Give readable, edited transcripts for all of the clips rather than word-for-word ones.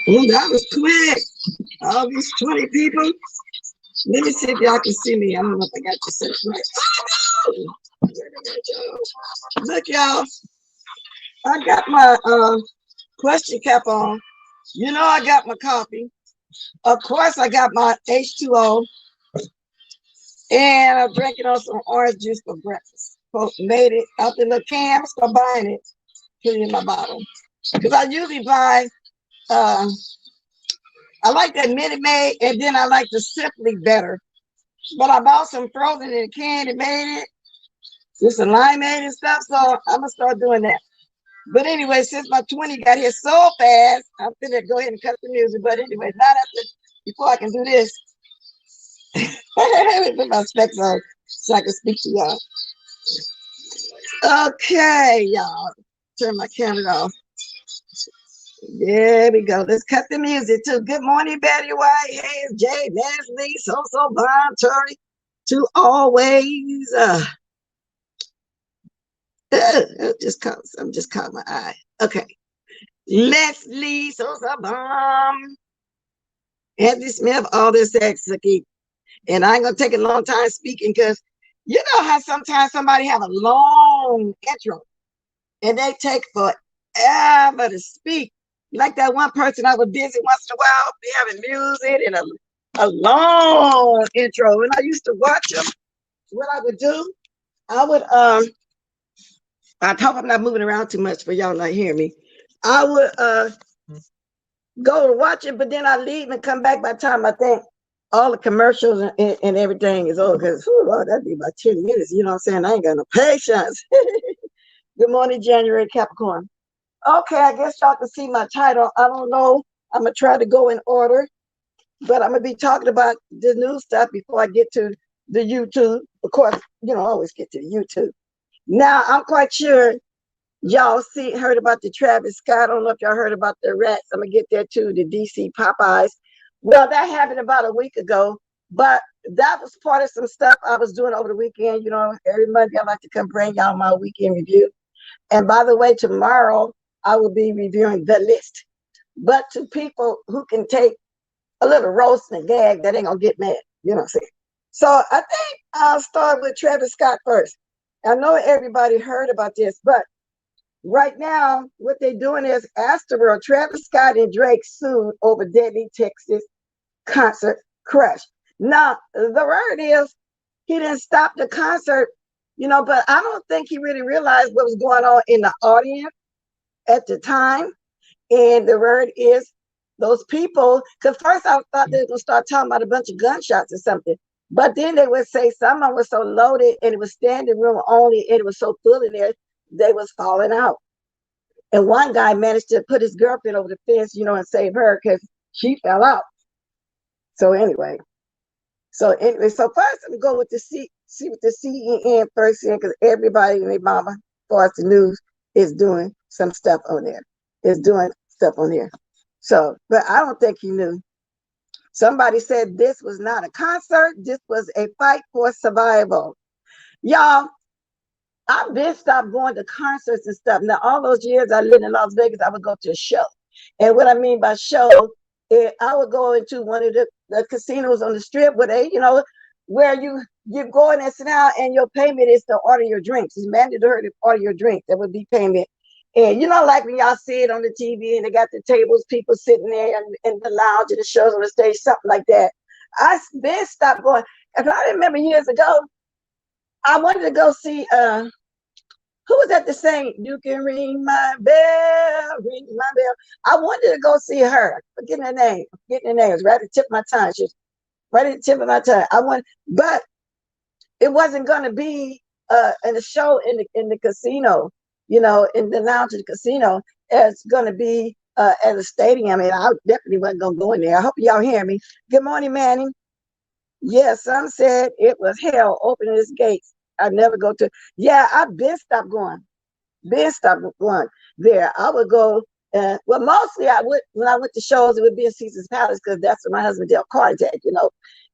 Oh, that was quick. All these 20 people. Let me see if y'all can see me. I don't know if I got this set right. Oh, no! Look, y'all. I got my question cap on. You know I got my coffee. Of course, I got my H2O. And I'm drinking on some orange juice for breakfast. Folks made it out the little can. I'm buying it. Put it in my bottle. Because I usually buy, I like that Minute Maid, and then I like the Simply better. But I bought some frozen in a can and made it. Just a limeade and stuff. So I'm going to start doing that. But anyway, since my 20 got here so fast, I'm going to go ahead and cut the music. But anyway, not after, before I can do this. Let me put my specs on so I can speak to y'all. Okay, y'all. Turn my camera off. There we go. Let's cut the music too. Good morning, Betty White. Hey, it's Jay, Leslie, so Bon, Tori, to always. I'm just caught my eye. Okay. Leslie, so Bomb. Andy Smith, all this executive. And I ain't gonna take a long time speaking because you know how sometimes somebody have a long intro and they take forever to speak. Like that one person I was busy once in a while, be having music and a long intro. When I used to watch them, what I would do, I would I hope I'm not moving around too much for y'all not hearing me. I would go to watch it, but then I leave and come back by the time I think all the commercials and everything is over. Because that'd be about 10 minutes. You know what I'm saying? I ain't got no patience. Good morning, January Capricorn. Okay, I guess y'all can see my title. I don't know. I'm going to try to go in order. But I'm going to be talking about the new stuff before I get to the YouTube. Of course, you know, I always get to the YouTube. Now, I'm quite sure y'all heard about the Travis Scott. I don't know if y'all heard about the rats. I'm going to get there too, the DC Popeyes. Well, that happened about a week ago, but that was part of some stuff I was doing over the weekend. You know, every Monday I like to come bring y'all my weekend review. And by the way, tomorrow I will be reviewing The List. But to people who can take a little roast and gag, that ain't going to get mad. You know what I'm saying? So I think I'll start with Travis Scott first. I know everybody heard about this, but right now, what they're doing is Astroworld, Travis Scott and Drake sued over Deadly Texas concert crash. Now, the word is he didn't stop the concert, you know, but I don't think he really realized what was going on in the audience at the time. And the word is those people, because first I thought they were going to start talking about a bunch of gunshots or something. But then they would say someone was so loaded and it was standing room only and it was so full in there, they was falling out. And one guy managed to put his girlfriend over the fence, you know, and save her because she fell out. So anyway, so first I'm gonna go with the see what the CNN first here, because everybody and their mama, as far as the news, is doing some stuff on there. So, but I don't think he knew. Somebody said this was not a concert, this was a fight for survival. Y'all, I've been stopped going to concerts and stuff. Now, all those years I lived in Las Vegas, I would go to a show. And what I mean by show, I would go into one of the casinos on the strip where they, you know, where you go in and sit down and your payment is to order your drinks. It's mandatory to order your drinks. That would be payment. And you know, like when y'all see it on the TV and they got the tables, people sitting there in the lounge and the shows on the stage, something like that. I've been stopped going. If I remember years ago, I wanted to go see Who was at the same? You can ring my bell, ring my bell. I wanted to go see her. Forgetting her name. Forgetting her name. It was right at the tip of my tongue. She's right at the tip of my tongue. But it wasn't going to be in a show in the casino, in the lounge of the casino. It's going to be at a stadium, and I definitely wasn't going to go in there. I hope y'all hear me. Good morning, Manning. Yes, some said it was hell opening its gates. I never go to. Yeah, I've been stopped going. Been stopped going there. I would go. Well, mostly I would when I went to shows. It would be in Caesar's Palace because that's where my husband Dale Carter at.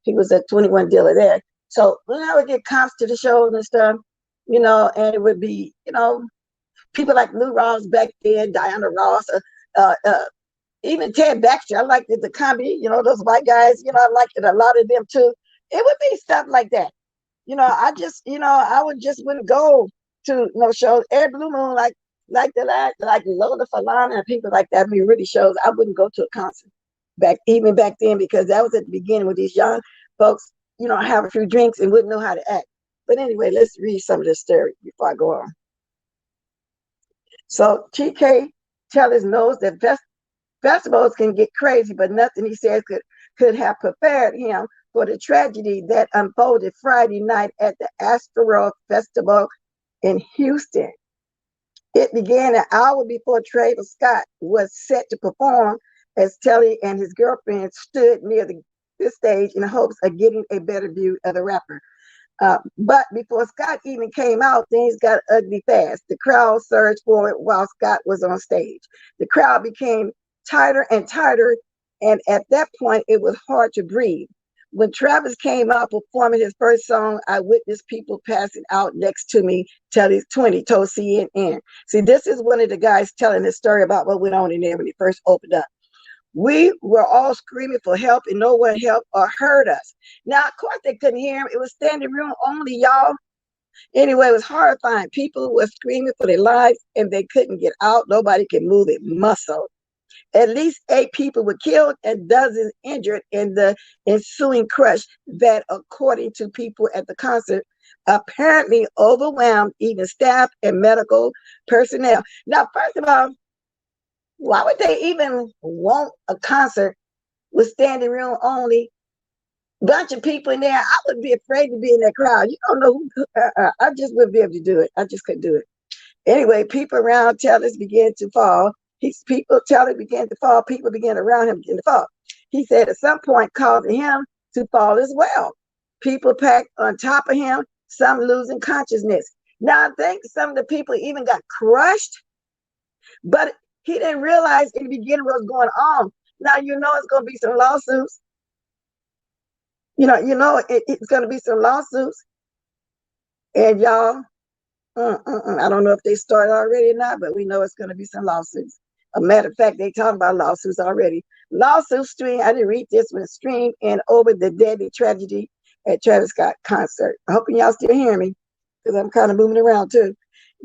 He was a 21 dealer there. So when I would get comps to the shows and stuff, and it would be, people like Lou Ross back then, Diana Ross, even Ted Baxter. I liked the comedy, those white guys, I liked it, a lot of them too. It would be stuff like that. I just, I wouldn't go to no shows. Air Blue Moon, like Lola Falana and people like that. I mean, really shows. I wouldn't go to a concert even back then, because that was at the beginning with these young folks, have a few drinks and wouldn't know how to act. But anyway, let's read some of this story before I go on. So TK Tellers knows that festivals can get crazy, but nothing he says could have prepared him for the tragedy that unfolded Friday night at the Astro Festival in Houston. It began an hour before Travis Scott was set to perform, as Telly and his girlfriend stood near the stage in hopes of getting a better view of the rapper. But before Scott even came out, things got ugly fast. The crowd surged forward while Scott was on stage. The crowd became tighter and tighter, and at that point, it was hard to breathe. When Travis came out performing his first song, I witnessed people passing out next to me. Telly's 20 told CNN. See, this is one of the guys telling this story about what went on in there when he first opened up. We were all screaming for help, and no one helped or heard us. Now, of course, they couldn't hear him. It was standing room only, y'all. Anyway, it was horrifying. People were screaming for their lives, and they couldn't get out. Nobody could move a muscle. At least 8 people were killed and dozens injured in the ensuing crush that, according to people at the concert, apparently overwhelmed even staff and medical personnel. Now, first of all, why would they even want a concert with standing room only? Bunch of people in there. I would be afraid to be in that crowd. You don't know who. I just wouldn't be able to do it. I just couldn't do it. Anyway, people around Tellers began to fall. Tellers began to fall. People began around him begin to fall. He said at some point causing him to fall as well. People packed on top of him, some losing consciousness. Now I think some of the people even got crushed, but he didn't realize in the beginning what was going on. Now it's going to be some lawsuits. It's going to be some lawsuits. And y'all, I don't know if they started already or not, but we know it's going to be some lawsuits. A matter of fact, they talking about lawsuits already. Lawsuits stream. I didn't read this one. Stream in over the deadly tragedy at Travis Scott concert. I hope y'all still hear me, because I'm kind of moving around too.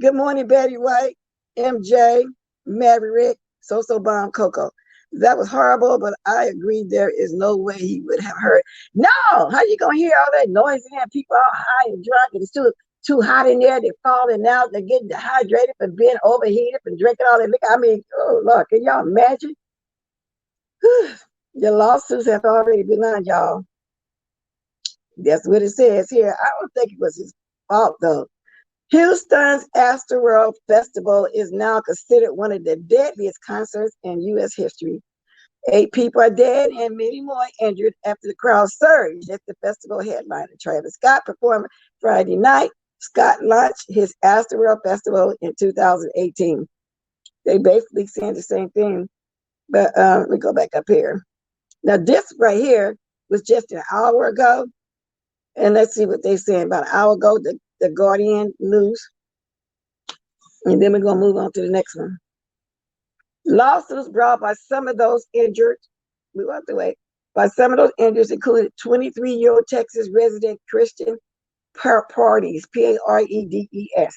Good morning, Betty White, MJ. Maverick, So Bomb, Coco. That was horrible, but I agree there is no way he would have heard. No, how you gonna hear all that noise and have people all high and drunk, and it's too hot in there, they're falling out, they're getting dehydrated from being overheated from drinking all that liquor. I mean, oh Lord, can y'all imagine? The lawsuits have already been on, y'all. That's what it says here. I don't think it was his fault though. Houston's Astroworld Festival is now considered one of the deadliest concerts in U.S. history. 8 people are dead and many more injured after the crowd surged at the festival headliner. Travis Scott performed Friday night. Scott launched his Astroworld Festival in 2018. They basically saying the same thing, but let me go back up here. Now, this right here was just an hour ago, and let's see what they're saying. About an hour ago, the Guardian News. And then we're going to move on to the next one. Lawsuits brought by some of those injured, move out the way, by some of those injured included 23-year-old Texas resident Christian Paredes, Paredes.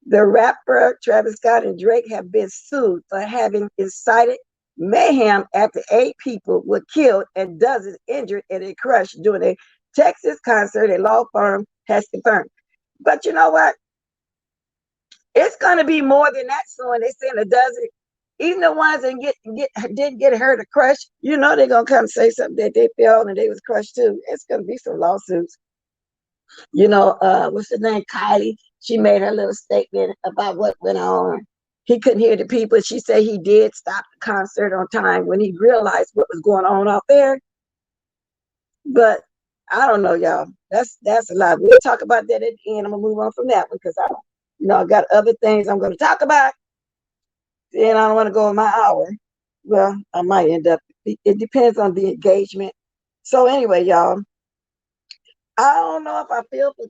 The rapper Travis Scott and Drake have been sued for having incited mayhem after 8 people were killed and dozens injured in a crush during a Texas concert, a law firm has confirmed. But you know what? It's gonna be more than that soon. They saying a dozen. Even the ones that didn't get hurt or crushed, you know they're gonna come say something that they felt and they was crushed too. It's gonna be some lawsuits. You know, what's her name? Kylie. She made her little statement about what went on. He couldn't hear the people. She said he did stop the concert on time when he realized what was going on out there. But I don't know, y'all. That's a lot. We'll talk about that at the end. I'm gonna move on from that one because I got other things I'm gonna talk about. And I don't want to go in my hour. Well, I might end up. It depends on the engagement. So anyway, y'all, I don't know if I feel for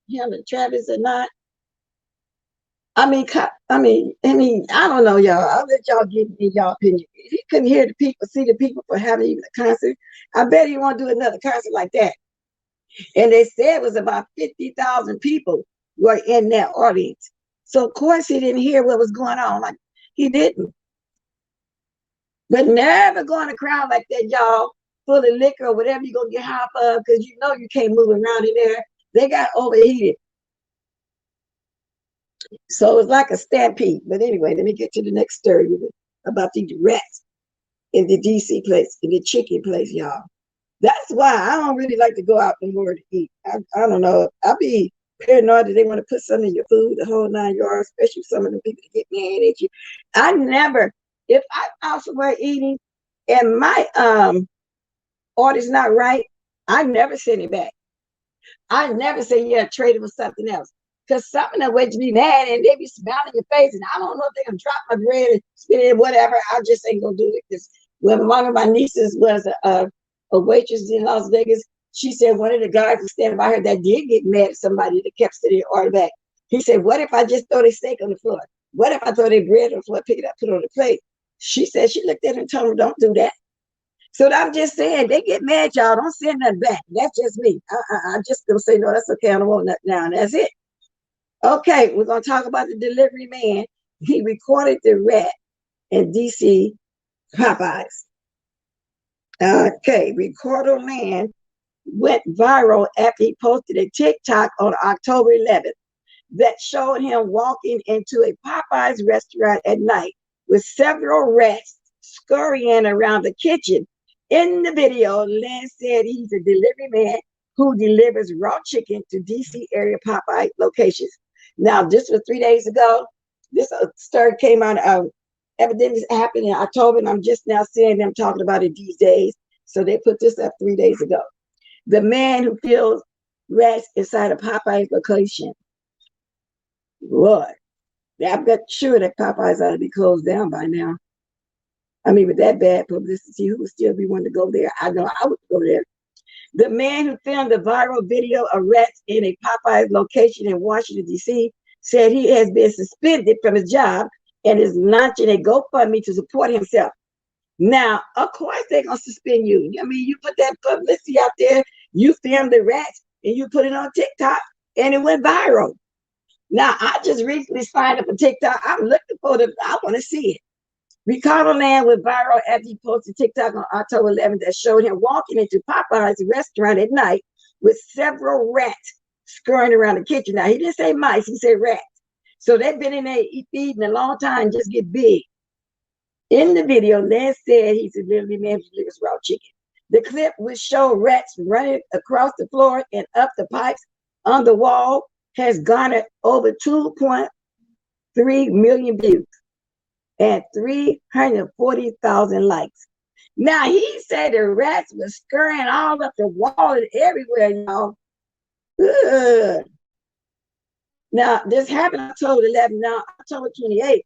him and Travis or not. I mean, I don't know, y'all. I'll let y'all give me y'all opinion. If he couldn't hear the people, see the people for having even a concert, I bet he won't do another concert like that. And they said it was about 50,000 people were in that audience. So of course he didn't hear what was going on. Like he didn't. But never go in a crowd like that, y'all, full of liquor or whatever you're gonna get high of, because you know you can't move around in there. They got overheated. So it's like a stampede. But anyway, let me get to the next story about these rats in the DC place, in the chicken place, y'all. That's why I don't really like to go out anymore to eat. I don't know. I'll be paranoid that they want to put something in your food, the whole 9 yards, especially some of the people that get mad at you. I never, if I'm out somewhere eating and my order's not right, I never send it back. I never say, yeah, trade it with something else. Because some of them would be mad and they be smiling your face. And I don't know if they're going to drop my bread and spit it, whatever. I just ain't going to do it. Because when one of my nieces was a waitress in Las Vegas, she said one of the guys was standing by her that did get mad at somebody that kept sitting order back. He said, what if I just throw their steak on the floor? What if I throw their bread on the floor, pick it up, put it on the plate? She said she looked at him and told him, don't do that. So I'm just saying, they get mad, y'all. Don't send nothing back. That's just me. I'm just going to say, no, that's okay. I don't want nothing now. And that's it. Okay, we're going to talk about the delivery man. He recorded the rat in DC Popeyes. Okay, Recorder Man went viral after he posted a TikTok on October 11th that showed him walking into a Popeyes restaurant at night with several rats scurrying around the kitchen. In the video, Lance said he's a delivery man who delivers raw chicken to DC area Popeye locations. Now, this was 3 days ago. This story came out. Evidently happened in October, and I'm just now seeing them talking about it these days. So they put this up 3 days ago. The man who kills rats inside a Popeye location. Lord, I'm not sure that Popeyes ought to be closed down by now. I mean, with that bad publicity, who would still be wanting to go there? I know I would go there. The man who filmed the viral video of rats in a Popeyes location in Washington, D.C., said he has been suspended from his job and is launching a GoFundMe to support himself. Now, of course, they're going to suspend you. I mean, you put that publicity out there, you filmed the rats, and you put it on TikTok, and it went viral. Now, I just recently signed up for TikTok. I'm looking for them. I want to see it. Ricardo Land went viral after he posted TikTok on October 11th that showed him walking into Popeye's restaurant at night with several rats scurrying around the kitchen. Now, he didn't say mice, he said rats. So they've been in there feeding a long time, just get big. In the video, Lance said he's a delivery man who delivers raw chicken. The clip which showed rats running across the floor and up the pipes on the wall has garnered over 2.3 million views and 340,000 likes. Now, he said the rats were scurrying all up the wall and everywhere, y'all. Ugh. Now, this happened October 11th. Now, October 28th,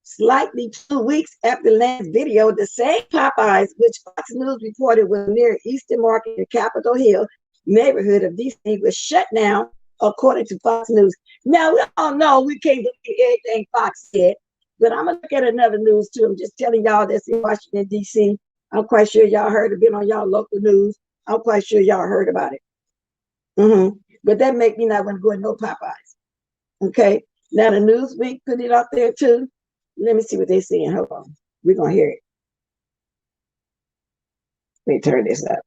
slightly 2 weeks after Lance's video, the same Popeyes, which Fox News reported was near Eastern Market in Capitol Hill neighborhood of DC, was shut down, according to Fox News. Now, we all know we can't believe everything Fox said, but I'm going to look at another news, too. I'm just telling y'all that's in Washington, D.C. I'm quite sure y'all heard it, been on y'all local news. I'm quite sure y'all heard about it. But that make me not want to go in no Popeyes. Okay? Now, the Newsweek put it out there, too. Let me see what they're saying. Hold on. We're going to hear it. Let me turn this up.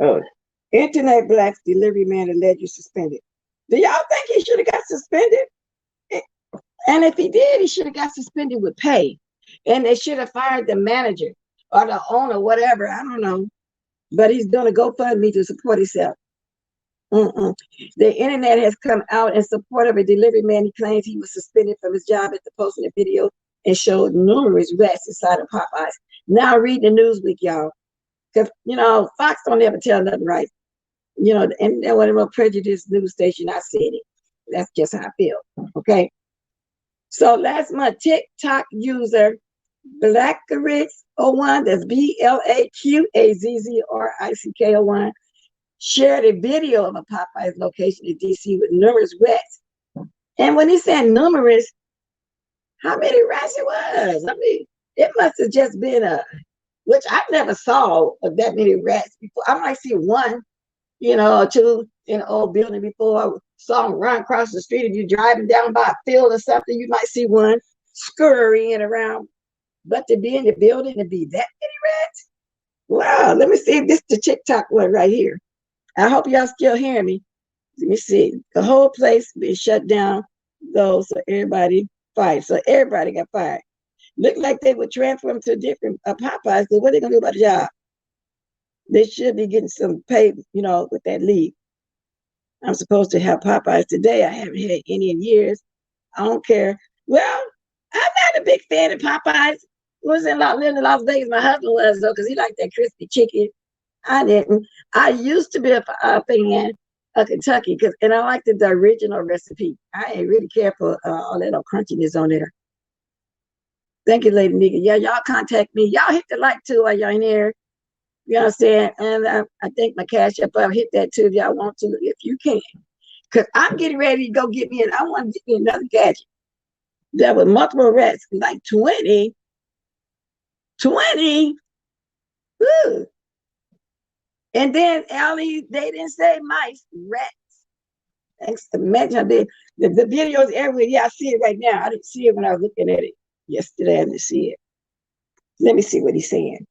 Oh, Internet Blacks delivery man allegedly suspended. Do y'all think he should have got suspended. And if he did, he should have got suspended with pay. And they should have fired the manager or the owner, whatever. I don't know. But he's doing a GoFundMe to support himself. The internet has come out in support of a delivery man. He claims he was suspended from his job after posting a video and showed numerous rats inside of Popeyes. Now read the Newsweek, y'all. Because, you know, Fox don't ever tell nothing right. You know, and they want a real prejudiced news station. I said it. That's just how I feel. Okay. So last month, TikTok user Blackaritz01, that's BLAQAZZRICK01, shared a video of a Popeyes location in DC with numerous rats. And when he said numerous, how many rats it was? I mean, it must have just been which I never saw that many rats before. I might see one, you know, or two in an old building before. I saw them run across the street. If you're driving down by a field or something, you might see one scurrying around. But to be in the building and be that many rats? Wow, let me see if this is the TikTok one right here. I hope y'all still hearing me. Let me see. The whole place been shut down, though, so everybody fired. So everybody got fired. Looked like they would transfer them to different Popeyes. So what are they going to do about the job? They should be getting some pay, you know, with that leave. I'm supposed to have Popeyes today. I haven't had any in years. I don't care. Well, I'm not a big fan of Popeyes. Living in Las Vegas. My husband was, though, because he liked that crispy chicken. I didn't. I used to be a fan of Kentucky, and I liked the original recipe. I ain't really care for all that crunchiness on there. Thank you, Lady Nigga. Yeah, y'all contact me. Y'all hit the like too while y'all in there. You know what I'm saying? And I think my cash up, I'll hit that too if y'all want to, if you can. Because I'm getting ready to go get me, I want to get me another gadget. There were multiple rats, like 20. 20. Woo. And then, Allie, they didn't say mice, rats. Imagine the videos everywhere. Yeah, I see it right now. I didn't see it when I was looking at it yesterday. I didn't see it. Let me see what he's saying.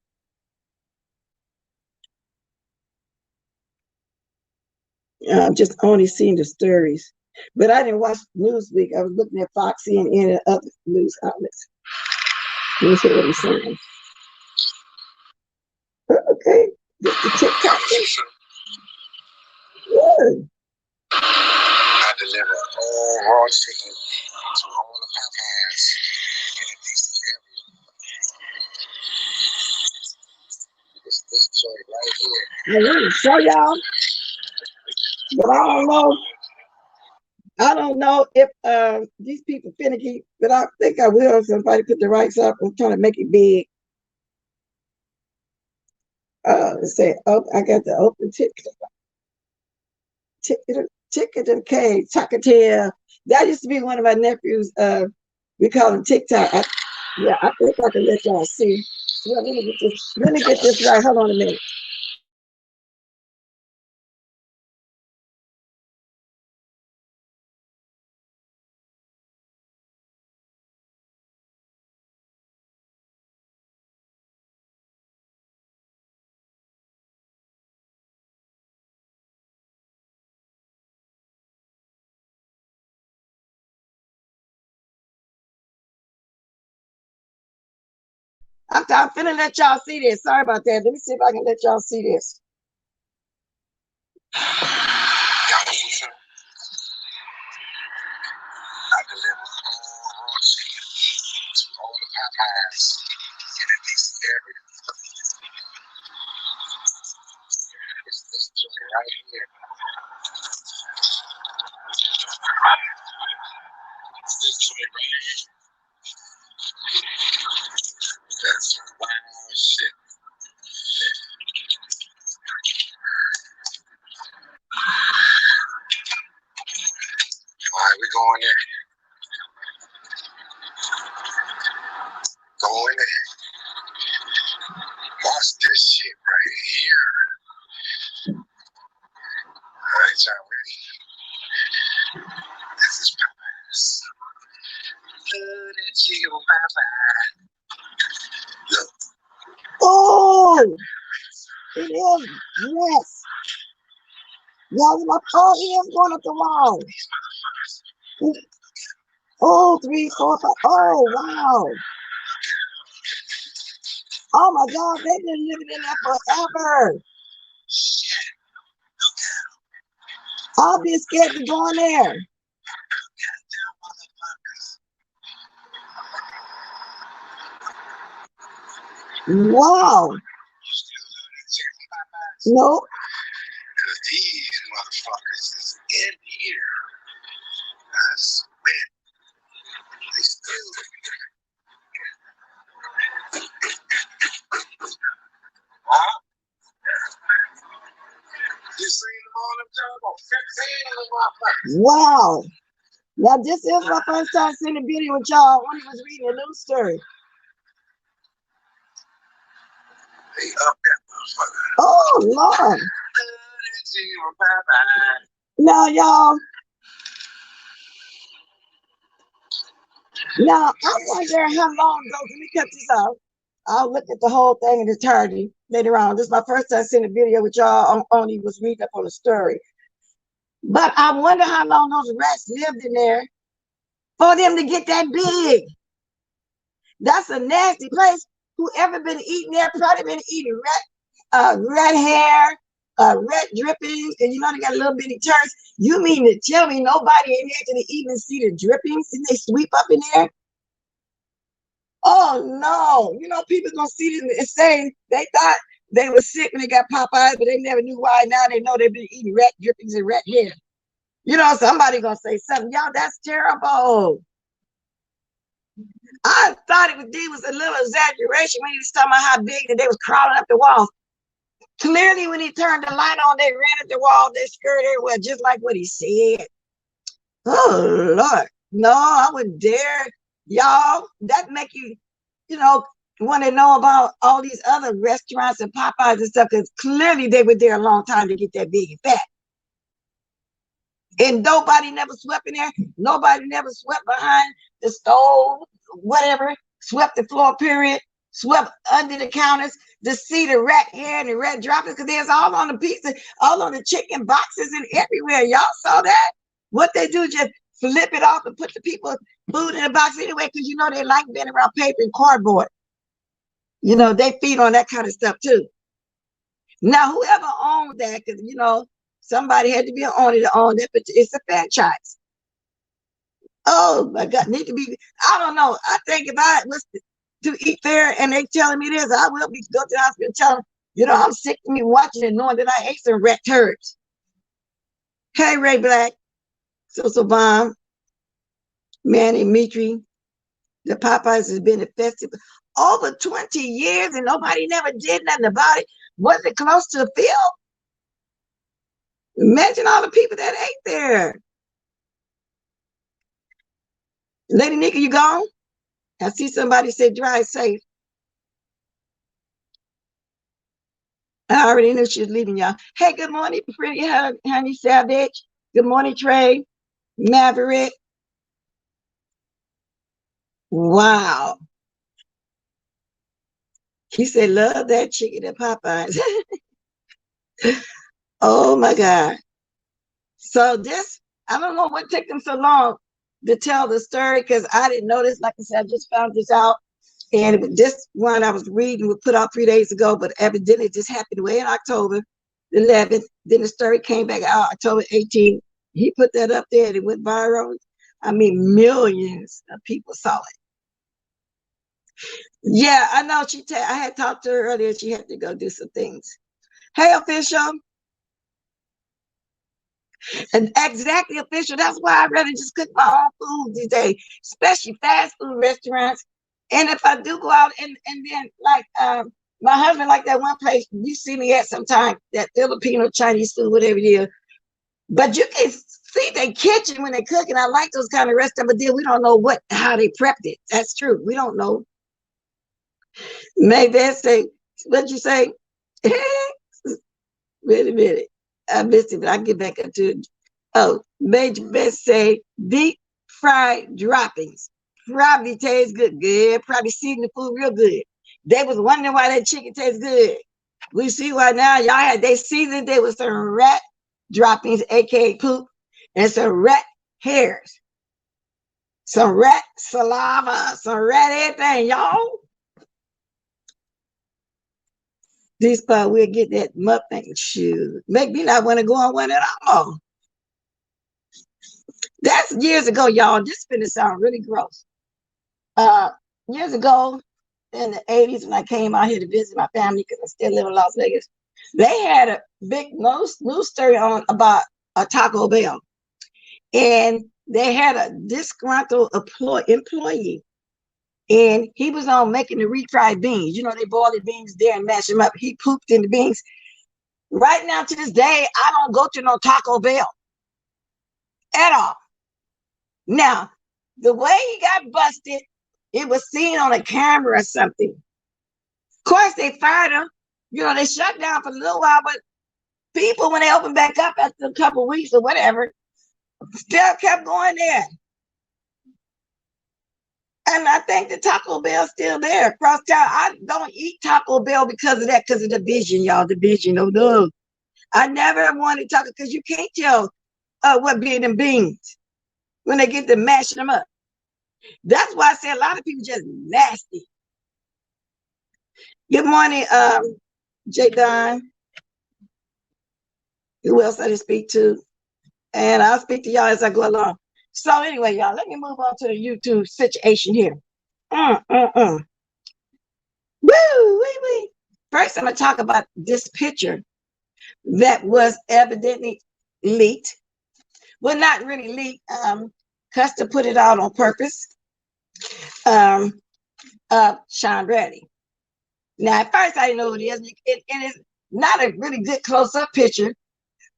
I'm just only seeing the stories. But I didn't watch Newsweek. I was looking at Fox, CNN, and other news outlets. Let me see what he's saying. Okay. The TikTok. Good. I deliver all raw chicken to all the Popeyes in the DC area. This joint right here. I want to show y'all, but I don't know if these people finicky, but I think I will if somebody put the rights up. I'm trying to make it big. Let's say, oh, I got the open ticket and cage, Chocatail. That used to be one of my nephews. We call him TikTok. I think I can let y'all see. Well, let me get this right. Hold on a minute. I'm finna let y'all see this. Sorry about that. Let me see if I can let y'all see this. I deliver all raw chicken to all the Popeyes in the DC area. This joint right here. This joint right here. That's wild shit. All right, we going there. Going there. Watch this shit right here. All right, y'all ready? This is Popeyes. Good at you, Popeyes. Look. Oh, it is. Yes. Y'all, my car is going up the wall. Oh, 3, 4, 5. Oh, wow. Oh my God, they've been living in there forever. Shit, look at I'll be scared to go in there. them motherfuckers. Wow. You still love that chicken Popeyes? No. Because these motherfuckers is in here. I swear. They still huh? You seen them on them turbo? 15 of them motherfuckers. Wow. Now this is my first time seeing a video with y'all when I was reading a news story. They up that motherfucker. Oh Lord. Love that chicken Popeyes. Now y'all. Now I wonder how long ago. Let me cut this off. I'll look at the whole thing in entirety later on. This is my first time seeing a video with y'all. Only was reading up on the story. But I wonder how long those rats lived in there for them to get that big. That's a nasty place. Whoever been eating there probably been eating rat hair, rat drippings, and you know they got a little bitty turds. You mean to tell me nobody in there can even see the drippings and they sweep up in there? Oh no, you know people gonna see this and say they thought they were sick when they got Popeyes, but they never knew why. Now they know they've been eating rat drippings and rat hair. You know, somebody gonna say something. Y'all, that's terrible. I thought it was a little exaggeration when he was talking about how big that they was crawling up the walls. Clearly, when he turned the light on, they ran at the wall, they skirted everywhere, just like what he said. Oh Lord, no, I wouldn't dare, y'all. That make you, you know, want to know about all these other restaurants and Popeyes and stuff, because clearly they were there a long time to get that big and fat. And nobody never swept in there. Nobody never swept behind the stove, whatever, swept the floor, period, swept under the counters to see the rat hair and the rat droppings, because there's all on the pizza, all on the chicken boxes and everywhere. Y'all saw that? What they do, just flip it off and put the people food in the box anyway, because you know they like being around paper and cardboard. You know, they feed on that kind of stuff too. Now, whoever owned that, because you know, somebody had to be an owner to own it, but it's a franchise. Oh my God, need to be. I don't know. I think if I was to eat there and they telling me this, I will be go to the hospital and tell them, you know, I'm sick of me watching and knowing that I ate some rat turds. Hey, Ray Black, So Bomb, Manny Mitri, the Popeyes has been infested over 20 years and nobody never did nothing about it. Was it close to a field? Imagine all the people that ate there. Lady Nika, you gone? I see somebody say drive safe. I already knew she was leaving, y'all. Hey, good morning, pretty honey Savage. Good morning, Trey. Maverick. Wow. He said, love that chicken at Popeyes. Oh my God. So this, I don't know what took them so long to tell the story, because I didn't know this. Like I said, I just found this out. And this one I was reading was put out 3 days ago, but evidently it just happened way in October the 11th. Then the story came back out October 18th. He put that up there and it went viral. I mean, millions of people saw it. Yeah, I know. I had talked to her earlier. She had to go do some things. Hey, official. And exactly, official. That's why I'd rather just cook my own food these days, especially fast food restaurants. And if I do go out and then like my husband, like that one place you see me at sometime, that Filipino Chinese food, whatever it is. But you can see their kitchen when they cook, and I like those kind of restaurants, but then we don't know how they prepped it. That's true. We don't know. Maybe say, what'd you say? Wait a minute. I missed it, but I'll get back up to it. Oh, Major Best say deep fried droppings. Probably tastes good. Good. Probably season the food real good. They was wondering why that chicken tastes good. We see why now. They seasoned it with some rat droppings, aka poop, and some rat hairs. some rat saliva, some rat everything, y'all. This part we'll get that muffin shoe. Make me not want to go on one at all. That's years ago, y'all. This finna sound really gross. Years ago in the 80s, when I came out here to visit my family, because I still live in Las Vegas, they had a big news story on about a Taco Bell. And they had a disgruntled employee. And he was on making the refried beans. You know, they boil the beans there and mash them up. He pooped in the beans. Right now, to this day, I don't go to no Taco Bell at all. Now, the way he got busted, it was seen on a camera or something. Of course, they fired him. You know, they shut down for a little while, but people, when they opened back up after a couple of weeks or whatever, still kept going there. And I think the Taco Bell's still there across town. I don't eat Taco Bell because of that, because of the vision, y'all. The vision, oh no. I never wanted Taco, because you can't tell what be in them beans when they get to mashing them up. That's why I say a lot of people just nasty. Good morning, J. Don. Who else I did speak to? And I'll speak to y'all as I go along. So anyway, y'all, let me move on to the YouTube situation here. Woo, wee, wee. First, I'm going to talk about this picture that was evidently leaked. Well, not really leaked. Custer put it out on purpose. Sean Brady. Now, at first, I didn't know who it is. And it's not a really good close-up picture,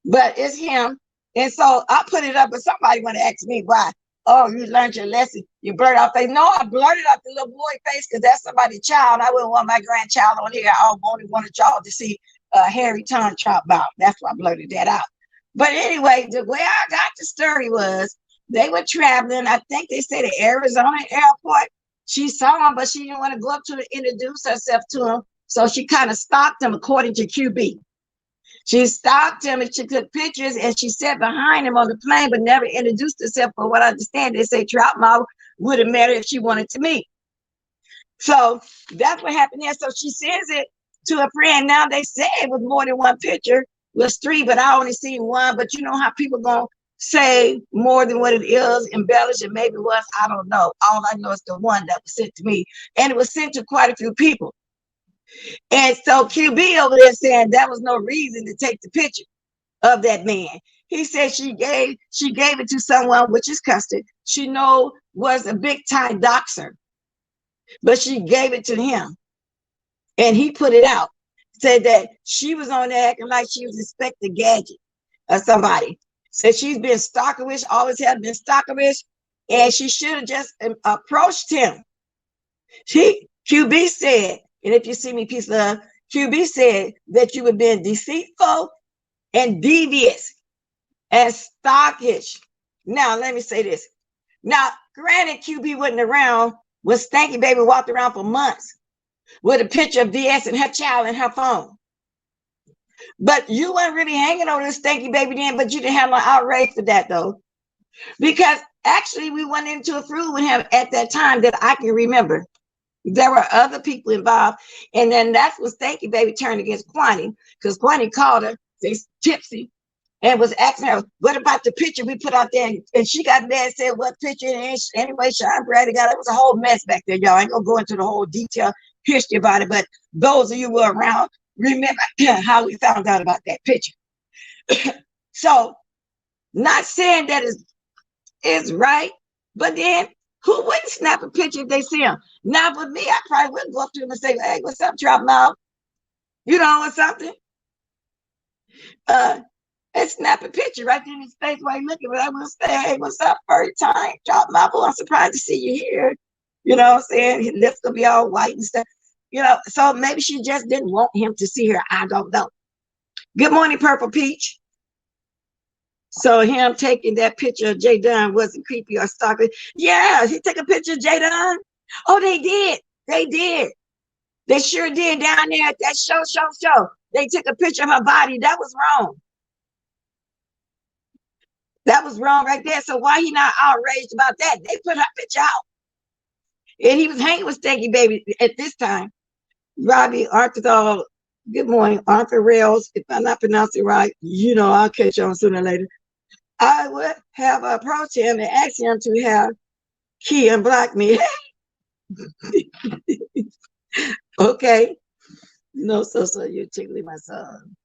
but it's him. And so I put it up, but somebody want to ask me why. Oh, you learned your lesson. You blurred out face. No, I blurted out the little boy face because that's somebody's child. I wouldn't want my grandchild on here. I only wanted y'all to see Harry Ton chop out. That's why I blurted that out. But anyway, the way I got the story was they were traveling. I think they said at Arizona airport. She saw him, but she didn't want to go up to him and introduce herself to him. So she kind of stalked him, according to QB. She stalked him and she took pictures and she sat behind him on the plane, but never introduced herself. For what I understand, they say Troutmouth would have met her if she wanted to meet. So that's what happened there. So she sends it to a friend. Now they say it was more than one picture. It was 3, but I only seen 1. But you know how people gonna say more than what it is, embellish it, maybe it was, I don't know. All I know is the one that was sent to me. And it was sent to quite a few people. And so QB over there saying that was no reason to take the picture of that man. He said she gave it to someone, which is Custer, she know was a big time doxer, but she gave it to him. And he put it out, said that she was on there acting like she was Inspector Gadget or somebody. Said she's been stalkerish, always had been stalkerish, and she should have just approached him. QB said, and if you see me, peace, love, QB said that you were being deceitful and devious and stalkish. Now, let me say this. Now, granted, QB wasn't around when Stanky Baby walked around for months with a picture of DS and her child in her phone. But you weren't really hanging on this Stanky Baby then, but you didn't have no outrage for that, though. Because actually, we went into a feud with him at that time that I can remember. There were other people involved. And then that's when Stanky Baby turned against Quani, because Quani called her, they tipsy, and was asking her, what about the picture we put out there? And she got mad and said, what picture? And anyway, Sean Brady got it. It was a whole mess back there, y'all. I ain't gonna go into the whole detail history about it, but those of you who were around remember how we found out about that picture. So, not saying that is right, but then who wouldn't snap a picture if they see him? Now, for me, I probably wouldn't go up to him and say, hey, what's up, Troutmouth? You know, or something. And snap a picture right there in his face while he's looking. But I will say, hey, what's up, first time? Troutmouth, I'm surprised to see you here. You know what I'm saying? His lips will be all white and stuff. You know, so maybe she just didn't want him to see her. I don't know. Good morning, Purple Peach. So him taking that picture of J. Dunn wasn't creepy or stalking. Yeah, he took a picture of J. Dunn. Oh, they did. They did. They sure did down there at that show. They took a picture of her body. That was wrong. That was wrong right there. So why he not outraged about that? They put her picture out. And he was hanging with Stanky Baby at this time. Robbie Arthur, good morning, Arthur Rails. If I'm not pronouncing it right, I'll catch on sooner or later. I would have approached him and asked him to have key and block me. Okay. No, so you're tickling my son.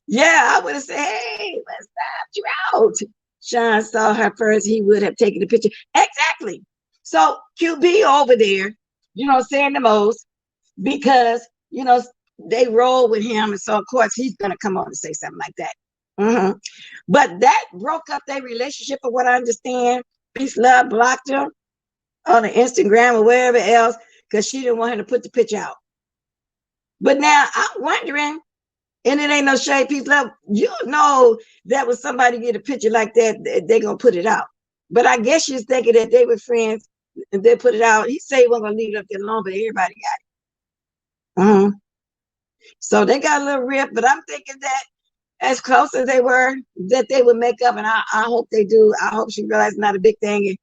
Yeah, I would have said, hey, let's stop you out. Sean saw her first, he would have taken the picture. Exactly. So QB over there, saying the most because, they roll with him. And so, of course, he's going to come on and say something like that. But that broke up their relationship, for what I understand. Peace Love blocked him on the Instagram or wherever else because she didn't want him to put the picture out. But now I'm wondering, and it ain't no shade, Peace Love, that when somebody get a picture like that, they're going to put it out. But I guess she's thinking that they were friends and they put it out. He said he wasn't going to leave it up there alone, but everybody got it. So they got a little rip, but I'm thinking that as close as they were, that they would make up, and I hope they do. I hope she realized it's not a big thing. And,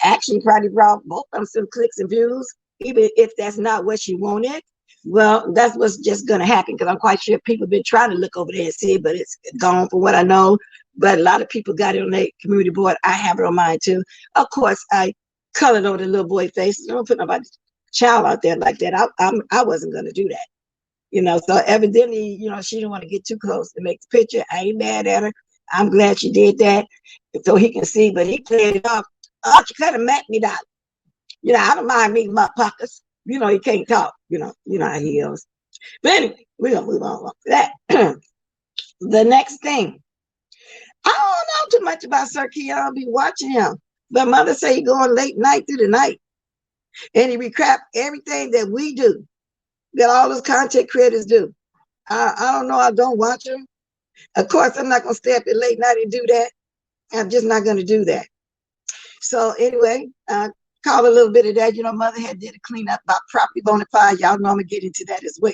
actually probably brought both of them some clicks and views, even if that's not what she wanted. Well, that's what's just going to happen, because I'm quite sure people have been trying to look over there and see it, but it's gone from what I know. But a lot of people got it on their community board. I have it on mine too. Of course, I colored over the little boy face. I don't put nobody's child out there like that. I wasn't going to do that. So evidently, she didn't want to get too close to make the picture. I ain't mad at her. I'm glad she did that so he can see, but he played it off. Oh, she could have met me down. I don't mind meeting my pockets. He can't talk. You know how he is. But anyway, we're going to move on to that. The next thing. I don't know too much about Sir Key. I'll be watching him. But mother say he going late night through the night. And he recap everything that we do, that all those content creators do. I don't know. I don't watch them. Of course, I'm not going to stay up at late night and do that. I'm just not going to do that. So anyway, call a little bit of that. Mother had did a cleanup about property bona fide. Y'all know I'm going to get into that as well.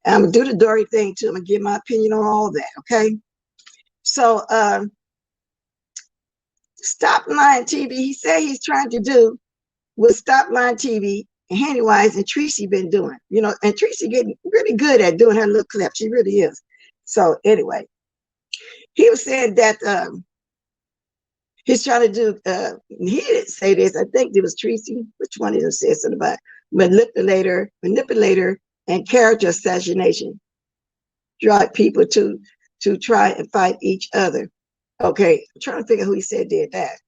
I'm going to do the Dory thing too. I'm going to give my opinion on all that. Okay. So Stop Line TV, he said he's trying to do with Stop Line TV and Handywise and Tracy been doing, and Tracy getting really good at doing her little clip. She really is. So anyway, he was saying that he's trying to do, he didn't say this, I think it was Tracy, which one of them said something about manipulator, and character assassination. Drive people to try and fight each other. Okay, I'm trying to figure who he said did that.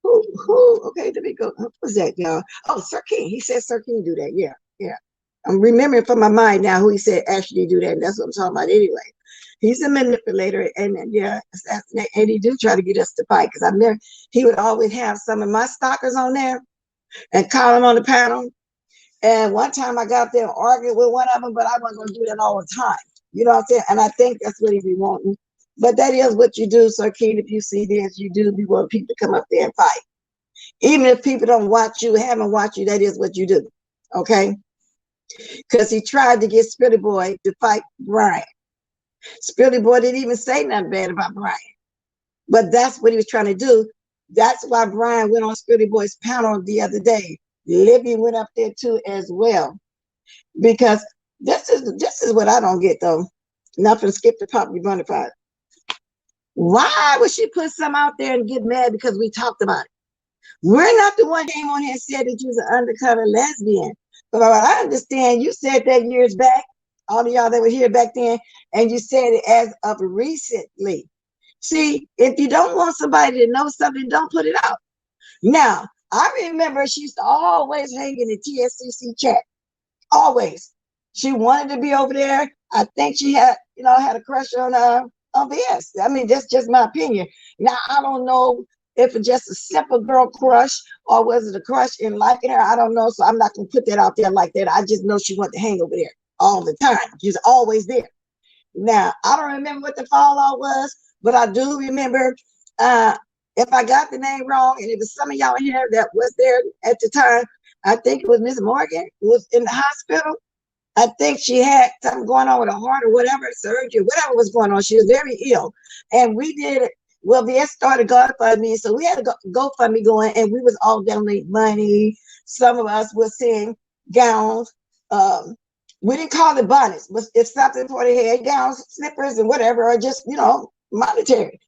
Who? Okay, let me go. Who was that, y'all? Oh, Sir King. He said Sir King do that. Yeah. I'm remembering from my mind now who he said actually do that. And that's what I'm talking about anyway. He's a manipulator, and assassinate, and he do try to get us to fight. Because he would always have some of my stalkers on there and call them on the panel. And one time I got up there and argued with one of them, but I wasn't going to do that all the time. You know what I'm saying? And I think that's what he be wanting. But that is what you do, Sir King. If you see this, you do be want people to come up there and fight. Even if people don't watch you, haven't watched you, that is what you do. Okay? Because he tried to get Spilly Boy to fight Brian. Spilly Boy didn't even say nothing bad about Brian. But that's what he was trying to do. That's why Brian went on Spilly Boy's panel the other day. Libby went up there too as well. Because this is what I don't get though. Not for skip the property bonafide. Why would she put some out there and get mad because we talked about it? We're not the one came on here and said that you was an undercover lesbian. But I understand you said that years back, all of y'all that were here back then, and you said it as of recently. See, if you don't want somebody to know something, don't put it out. Now, I remember she used to always hang in the TSCC chat. Always. She wanted to be over there. I think she had a crush on VS. I mean, that's just my opinion. Now, I don't know if it's just a simple girl crush or was it a crush in liking her. I don't know. So I'm not going to put that out there like that. I just know she wanted to hang over there all the time. She's always there. Now, I don't remember what the fallout was, but I do remember if I got the name wrong, and it was some of y'all here that was there at the time, I think it was Miss Morgan who was in the hospital. I think she had something going on with her heart or whatever, surgery, whatever was going on. She was very ill. And we did, well, VS started GoFundMe. So we had a GoFundMe going, and we was all donating money. Some of us were seeing gowns. We didn't call it bonnets, but it's something for the head, gowns, slippers, and whatever, or just, monetary.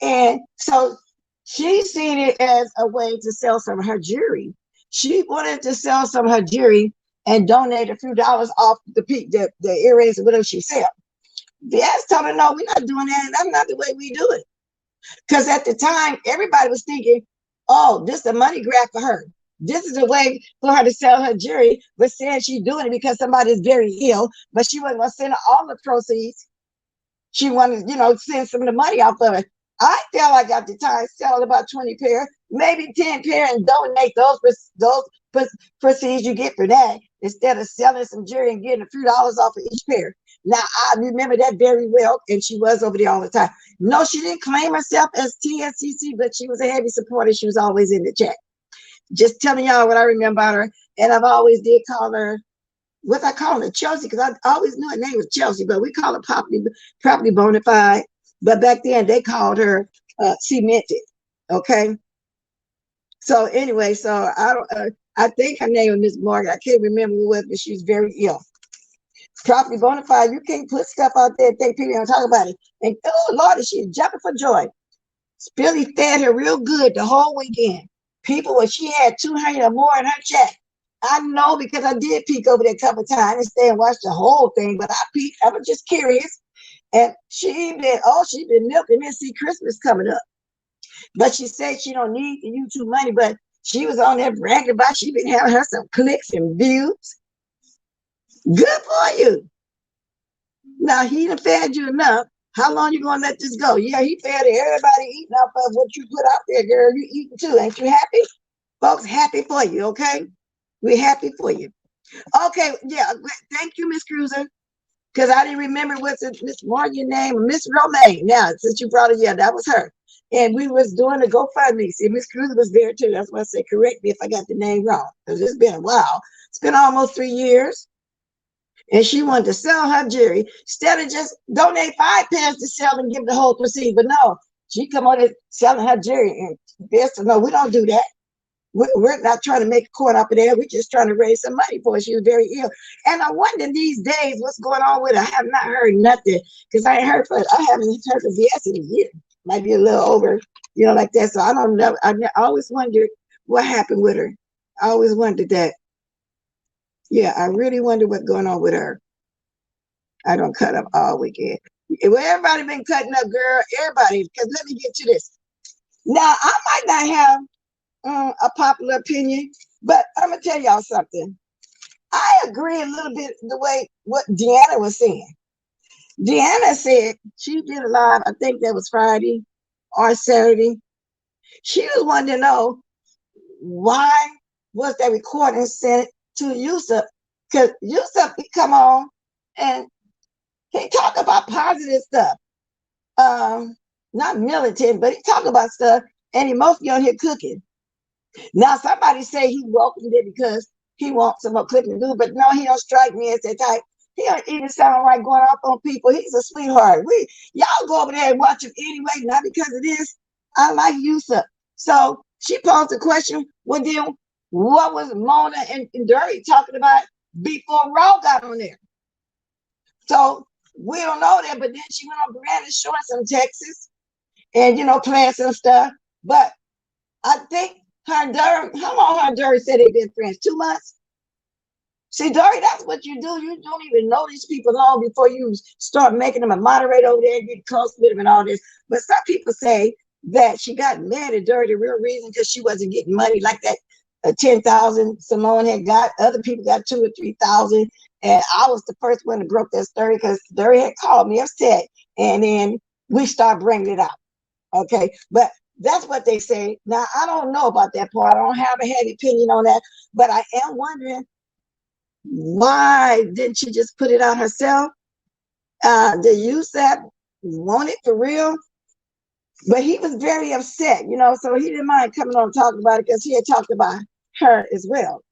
And so she seen it as a way to sell some of her jewelry. She wanted to sell some of her jewelry and donate a few dollars off the earrings or whatever she sell. VS told her, no, we're not doing that. That's not the way we do it. Because at the time, everybody was thinking, oh, this is a money grab for her. This is a way for her to sell her jewelry, but saying she's doing it because somebody's very ill, but she wasn't going to send her all the proceeds. She wanted, send some of the money off of it. I felt like at the time, sell about 20 pair, maybe 10 pair, and donate those proceeds you get for that, instead of selling some jewelry and getting a few dollars off of each pair. Now, I remember that very well, and she was over there all the time. No, she didn't claim herself as TSCC, but she was a heavy supporter. She was always in the chat. Just telling y'all what I remember about her. And I've always did call her, what I call her, Chelsea, because I always knew her name was Chelsea, but we call her property bona fide. But back then they called her Cemented. Okay. So anyway, so I think her name was Miss Morgan. I can't remember who it was, but she was very ill. Property bona fide, you can't put stuff out there and think people don't talk about it. And oh Lord, she was jumping for joy. Billy fed her real good the whole weekend. People, when she had 200 or more in her chat, I know because I did peek over there a couple of times. I didn't stay and watch the whole thing, but I peeked. I was just curious. And she been milking me. See Christmas coming up. But she said she don't need the YouTube money, but she was on there bragging about she been having her some clicks and views. Good for you. Now he done fed you enough. How long you gonna let this go? Yeah, he fed everybody eating off of what you put out there, girl. You eating too. Ain't you happy? Folks, happy for you, okay? We're happy for you. Okay, yeah. Thank you, Miss Cruiser. Because I didn't remember what's Miss Morgan name, Miss Romaine. Now, since you brought it, yeah, that was her. And we was doing a GoFundMe. See, Miss Cruiser was there too. That's why I said correct me if I got the name wrong. Because it's been a while. It's been almost 3 years. And she wanted to sell her jewelry instead of just donate 5 pairs to sell and give the whole proceed. But no, she come on and selling her jewelry. And this, no, we don't do that. We're not trying to make a coin up of there. We're just trying to raise some money for her. She was very ill. And I wonder these days what's going on with her. I have not heard nothing because I haven't heard from VS in a year. Might be a little over, like that. So I don't know. I always wondered what happened with her. I always wondered that. Yeah, I really wonder what's going on with her. I don't cut up all weekend. Well, everybody been cutting up, girl. Everybody, because let me get to this. Now, I might not have a popular opinion, but I'm gonna tell y'all something. I agree a little bit the way what Deanna was saying. Deanna said she did a live, I think that was Friday or Saturday. She was wanting to know why was that recording sent to Yusuf, because Yusuf he come on and he talk about positive stuff, not militant, but he talk about stuff, and he mostly on here cooking. Now somebody say he welcomed it because he wants some more clipping to do, but no, he don't strike me as that type. He don't even sound right going off on people. He's a sweetheart. Y'all go over there and watch him anyway, not because of this. I like Yusuf. So she posed the question, well then, what was Mona and Dirty talking about before Raw got on there? So we don't know that, but then she went on Brandon showing some Texas and, playing some stuff. But I think her and Dirty, how long her and Dirty said they've been friends? 2 months? See, Dirty, that's what you do. You don't even know these people long before you start making them a moderator over there and get close with them and all this. But some people say that she got mad at Dirty, the real reason, because she wasn't getting money like that. 10,000 Simone had got, other people got 2,000 or 3,000, and I was the first one to broke that story because Dirty had called me upset, and then we started bringing it out. Okay, but that's what they say. Now I don't know about that part. I don't have a heavy opinion on that, but I am wondering why didn't she just put it out herself? Did Yusuf want it for real? But he was very upset, so he didn't mind coming on and talking about it because he had talked about her as well.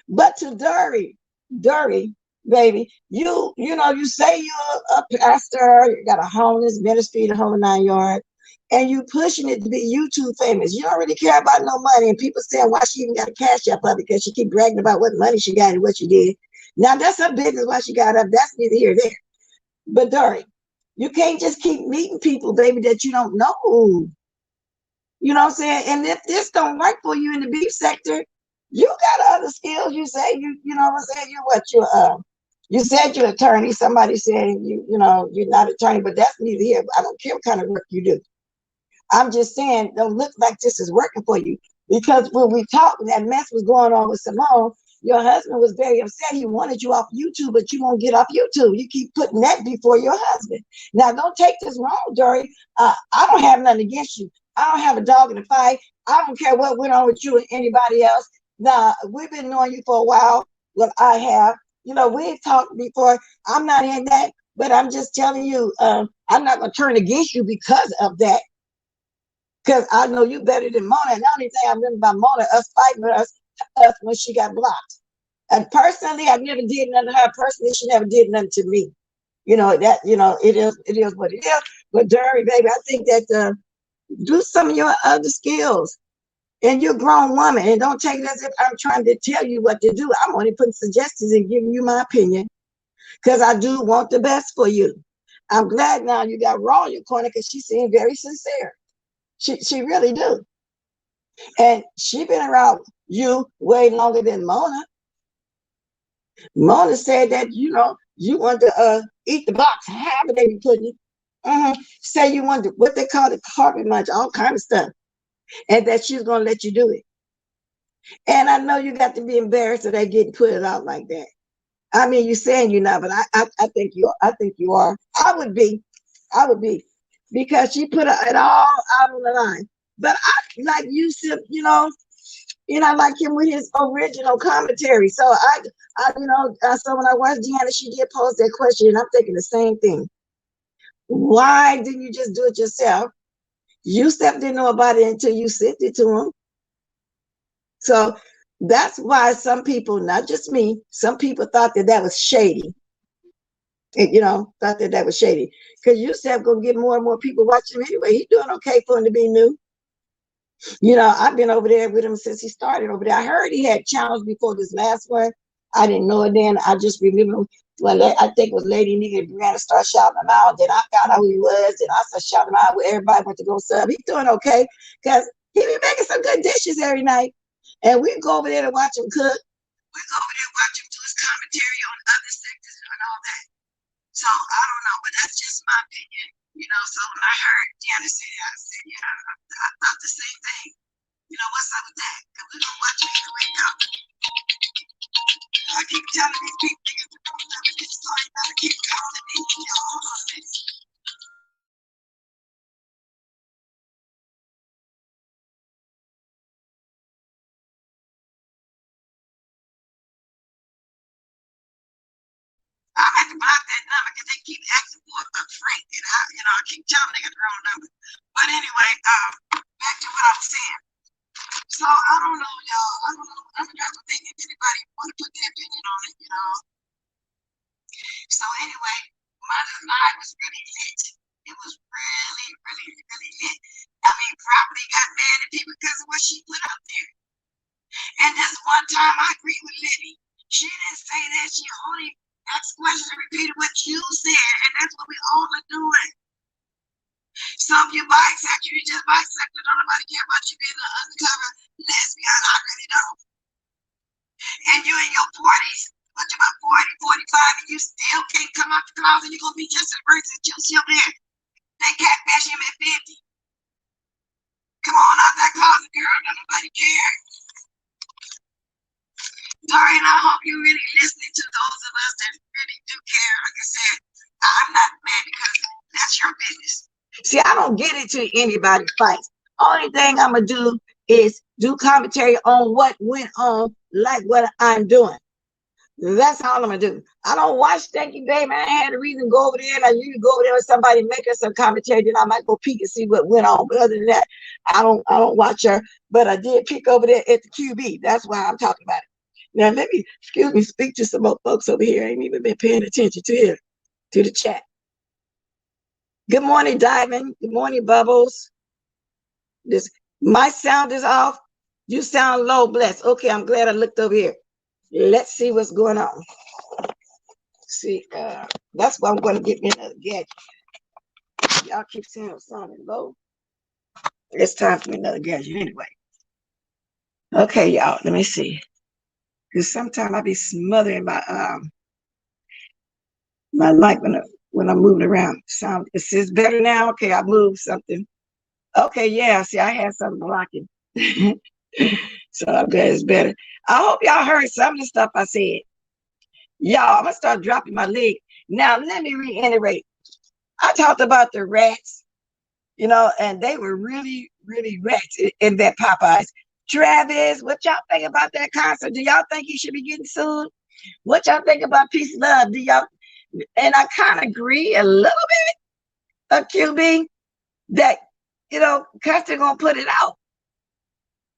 But to Dirty, baby. You know, you say you're a pastor, you got a homeless ministry, the whole 9 yards, and you pushing it to be YouTube famous. You don't really care about no money, and people saying why she even got a cash up of it because she keep bragging about what money she got and what she did. Now that's her business why she got up. That's neither here nor there. But Dory, you can't just keep meeting people, baby, that you don't know. You know what I'm saying? And if this don't work for you in the beef sector, you got other skills. You say you know what I'm saying? You said you're an attorney. Somebody said you know you're not an attorney, but that's neither here. I don't care what kind of work you do. I'm just saying, don't look like this is working for you. Because when we talked, that mess was going on with Simone, your husband was very upset. He wanted you off YouTube, but you won't get off YouTube. You keep putting that before your husband. Now, don't take this wrong, Dory. I don't have nothing against you. I don't have a dog in the fight. I don't care what went on with you and anybody else. Now, we've been knowing you for a while. Well, I have. You know, we've talked before. I'm not in that, but I'm just telling you, I'm not going to turn against you because of that. Because I know you better than Mona. And the only thing I remember about Mona, us fighting with us when she got blocked. And personally, I never did nothing to her. Personally, she never did nothing to me. You know, that, you know, it is what it is. But Dory, baby, I think that do some of your other skills. And you're a grown woman. And don't take it as if I'm trying to tell you what to do. I'm only putting suggestions and giving you my opinion. Because I do want the best for you. I'm glad now you got Raw in your corner because she seemed very sincere. She really do. And she been around you way longer than Mona. Mona said that, you know, you want to eat the box, however they be putting it. Say you want to, what they call the carpet munch, all kind of stuff. And that she's going to let you do it. And I know you got to be embarrassed that they get put it out like that. I mean, you're saying you're not, but I think you are. I think you are. I would be. Because she put it all out on the line. But I like Yusuf, you know, I like him with his original commentary. So so when I watched Deanna, she did pose that question, and I'm thinking the same thing. Why didn't you just do it yourself? Yusuf didn't know about it until you sent it to him. So that's why some people, not just me, some people thought that was shady. You know, thought that was shady. Because Yusuf gonna get more and more people watching him anyway. He's doing okay for him to be new. You know, I've been over there with him since he started over there. I heard he had challenged before this last one. I didn't know it then. I just remember when I think it was Lady Nigga and Brianna started shouting him out. Then I found out who he was. Then I started shouting him out where everybody went to go sub. He's doing okay because he be making some good dishes every night. And we go over there to watch him cook. We go over there and watch him do his commentary on other sectors and all that. So I don't know, but that's just my opinion. You know, so when I heard Deanna say that, I said, yeah, I thought the same thing. You know, what's up with that? Because we don't watch it anyway now. I keep telling these people, niggas, to come up with this story, I keep calling me, hold on a minute. I'm at to block that number because they keep asking for a Frank, and I keep telling niggas the wrong number. But anyway, back to what I was saying. So I don't know, y'all. I don't know. I'm not gonna think if anybody want to put their opinion on it, you know. So anyway, my night was really lit. It was really, really, really lit. I mean, probably got mad at people because of what she put out there. And this one time I agree with Libby. She didn't say that. She only asked questions and repeated what you said, and that's what we all are doing. So if you're bisexual, you just bisexual. Don't nobody care about you being an undercover lesbian. I really don't. And you're in your 40s, but you're about 40, 45, and you still can't come out the closet. You're going to be just as racist as Juicy over there. They catfish him at 50. Come on out that closet, girl. Don't nobody care. Sorry, and I hope you're really listening to those of us that really do care. Like I said, I'm not mad because that's your business. See, I don't get into anybody's fights. Only thing I'm going to do is do commentary on what went on, like what I'm doing. That's all I'm going to do. I don't watch Thank You, Baby. I had a reason to go over there, and I usually go over there with somebody making some commentary, then I might go peek and see what went on. But other than that, I don't watch her. But I did peek over there at the QB. That's why I'm talking about it. Now let me, excuse me, speak to some more folks over here. I ain't even been paying attention to the chat. Good morning, Diamond. Good morning, Bubbles. This my sound is off. You sound low, bless. Okay, I'm glad I looked over here. Let's see what's going on. See, that's why I'm going to get me another gadget. Y'all keep saying I'm sounding low. It's time for me another gadget anyway. Okay, y'all, let me see. Because sometimes I be smothering my mic when I'm moving around. Sound, is this better now? Okay, I moved something. Okay, yeah, see, I had something blocking. So I'm glad it's better. I hope y'all heard some of the stuff I said. Y'all, I'm going to start dropping my leg. Now, let me reiterate. I talked about the rats, you know, and they were really, really rats in that Popeyes. Travis, what y'all think about that concert? Do y'all think he should be getting sued? What y'all think about peace and love? Do y'all? And I kind of agree a little bit of QB that, you know, Custer gonna put it out.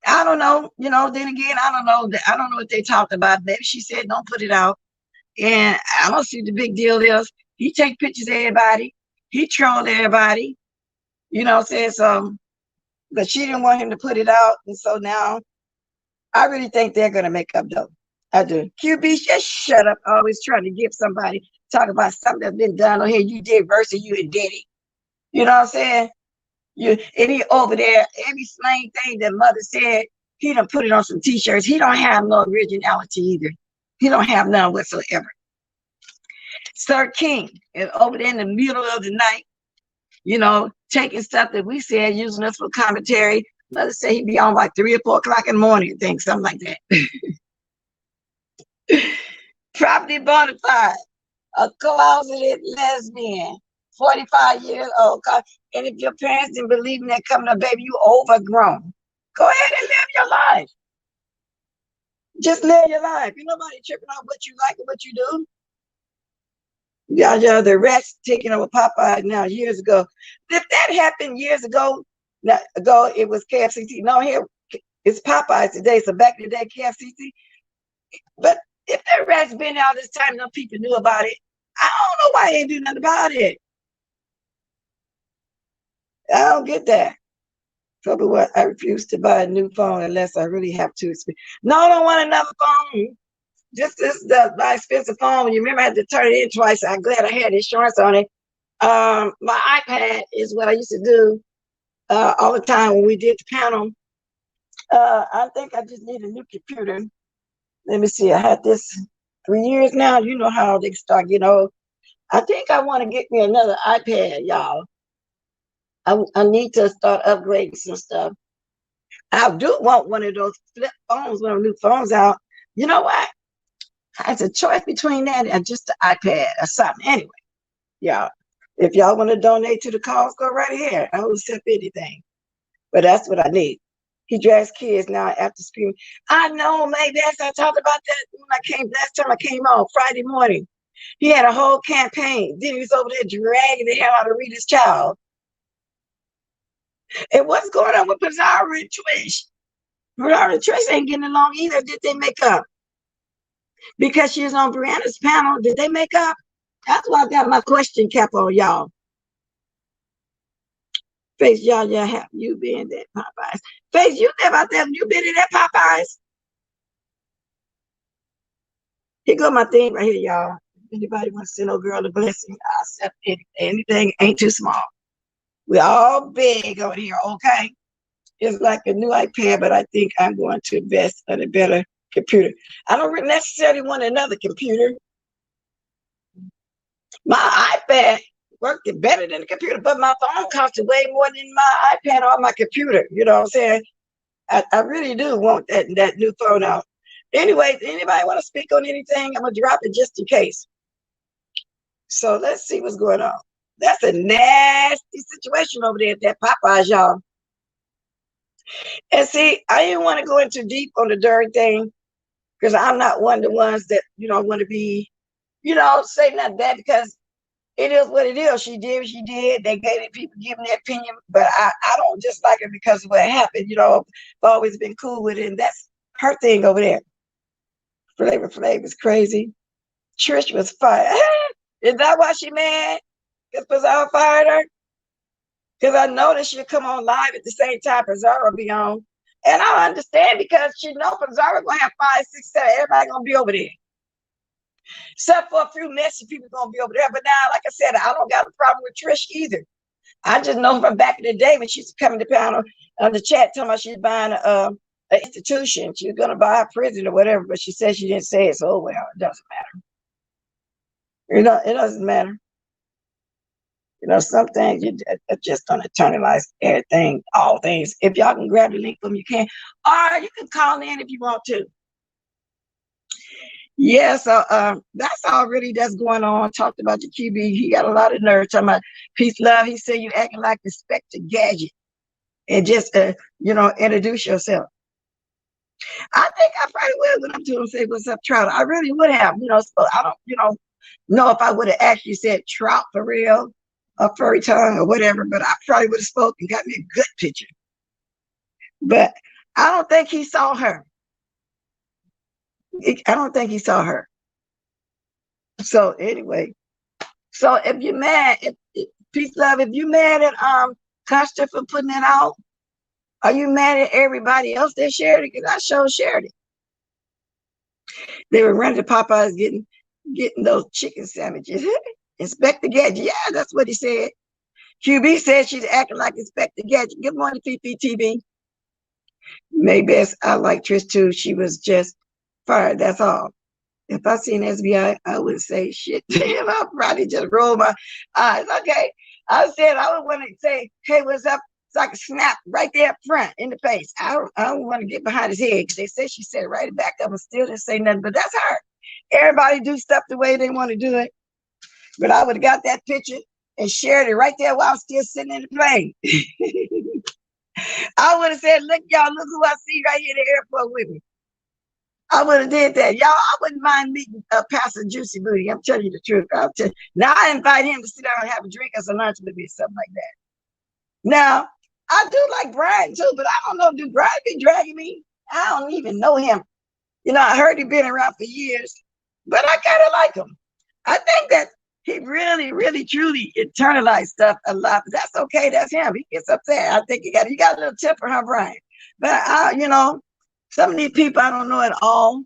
I don't know, you know, then again, I don't know. I don't know what they talked about. Maybe she said don't put it out. And I don't see the big deal is he take pictures of everybody. He trolled everybody. You know what I'm saying? So, but she didn't want him to put it out. And so now I really think they're going to make up though. I do. QB, just shut up. Always trying to give somebody, talk about something that's been done on here. You did versus you and did it. You know what I'm saying? And he over there, every slang thing that mother said, he done put it on some t-shirts. He don't have no originality either. He don't have none whatsoever. Sir King is over there in the middle of the night, you know, taking stuff that we said, using us for commentary. Mother said he'd be on like 3 or 4 o'clock in the morning, I think, something like that. Property bona fide, a closeted lesbian, 45 years old. And if your parents didn't believe in that coming up, baby, you overgrown. Go ahead and live your life. Just live your life. Ain't nobody tripping on what you like and what you do. Yeah, the rats taking over Popeyes now years ago. If that happened years ago, it was KFCC. No, here it's Popeyes today. So back in the day, KFCC. But if that rat's been out this time, no people knew about it. I don't know why they ain't do nothing about it. I don't get that. Probably what I refuse to buy a new phone unless I really have to. No, I don't want another phone. Just this my expensive phone. You remember I had to turn it in twice. I'm glad I had insurance on it. My iPad is what I used to do all the time when we did the panel. I think I just need a new computer. Let me see. I had this 3 years now. You know how they start getting old. I think I want to get me another iPad, y'all. I need to start upgrading some stuff. I do want one of those flip phones, one of the new phones out. You know what? It's a choice between that and just the iPad or something. Anyway, y'all, if y'all want to donate to the cause, go right ahead. I will accept anything. But that's what I need. He drags kids now after screaming. I know, maybe I talked about that when I came last time I came on Friday morning. He had a whole campaign. Then he was over there dragging the hell out of Rita's child. And what's going on with Pizarro and Trish? Pizarro and Trish ain't getting along either. Did they make up? Because she was on Brianna's panel, did they make up? That's why I got my question cap on, y'all. Face, y'all, have you been at Popeyes? Face, you live out there. You been in that Popeyes? Here go my thing right here, y'all. Anybody want to send a girl a blessing? I'll accept anything. Anything ain't too small. We're all big over here, okay? It's like a new iPad, but I think I'm going to invest in a better computer. I don't necessarily want another computer. My iPad worked better than the computer, but my phone costed way more than my iPad or my computer. You know what I'm saying? I really do want that new phone out. Anyway, anybody want to speak on anything? I'm going to drop it just in case. So let's see what's going on. That's a nasty situation over there at that Popeyes, y'all. And see, I didn't want to go into deep on the darn thing because I'm not one of the ones that, you know, want to be, you know, say nothing bad because it is what it is. She did what she did. They gave it, people giving their opinion, but I don't just like it because of what happened. You know, I've always been cool with it, and that's her thing over there. Flavor Flav is crazy. Trish was fired. Is that why she mad? Because Pizarro fired her? Because I noticed she'll come on live at the same time Pizarro be on. And I understand because she know Pizarro going to have 5, 6, 7. Everybody going to be over there. Except for a few messy people going to be over there. But now, like I said, I don't got a problem with Trish either. I just know from back in the day when she was coming to panel on the chat talking about she's buying an institution. She was going to buy a prison or whatever, but she said she didn't say it. So, oh, well, it doesn't matter. You know, it doesn't matter. You know, some things you just don't internalize everything, all things. If y'all can grab the link from you can, or you can call in if you want to. Yeah, so that's all really that's going on. Talked about the QB. He got a lot of nerve talking about peace, love. He said you acting like Inspector Gadget and just you know, introduce yourself. I think I probably would when I'm to him say what's up, Trout. I really would have, you know. So I don't, know if I would have actually said Trout for real, or furry tongue or whatever, but I probably would have spoken, got me a good picture. But I don't think he saw her. I don't think he saw her. So anyway, so if you're mad, if peace, love, if you mad at Custer for putting it out, are you mad at everybody else that shared it? Because I sure shared it. They were running to Popeyes getting those chicken sandwiches. Inspector Gadget, yeah, that's what he said. QB said she's acting like Inspector Gadget. Good morning, Fifi TV. Maybe I like Trish too. She was just fired. That's all. If I seen SBI, I would say shit to him. I'd probably just roll my eyes. Okay. I said I would want to say, hey, what's up? So I could snap right there up front in the face. I don't want to get behind his head because they said she said right back up and still didn't say nothing. But that's her. Everybody do stuff the way they want to do it. But I would have got that picture and shared it right there while I was still sitting in the plane. I would have said, look, y'all, look who I see right here in the airport with me. I would have did that. Y'all, I wouldn't mind meeting Pastor Juicy Booty. I'm telling you the truth. Now, I invite him to sit down and have a drink or some lunch with me or something like that. Now, I do like Brian too, but I don't know, do Brian be dragging me? I don't even know him. You know, I heard he's been around for years, but I kind of like him. I think that he really, really, truly internalized stuff a lot. But that's okay. That's him. He gets upset. I think he got a little temper, huh, Brian? But you know, some of these people I don't know at all.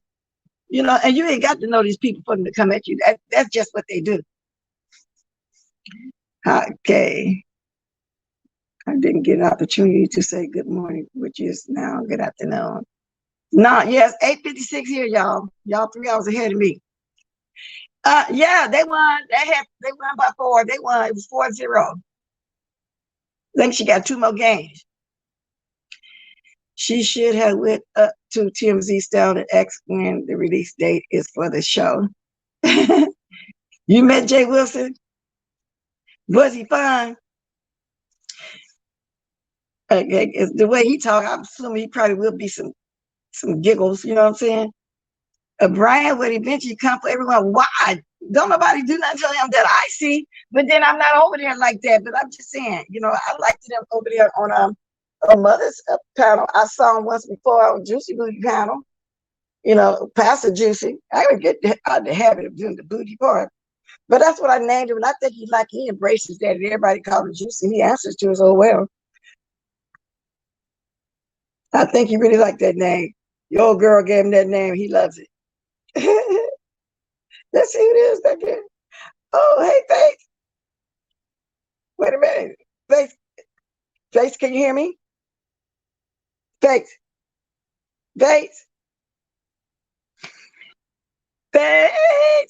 You know, and you ain't got to know these people for them to come at you. That's just what they do. Okay. I didn't get an opportunity to say good morning, which is now good afternoon. Yes, 8:56 here, y'all. Y'all 3 hours ahead of me. Yeah, they won. They won by 4. They won. It was 4-0. I think she got 2 more games. She should have went up to TMZ style and asked when the release date is for the show. You met Jay Wilson? Was he fine? Okay, the way he talk, I'm assuming he probably will be some giggles. You know what I'm saying? Brian would eventually come for everyone. Why? Don't nobody do nothing to him that I see. But then I'm not over there like that. But I'm just saying, you know, I liked them over there on Mother's panel. I saw him once before on Juicy Booty panel. You know, Pastor Juicy. I would get out the habit of doing the booty part. But that's what I named him. And I think he embraces that. And everybody called him Juicy. He answers to us, oh, well. I think he really liked that name. Your old girl gave him that name. He loves it. Let's see who it is back there. Oh, hey, Faith. Wait a minute. Faith, can you hear me? Faith. Can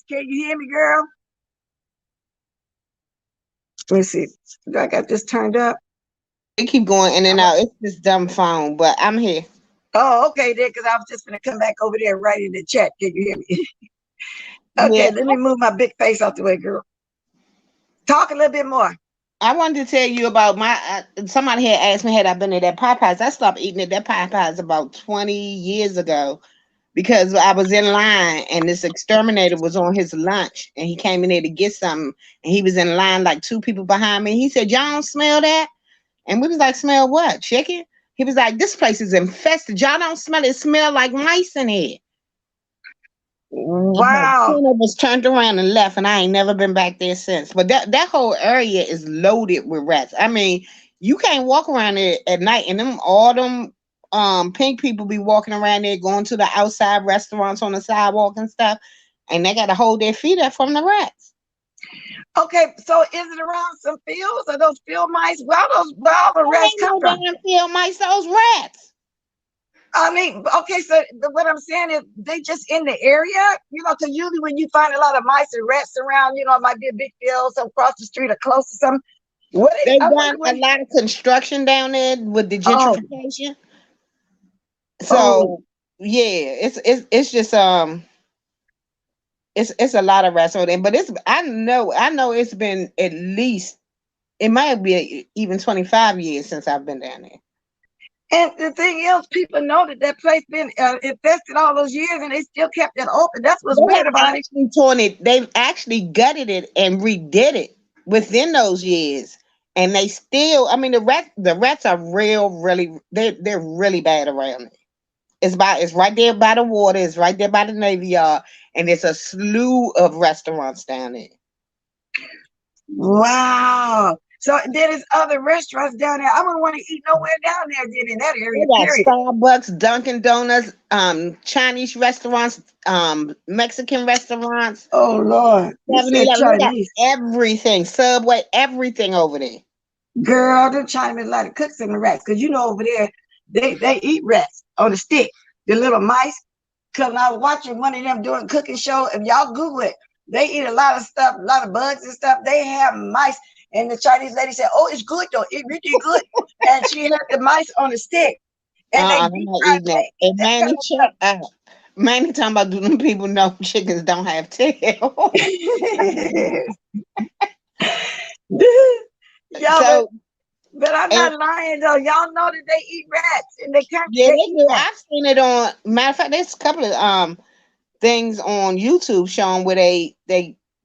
you hear me, girl? Let me see. I got this turned up. It keep going in and out. It's this dumb phone, but I'm here. Oh, okay, then, because I was just going to come back over there right in the chat. Can you hear me? Okay, yeah. Let me move my big face out the way, girl. Talk a little bit more. I wanted to tell you about somebody had asked me, had I been at that Popeyes? I stopped eating at that Popeyes about 20 years ago because I was in line and this exterminator was on his lunch and he came in there to get something and he was in line like 2 people behind me. He said, y'all don't smell that? And we was like, smell what? Chicken? He was like, this place is infested. Y'all don't smell it. It smell like mice in here. About Wow. 10 of us turned around and left, and I ain't never been back there since. But that whole area is loaded with rats. I mean, you can't walk around there at night, and them pink people be walking around there going to the outside restaurants on the sidewalk and stuff, and they gotta hold their feet up from the rats. Okay, so is it around some fields? Are those field mice? Where all the There rats ain't come no from? damn field mice, those rats. I mean, okay, so what I'm saying is they just in the area, because usually when you find a lot of mice and rats around, it might be a big field, some across the street or close to some. They I done wonder a what. lot of construction down there with the Oh, gentrification. oh, So yeah, it's just it's a lot of rats over there. But I know it's been at least, it might be even 25 years since I've been down there. and the thing is, people know that place been infested all those years, and they still kept it open. That's what's They have weird about it. actually torn it. They've actually gutted it and redid it within those years. And they still, I mean, the rats are really, they're really bad around there. It's right there by the water. It's right there by the Navy Yard, and it's a slew of restaurants down there. Wow. So there's other restaurants down there. I wouldn't want to eat nowhere down there then in that They area, got period. Starbucks, Dunkin' Donuts, Chinese restaurants, Mexican restaurants, Oh Lord. You said 7-Eleven. They got Chinese. everything, Subway, everything over there. Girl, them Chinese like to cook some rats. Cause over there, they eat rats on the stick. The little mice. Cause I was watching one of them doing cooking show. If y'all Google it, they eat a lot of stuff, a lot of bugs and stuff. They have mice. And the Chinese lady said, "Oh, it's good though. It really good." And she had the mice on the stick. And they I'm deep not fry, eating that. they eat And that Manny, kind of shut up. Manny talking about, do them people know chickens don't have tail? stuff. Y'all, So, but I'm and not lying though. Y'all know that they eat rats and they can't yeah, they they eat do. rats. I've seen it on. Matter of fact, there's a couple of things on YouTube showing where they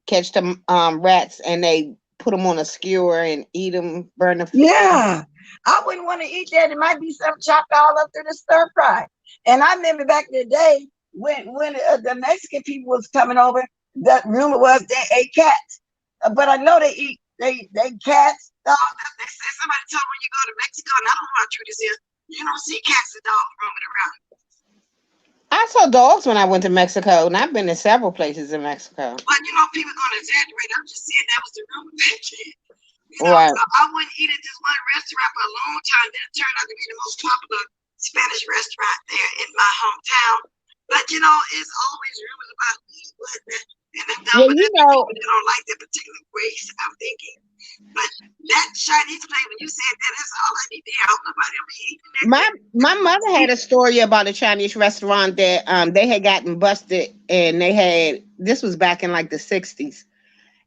catch them rats and they put them on a skewer and eat them, burn the. Yeah, I wouldn't want to eat that. It might be some chopped all up through the stir fry. And I remember back in the day when the Mexican people was coming over, the rumor was they ate cats. But I know they cats, dogs. They said somebody told me when you go to Mexico, and I don't know how true this is. You don't see cats and dogs roaming around. I saw dogs when I went to Mexico, and I've been to several places in Mexico. But people gonna exaggerate. I'm just saying that was the rumor back then. Right. So I wouldn't eat at this one restaurant for a long time. Then it turned out to be the most popular Spanish restaurant there in my hometown. But it's always rumors about meat, whatnot. And I'm done Yeah, with you that. know, People that don't like that particular race, I'm thinking. But that Chinese place, when you said that, that's all I need to hear. I don't know nobody else eating that. my mother had a story about a Chinese restaurant that they had gotten busted, and this was back in like the 60s,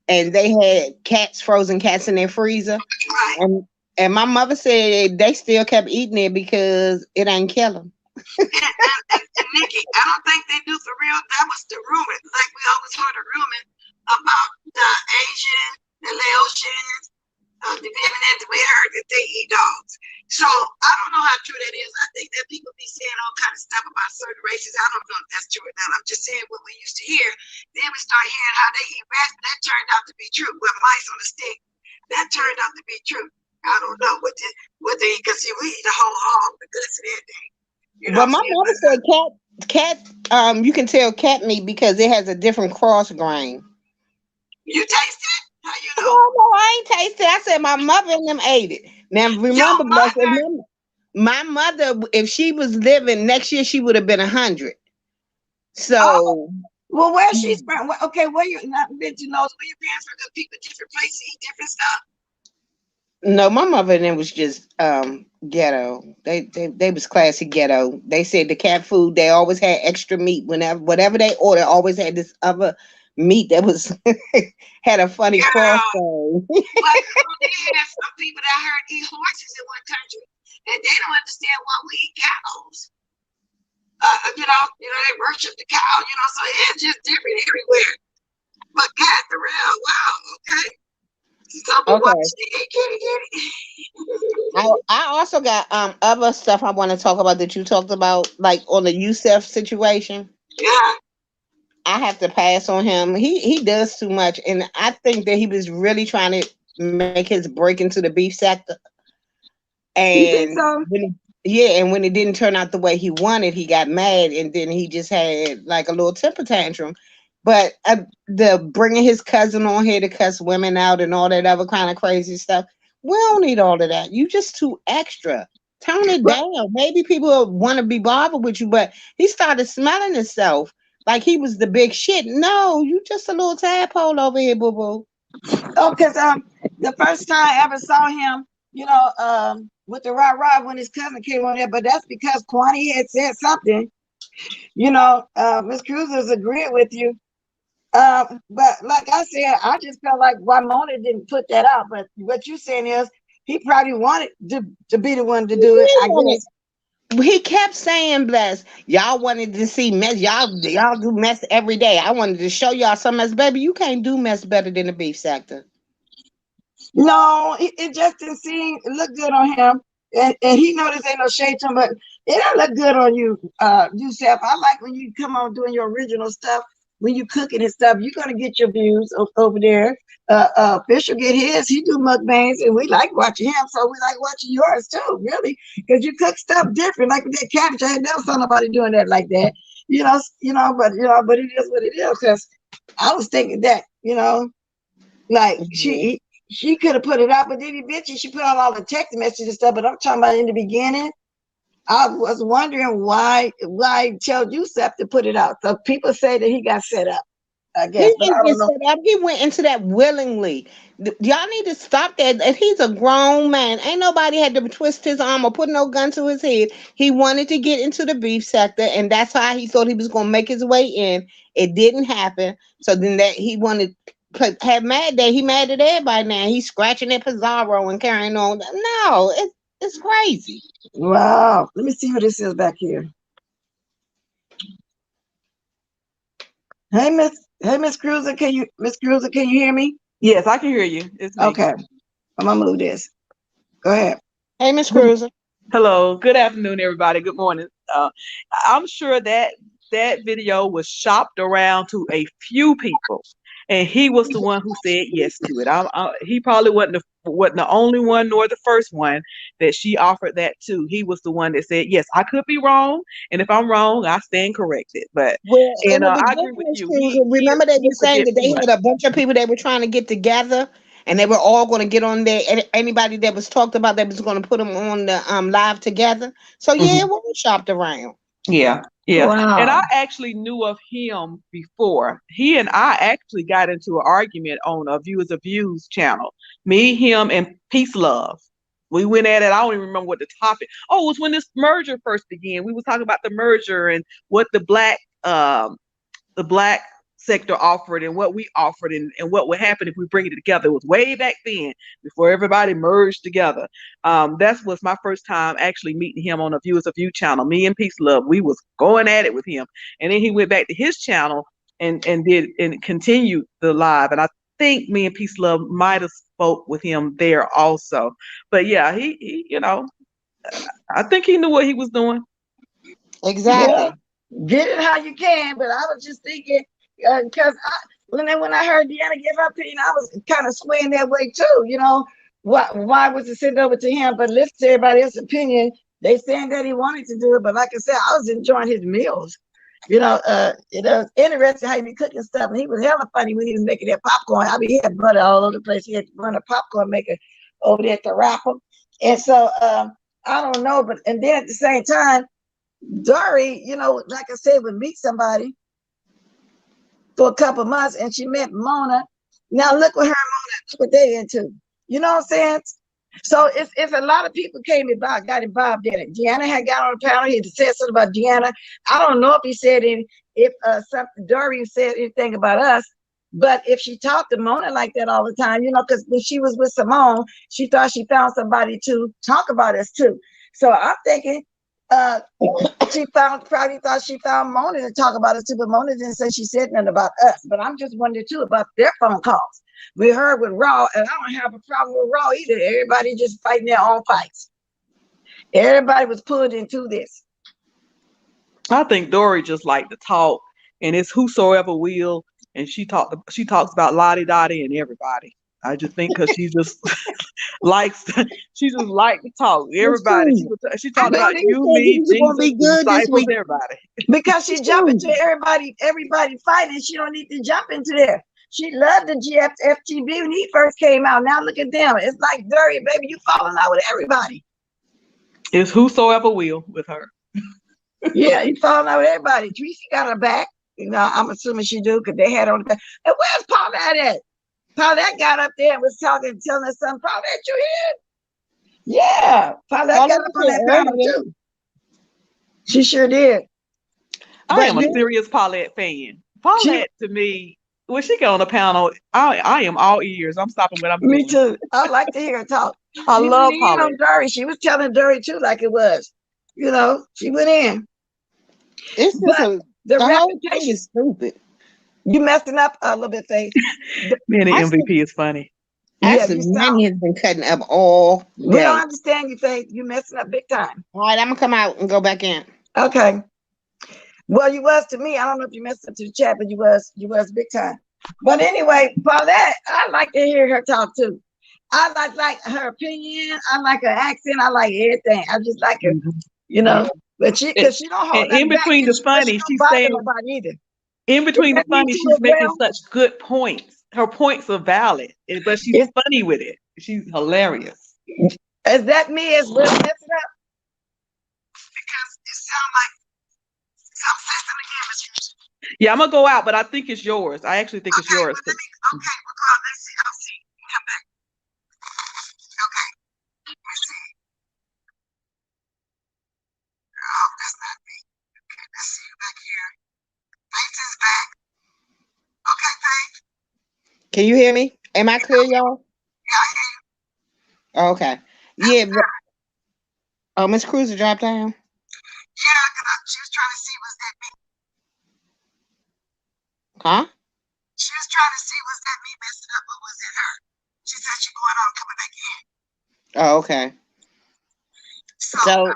and they had frozen cats in their freezer, Right. and my mother said they still kept eating it because it ain't kill them. And Nikki, I don't think they do for real. That was the rumor. Like we always heard a rumor about the Asian, the Laotians, the Vietnamese. We heard that they eat dogs. So I don't know how true that is. I think that people be saying all kind of stuff about certain races. I don't know if that's true or not. I'm just saying what we used to hear. Then we start hearing how they eat rats. That turned out to be true. With mice on a stick, that turned out to be true. I don't know what they eat, because we eat the whole hog, the guts and everything. But my mother said cat you can tell cat meat because it has a different cross grain. You taste it? How you know? No, I ain't tasted it. I said my mother and them ate it. Now remember, my mother, if she was living next year, she would have been 100. So, well, where she's from? Okay, where you not been to knows where your parents were? Because people different places eat different stuff. no, my mother and them was just ghetto. They was classy ghetto. They said the cat food, they always had extra meat whatever they ordered, always had this other meat that was had a funny cross bone. But they had some people that I heard eat horses in one country, and they don't understand why we eat cows. They worship the cow, so it's just different everywhere. But cats around, wow, okay. Okay. I also got other stuff I want to talk about that you talked about, like on the Youssef situation. Yeah. I have to pass on him. He does too much, and I think that he was really trying to make his break into the beef sector. You think And so? yeah, and when it didn't turn out the way he wanted, he got mad, and then he just had like a little temper tantrum. But the bringing his cousin on here to cuss women out and all that other kind of crazy stuff, we don't need all of that. You just too extra. Tone it Well, down. Maybe people want to be bothered with you, but he started smelling himself like he was the big shit. No, you just a little tadpole over here, boo boo. oh, because the first time I ever saw him, with the rah rah when his cousin came on there, but that's because Kwani had said something. Miss Cruiser's agreeing with you. But like I said, I just felt like Wymona didn't put that out. But what you're saying is he probably wanted to be the one to do it, I guess. He kept saying, "Bless y'all wanted to see mess. Y'all do mess every day. I wanted to show y'all some mess, baby. You can't do mess better than the beef sector." No, it just didn't seem look good on him. And he know this ain't no shade to him, but it don't look good on you, Yusef. I like when you come on doing your original stuff, when you cooking and stuff, you're gonna get your views over there. Fisher get his, he do mukbangs, and we like watching him, so we like watching yours too, really, because you cook stuff different. Like with that cabbage, I had never saw nobody doing that like that. But it is what it is. Because I was thinking that, like Mhm. she could have put it out, but then eventually she put out all the text messages and stuff. But I'm talking about in the beginning, I was wondering why tell Yusef to put it out. So people say that he got set up, I He guess, but I didn't don't get know. set up. He went into that willingly. Y'all need to stop that. If he's a grown man, ain't nobody had to twist his arm or put no gun to his head. He wanted to get into the beef sector, and that's how he thought he was going to make his way in. It didn't happen. So then that he wanted to have mad day. He mad at everybody now. He's scratching at Pizarro and carrying on. No, it's crazy. Wow. Let me see who this is back here. Hey Miss Cruiser, can you hear me? Yes, I can hear you. It's me. Okay, I'm gonna move this. Go ahead. Hey, Miss Cruiser. Hello. Good afternoon, everybody. Good morning. I'm sure that that video was shopped around to a few people, and he was the one who said yes to it. He probably wasn't the only one nor the first one that she offered that to. He was the one that said yes. I could be wrong, and if I'm wrong, I stand corrected. But Well, in and the I agree with beginning, you. Susan, remember they He were saying forget that too they much. had a bunch of people that were trying to get together, and they were all going to get on there. Anybody that was talked about, that was going to put them on the live together. So yeah, Mhm. it was shopped around. Yeah, yeah. And I Wow. actually knew of him before. He and I actually got into an argument on a Viewers of Views channel. Me, him, and Peace Love. We went at it. I don't even remember what the topic. Oh, it was when this merger first began. We was talking about the merger and what the black sector offered and what we offered, and what would happen if we bring it together. It was way back then before everybody merged together. That was my first time actually meeting him on a Viewers of View channel. Me and Peace Love, we was going at it with him. And then he went back to his channel and did and continued the live. And I think me and Peace Love might have spoke with him there also. But yeah, he I think he knew what he was doing. Well, Exactly. get it how you can, but I was just thinking because when I heard Deanna give her opinion, I was kind of swaying that way too. Why was it sent over to him? But listen to everybody else's opinion. They saying that he wanted to do it, but like I said, I was enjoying his meals. It was interesting how he be cooking stuff, and he was hella funny when he was making that popcorn. I mean, he had butter all over the place. He had to run a popcorn maker over there to wrap them, and so I don't know, but and then at the same time. Dory, like I said, would meet somebody for a couple months and she met Mona. Now look what look what they into. You know what I'm saying? So it's a lot of people got involved in it. Deanna had got on the panel. He said something about Deanna. I don't know if he said if something Dory said anything about us, but if she talked to Mona like that all the time, because when she was with Simone, she thought she found somebody to talk about us too. So I'm thinking uh she probably thought she found Mona to talk about it too, but Mona didn't say she said nothing about us. But I'm just wondering too about their phone calls. We heard with Raw, and I don't have a problem with Raw either. Everybody just fighting their own fights. Everybody was pulled into this. I think Dory just liked to talk and it's whosoever will, and she talks about Lottie Dottie and everybody. I just think because she just likes she just like to talk. It's Everybody. true. She I talked about believe you, me, things are gonna Jesus, be the good this disciples, week. everybody. Because she It's jump true. into everybody fighting. She don't need to jump into there. She loved the FTB when he first came out. Now look at them. It's like dirty, baby. You falling out with everybody. It's whosoever will with her. Yeah, you falling out with everybody. Tracy got her back. You know, I'm assuming she do because they had on the back. And where's Paulette at? Paulette got up there and was talking, telling us something. Paulette, you here? Yeah, Paulette got up on that panel too. She sure did. I am a serious Paulette fan. Paulette, to me, when she got on the panel, I am all ears. I'm stopping what I'm doing. Me too. I like to hear her talk. I She love went in Paulette. on Dory. She was telling Dory too, like it was. You know, she went in. It's just But the whole thing reputation is stupid. You messing up a little bit, Faith. Man, the I MVP is funny. Yeah, Actually, you Manny has been cutting up all we don't day. understand you, Faith. You messing up big time. All right, I'm gonna come out and go back in. Okay. Well, you was to me. I don't know if you messed up to the chat, but you was big time. But anyway, Paulette, I like to hear her talk too. I like her opinion. I like her accent. I like everything. I just like her, you know. But because she don't hold And in nothing back, between the but funny, she don't she's bother saying nobody either. in between the Is that me funny, too she's as making well? such good points. Her points are valid, but she's Is, funny with it. She's hilarious. is that me as well messing up? Because it sounds like something again, Miss Houston. Yeah, I'm gonna go out, but I think it's yours. I actually think it's yours. Okay, we'll go out. Let's see. I'll see. Come back. Okay. Let's see. Oh, that's not me. Okay, let's see you back here. Faith is back. Okay, Faith. Can you hear me? Am I clear, y'all? Yeah, I hear you. Oh, okay. Yeah. Oh, Miss Cruiser dropped down. Yeah, because she was trying to see was that me. Huh? She was trying to see was that me messing up or was it her? She said she going on coming back in. Oh, okay. So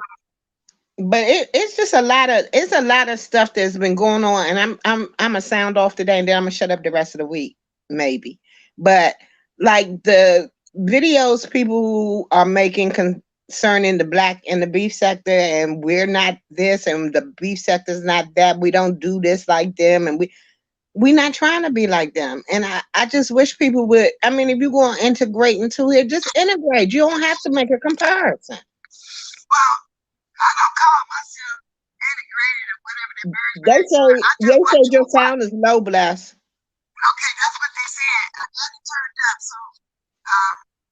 but it's just a lot of stuff that's been going on, and I'm gonna sound off today, and then I'm gonna shut up the rest of the week, maybe. But like the videos people are making concerning the black and the beef sector, and we're not this, and the beef sector's not that. We don't do this like them, and we're not trying to be like them. And I just wish people would. I mean, if you're going to integrate into it, just integrate. You don't have to make a comparison. Well, I don't call myself integrated or whatever the birds. They say your sound is low, Bless. Okay, that's what they said. I got it turned up, so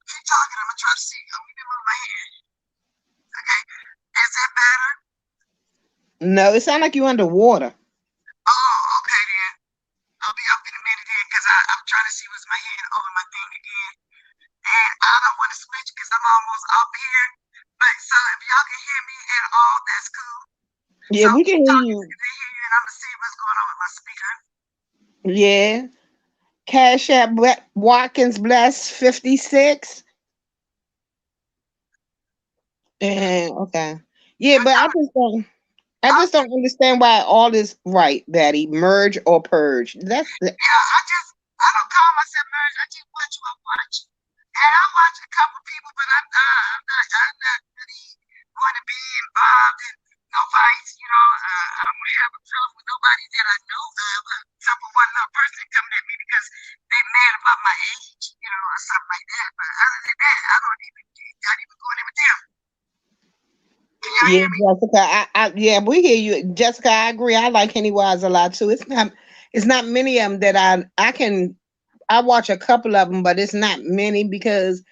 keep talking. I'm gonna try to see. Let me move my hand. Okay, is that better? No, it sounds like you underwater. Oh, okay then. I'll be up in a minute then, because I'm trying to see what's my hand over my thing again. And I don't want to switch because I'm almost up here. But so if y'all can hear me at all, that's cool. Yeah, so we can hear you. They hear you, and I'm gonna see what's going on with my speaker. Yeah. Cash App Watkins Bless 56. And okay. Yeah, but I just don't understand why all is right, Betty. Merge or purge. That's the I don't call myself merge. I just watch what I watch. And I watch a couple people, but I'm not really going to be involved in no fights. You know, I don't have a problem with nobody that I know of. Except for one little person coming at me because they mad about my age, you know, or something like that. But other than that, I don't even go in with them. Yeah, Jessica. Yeah, we hear you, Jessica. I agree. I like Henny Wise a lot too. It's not many of them that I watch a couple of them, but it's not many because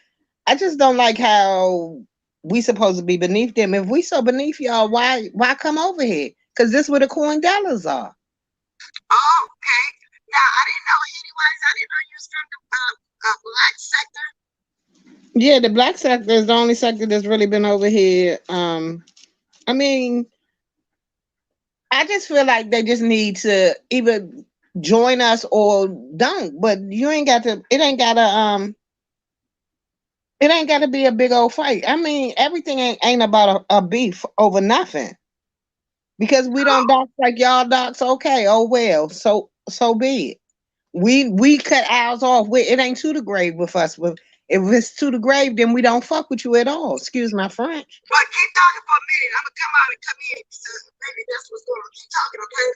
I just don't like how we supposed to be beneath them. If we so beneath y'all, why come over here? Because this where the coin dollars are. Oh, okay. Now I didn't know anyways. I didn't know you was from the black sector. Yeah, the black sector is the only sector that's really been over here. I mean, I just feel like they just need to either join us or don't. But you ain't got to. It ain't got to be a big old fight. I mean, everything ain't about a beef over nothing. because we don't dox like y'all dox. Okay, oh well, so be it. We cut ours off. It ain't to the grave with us. If it's to the grave, then we don't fuck with you at all. Excuse my French. But keep talking for a minute. I'm gonna come out and come in. So maybe that's what's going on. Keep talking, okay?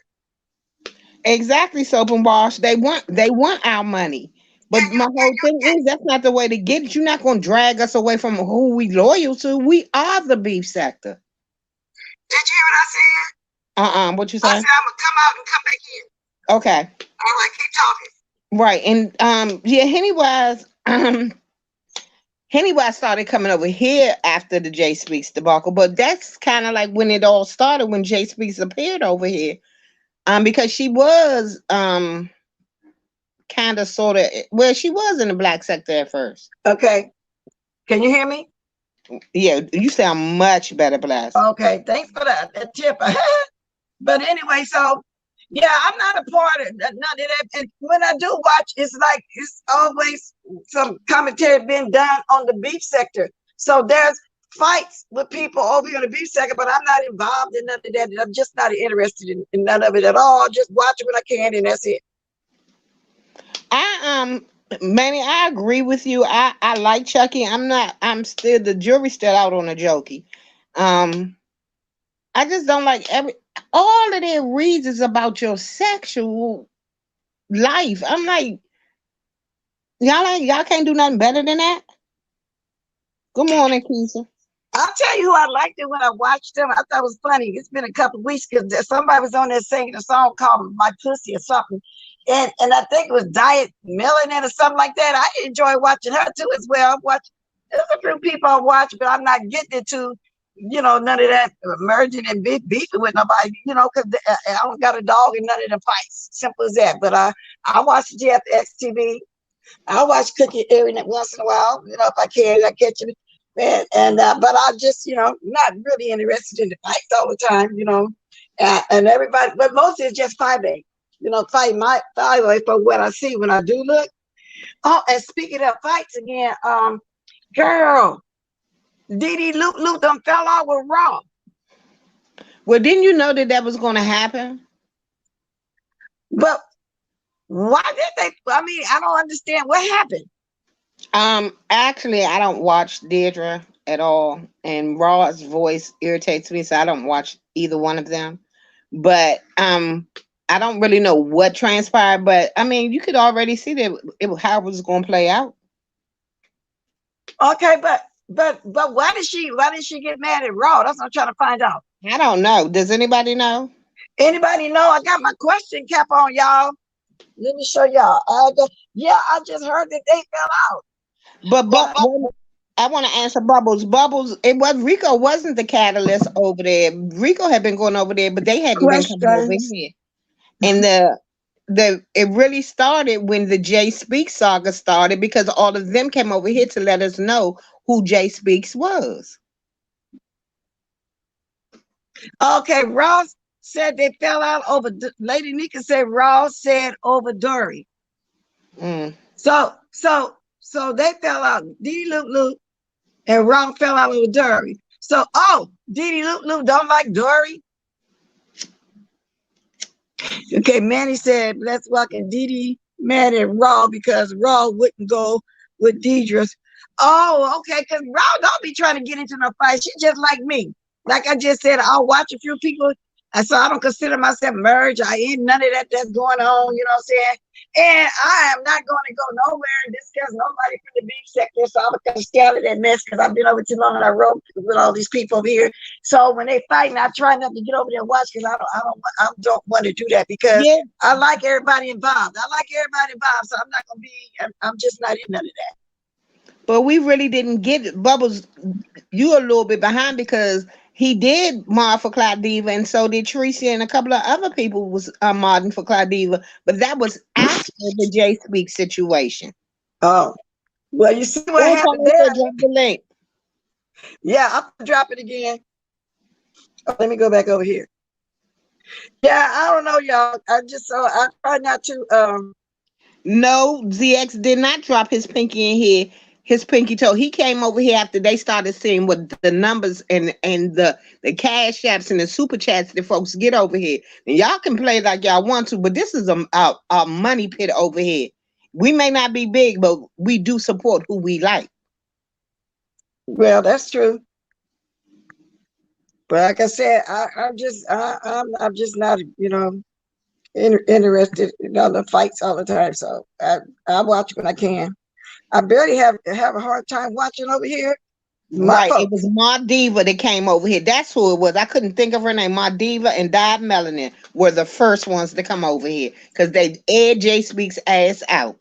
Exactly, soap and wash. They want our money. But my whole thing is that's not the way to get it. You're not gonna drag us away from who we loyal to. We are the beef sector. Did you hear what I said? What you I say? said I'm gonna come out and come back in. Okay. All right, keep talking. Right. And yeah, Hennywise started coming over here after the Jay Speaks debacle, but that's kind of like when it all started when Jay Speaks appeared over here. Because she was kind of sort of she was in the black sector at first. Okay. Can you hear me? Yeah, you sound much better, Blast. Okay, thanks for that tip. But anyway, so yeah, I'm not a part of none of that. And when I do watch, it's like it's always some commentary being done on the beef sector. So there's fights with people over here in the beef sector, but I'm not involved in none of that. I'm just not interested in none of it at all. Just watch it when I can, and that's it. Manny, I agree with you. I like Chucky. I'm still the jury's still out on a jokey. I just don't like all of their reads is about your sexual life. I'm like, y'all can't do nothing better than that. Good morning, Keisha. I'll tell you who I liked it when I watched them. I thought it was funny. It's been a couple of weeks because somebody was on there singing a song called My Pussy or something. And I think it was Diet Melanin or something like that. I enjoy watching her too as well. There's a few people I watch, but I'm not getting into, none of that merging and beefing with nobody, because I don't got a dog in none of the fights. Simple as that. But I watch GFX TV. I watch Cookie every once in a while, if I can, I catch it. But I just, not really interested in the fights all the time, and everybody, but mostly it's just 5A, fight my 5A for what I see when I do look. Oh, and speaking of fights again, girl, Didi Luke done fell out with Raw. Well, didn't you know that was going to happen? But why did they? I mean, I don't understand what happened. Actually, I don't watch Deirdre at all, and Raw's voice irritates me, so I don't watch either one of them. But I don't really know what transpired, but I mean, you could already see that how it was going to play out. Okay, but why did she get mad at Raw? That's what I'm trying to find out. I don't know. Does anybody know? Anybody know? I got my question cap on, y'all. Let me show y'all. I just heard that they fell out. But I want to answer Bubbles. Bubbles, Rico wasn't the catalyst over there. Rico had been going over there, but they hadn't been coming over here. And it really started when the Jay Speaks saga started because all of them came over here to let us know who Jay Speaks was. Okay, Ross said they fell out over. Lady Nika said Ross said over Dory. So they fell out. Didi Luke and Ross fell out over Dory. So Didi Luke don't like Dory. Okay, Manny said let's walk in Didi mad at Raw because Raw wouldn't go with Deidre's. Oh, okay, because Raw don't be trying to get into no fight. She just like me. Like I just said, I'll watch a few people. So I don't consider myself merged. I ain't none of that's going on, you know what I'm saying? And I am not going to go nowhere and discuss nobody from the beef sector. So I'm going to stay out of that mess because I've been over too long and I wrote with all these people over here. So when they fighting, I try not to get over there and watch because I don't want to do that because I like everybody involved. So I'm not going to be, I'm just not in none of that. But we really didn't get it. Bubbles, you a little bit behind because he did mod for Cloud Diva, and so did Teresa and a couple of other people was modding for Cloud Diva. But that was after the Jay Speak situation. Oh, well, you see what happened there. Drop the link. Yeah, I'll drop it again. Oh, let me go back over here. Yeah, I don't know, y'all. I try not to. No, ZX did not drop his pinky in here. his pinky toe. He came over here after they started seeing what the numbers and the cash apps and the super chats that folks get over here. And y'all can play like y'all want to, but this is a money pit over here. We may not be big, but we do support who we like. Well, that's true. But like I said, I'm just not, interested in the fights all the time. So I watch when I can. I barely have a hard time watching over here. Right, it was Ma Diva that came over here. That's who it was. I couldn't think of her name. Ma Diva and Dive Melanin were the first ones to come over here because they aired Jay Speaks' ass out.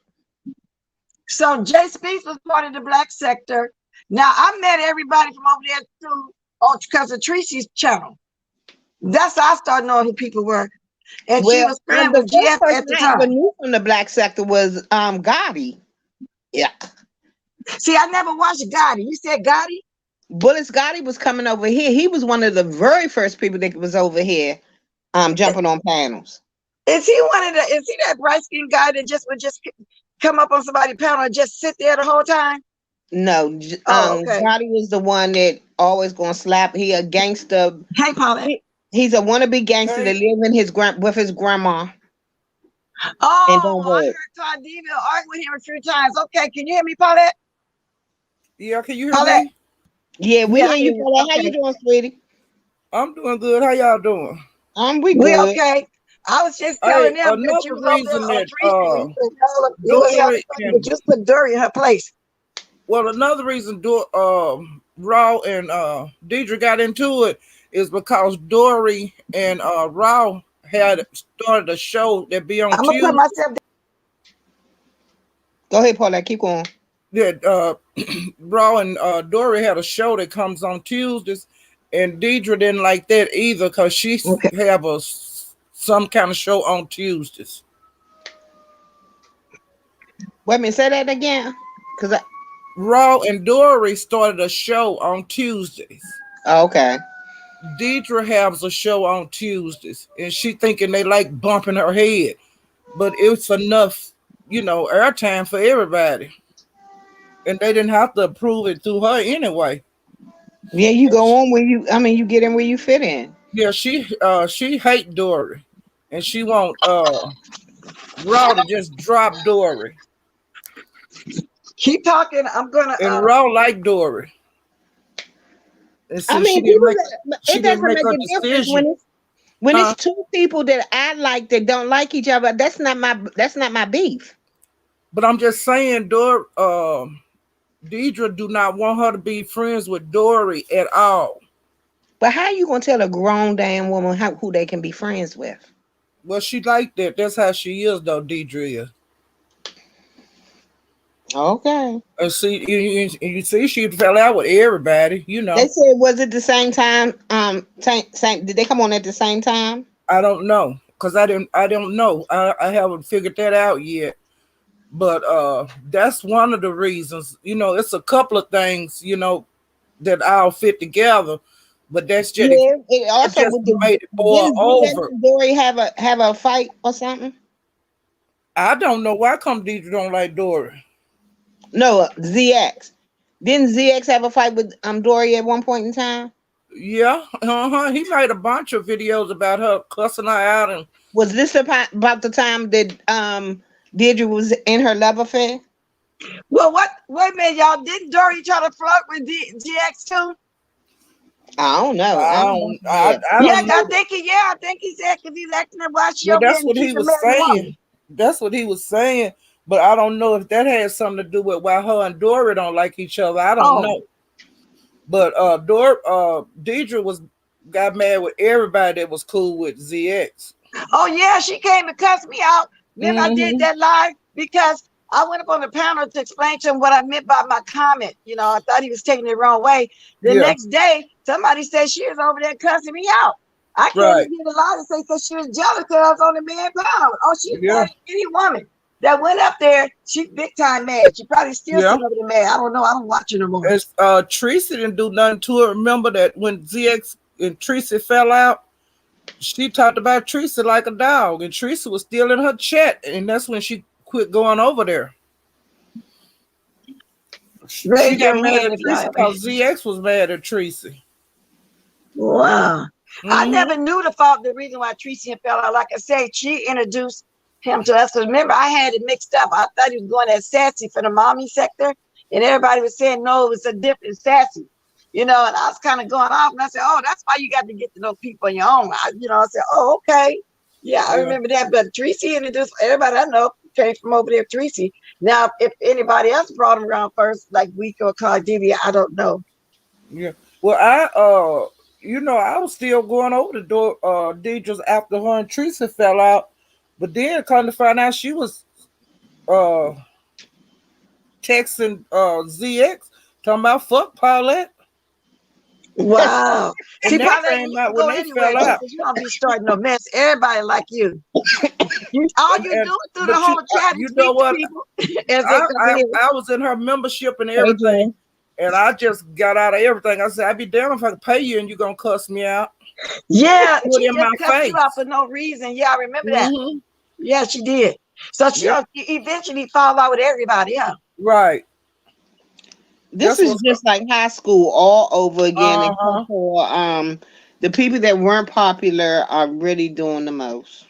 So Jay Speaks was part of the black sector. Now I met everybody from over there too, because of Tracy's channel. That's how I started knowing who people were. And she was friends with GF at the time. I knew from the black sector was Gotti. Yeah. See, I never watched Gotti. You said Gotti? Bullets Gotti was coming over here. He was one of the very first people that was over here jumping on panels. Is he that bright skinned guy that would come up on somebody's panel and just sit there the whole time? No, okay. Gotti was the one that always gonna slap. He a gangster. Hey, Paulette. He's a wannabe gangster that live with his grandma. Oh, I heard Todd Deville argue with him a few times. Okay, can you hear me, Paulette? Yeah, can you hear me? Yeah, we hear you, Paulette. How you doing, sweetie? I'm doing good. How y'all doing? We good. Okay. I was just telling them that you just put Dory in her place. Well, another reason Raw and Deidre got into it is because Dory and Raw had started a show that be on I'm gonna put myself down. Go ahead, Paulette. Keep going. Yeah, Raw and Dory had a show that comes on Tuesdays, and Deidre didn't like that either because she have some kind of show on Tuesdays. Wait a minute, say that again. Because Raw and Dory started a show on Tuesdays. Okay. Deidre has a show on Tuesdays, and she thinking they like bumping her head, but it's enough, airtime for everybody, and they didn't have to approve it through her anyway. Yeah, you go on you get in where you fit in. Yeah, she hate Dory, and she want Raw to just drop Dory. Keep talking. I'm gonna. And Raw like Dory. And so it doesn't make a difference when it's two people that I like that don't like each other. That's not my beef. But I'm just saying, Deidre do not want her to be friends with Dory at all. But how you gonna tell a grown damn woman who they can be friends with? Well, she like that. That's how she is, though. Deidre is. Okay. And you see, she fell out with everybody. They said, was it the same time? Did they come on at the same time? I don't know, cause I don't know. I haven't figured that out yet. But that's one of the reasons. It's a couple of things. That all fit together. But that's just it also made it boil over. Dory have a fight or something? I don't know why come Deidre don't like Dory. No, ZX. Didn't ZX have a fight with Dory at one point in time? Yeah, He made a bunch of videos about her cussing her out. And was this about the time that Deidre was in her love affair? Well, wait a minute, y'all. Didn't Dory try to flirt with GX too? I don't know. I don't know. I think he said because he's acting about she. Yeah, that's what he was saying. That's what he was saying. But I don't know if that has something to do with why her and Dory don't like each other. I don't know. But Deidre got mad with everybody that was cool with ZX. Oh yeah, she came and cussed me out. Remember I did that live because I went up on the panel to explain to him what I meant by my comment. I thought he was taking it the wrong way. The next day, somebody said she was over there cussing me out. I can't get a lot to say because she was jealous because I was on the man panel. Oh, she's any woman that went up there, she's big time mad. She probably still sitting over there mad. I don't know. I don't watch her no more. Tracy didn't do nothing to her. Remember that when ZX and Tracy fell out, she talked about Tracy like a dog, and Tracy was still in her chat, and that's when she quit going over there. She Raise got your mad hand at if y'all Tracy ever. because ZX was mad at Tracy. Wow. I Mhm. never knew the reason why Tracy fell out. Like I said, she introduced him to us. Because remember, I had it mixed up. I thought he was going as Sassy for the mommy sector. And everybody was saying, no, it was a different Sassy. And I was kind of going off. And I said, oh, that's why you got to get to know people on your own. I said, oh, okay. Yeah, I Yeah. remember that. But Tracy introduced everybody I know came from over there, Tracy. Now, if anybody else brought him around first, like Week or Clyde Divya, I don't know. Yeah. Well, I was still going over the door, Deidre's after her and Teresa fell out, but then come to find out she was uh texting ZX talking about fuck Paulette. Wow. See, And that Paulette, came you out can when go they anywhere fell out. because you don't be starting no mess. Everybody like you. All you And do is through the but whole chat and you know speak to what? people as they come in. I was in her membership and Hey, everything, Joe. and I just got out of everything. I said, I'd be damned if I could pay you and you gonna cuss me out. Yeah, Put she in just my cussed you face. out for no reason. Yeah, I remember that. Mhm. Yeah, she did. So she Yep. eventually fall out with everybody. Yeah. Right. This That's is what's just like high school all over again, uh-huh. except for the people that weren't popular are really doing the most.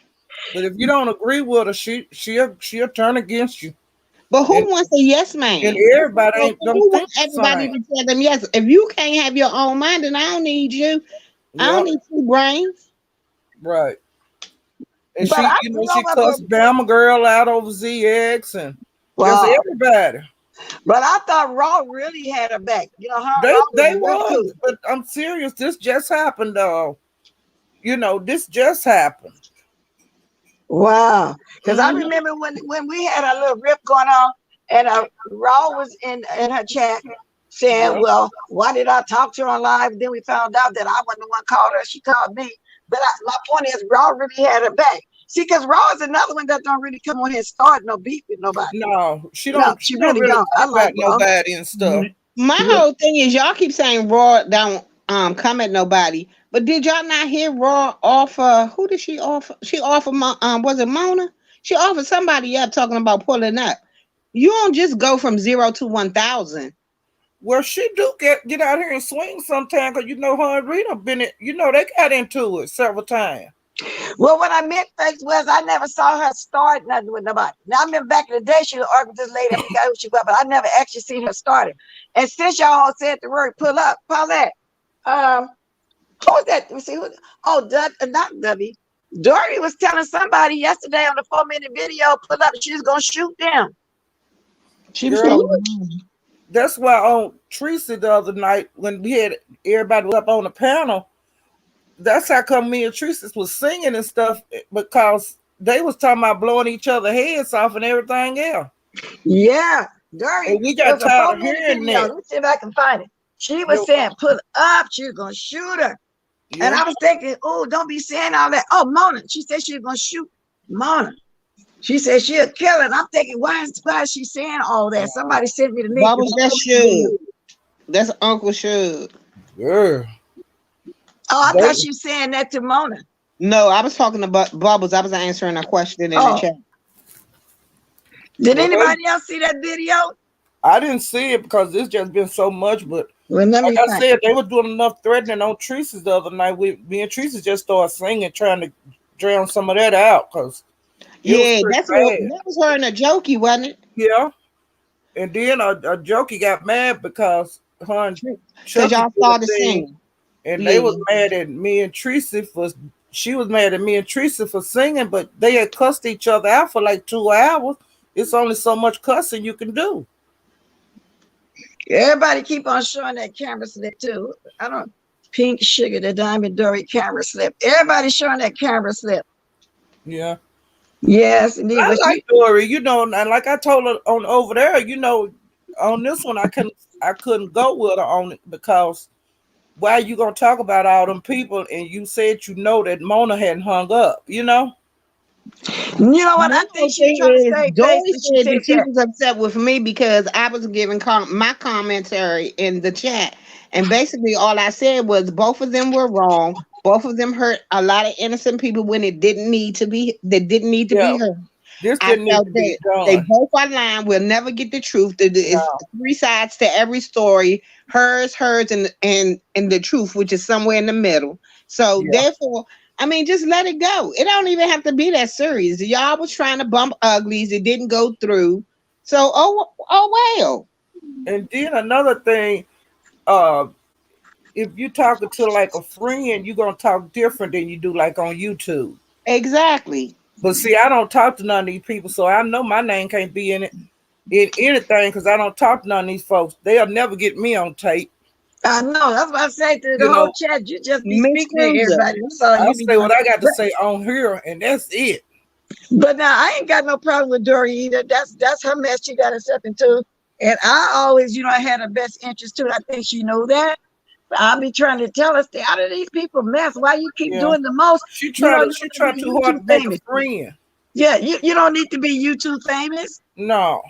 But if you don't agree with her, she'll turn against you. But who And wants a yes man? everybody Who ain't don't think wants the everybody same. to tell them yes? If you can't have your own mind, then I don't need you. I don't Yep. need two brains. Right. And But I, she what, cussed Bama girl out over ZX and just wow. everybody. But I thought Raw really had her back. Her and Raw They was real was, cool. but I'm serious. This just happened, this just happened. Wow. Because I Mhm. remember when we had a little riff going on, and Raw was in her chat saying, Yeah. well, why did I talk to her on live? Then we found out that I wasn't the one called her. She called me. But my point is, Raw really had her back. See, because Raw is another one that don't really come on here and start no beef with nobody. No, she No, don't. she She don't really really don't. I talk like about Raw. nobody and stuff. My whole thing is y'all keep saying Raw don't come at nobody, but did y'all not hear Raw offer? Who did she offer? She offered was it Mona? She offered somebody up talking about pulling up. You don't just go from 0 to 1,000. Well, she do get out here and swing sometime because her and Rita been it. They got into it several times. Well, what I meant first was I never saw her start nothing with nobody. Now I remember back in the day she was arguing with this lady. I forgot who she was, but I never actually seen her start it. And since y'all all said the word pull up, Paulette, who was that? Let me see. Not Debbie. Dory was telling somebody yesterday on the 4-minute video, pull up, she was gonna shoot them. She was Girl, talking. that's why on Teresa the other night when we had everybody up on the panel, that's how come me and Teresa was singing and stuff because they was talking about blowing each other heads off and everything else. Yeah, Dory. And we It got was a tired of 4-minute hearing video. that. Let me see if I can find it. She was saying, pull up, she was gonna shoot her. Yeah. And I was thinking, oh, don't be saying all that. Oh, Mona. She said she was gonna shoot Mona. She said she'll kill it. I'm thinking, why is she saying all that? Somebody sent me the link. Bubbles, that's Suge. That's Uncle Suge. Yeah. Oh, I thought she was saying that to Mona. No, I was talking about Bubbles. I was answering a question in the chat. Did anybody else see that video? I didn't see it because it's just been so much, but well, like I said, they were doing enough threatening on Teresa's the other night. Me and Teresa just started singing, trying to drown some of that out because that was her and a jokey, wasn't it? Yeah. And then a jokey got mad because her and because y'all started singing, and they was mad at me and Teresa for. She was mad at me and Teresa for singing, but they had cussed each other out for like 2 hours. It's only so much cussing you can do. Everybody keep on showing that camera slip too. Pink Sugar, the Diamond Dory camera slip. Everybody showing that camera slip. Yeah. Yes, indeed. I like Dory, and like I told her on over there, on this one I couldn't go with her on it because why you gonna talk about all them people and you said that Mona hadn't hung up, You know what? I think she's trying to say. Dory said that she was upset with me because I was giving my commentary in the chat. And basically all I said was both of them were wrong. Both of them hurt a lot of innocent people when it didn't need to be. They didn't need to be hurt. This I didn't need felt to be that they done. both are lying. We'll never get the truth. It's No. three sides to every story: hers, and the truth, which is somewhere in the middle. So Yeah. therefore, I mean, just let it go. It don't even have to be that serious. Y'all was trying to bump uglies. It didn't go through. So oh well. And then another thing, uh, if you talking to like a friend, you're gonna talk different than you do like on YouTube. Exactly. But see, I don't talk to none of these people, so I know my name can't be in anything because I don't talk to none of these folks. They'll never get me on tape. I know. That's what I say through the You whole know, chat. You just be Miss speaking to Cruiser. everybody. That's all I'll you be say doing. what I got to say on here, and that's it. But now I ain't got no problem with Dory either. That's her mess she got herself into. And I always, I had her best interest too. I think she know that. But I'll be trying to tell her, stay out of these people mess. Why you keep Yeah, doing the most? she You tried. don't She need to tried be too hard YouTube to make a famous. friend. Yeah, you don't need to be YouTube famous. No,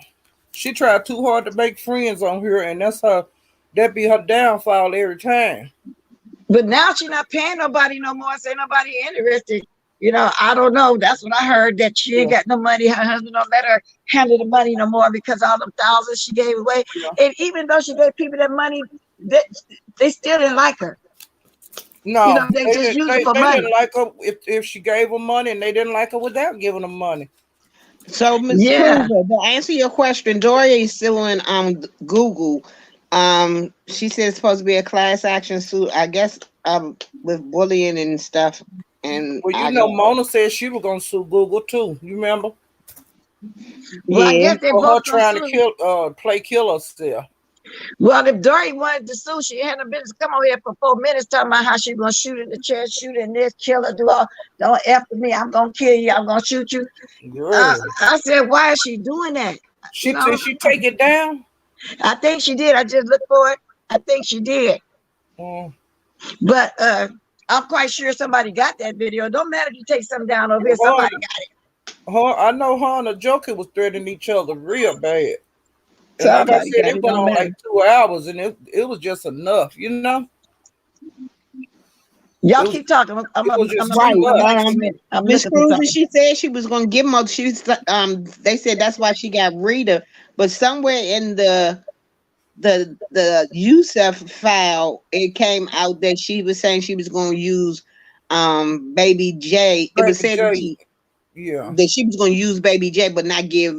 she tried too hard to make friends on here, and that's her. That be her downfall every time. But now she not paying nobody no more. Say nobody interested. I don't know. That's what I heard, that she ain't Yeah, got no money. Her husband don't let her handle the money no more because all the thousands she gave away. yeah. And even though she gave people that money, they still didn't like her. No, They just used her for they money. didn't like her if she gave them money, and they didn't like her without giving them money. So, Miss Yeah. Cruiser, to answer your question, Doria is still in Google. She said it's supposed to be a class action suit, I guess, with bullying and stuff. And Well, you I know, guess, Mona said she was gonna sue Google too. You remember? Well, I yeah. guess they For her both gonna trying to sue. play kill herself. Well, if Dory wanted to sue, she had no business come over here for 4 minutes talking about how she gonna shoot in the chest, shoot in this, kill her, do all. Don't F with me. I'm gonna kill you. I'm gonna shoot you. Girl, I said, why is she doing that? You know, did she take it down? I think she did. I just looked for it. I think she did. Mm. But I'm quite sure somebody got that video. Don't matter if you take something down over here, Her, somebody got it. I know her and the Joker was threatening each other real bad. And like I Somebody said, got it it. went Don't on matter. like 2 hours, and it was just enough, you know. Y'all It was keep talking. I'm it gonna was just be too Right. much. quiet for a minute. I'm Miss looking for Cruiser, something. she said she was gonna give them. They said that's why she got Rita, but somewhere in the Yusuf file, it came out that she was saying she was gonna use Baby J. It was Baby said to J, be yeah. that she was gonna use Baby J, but not give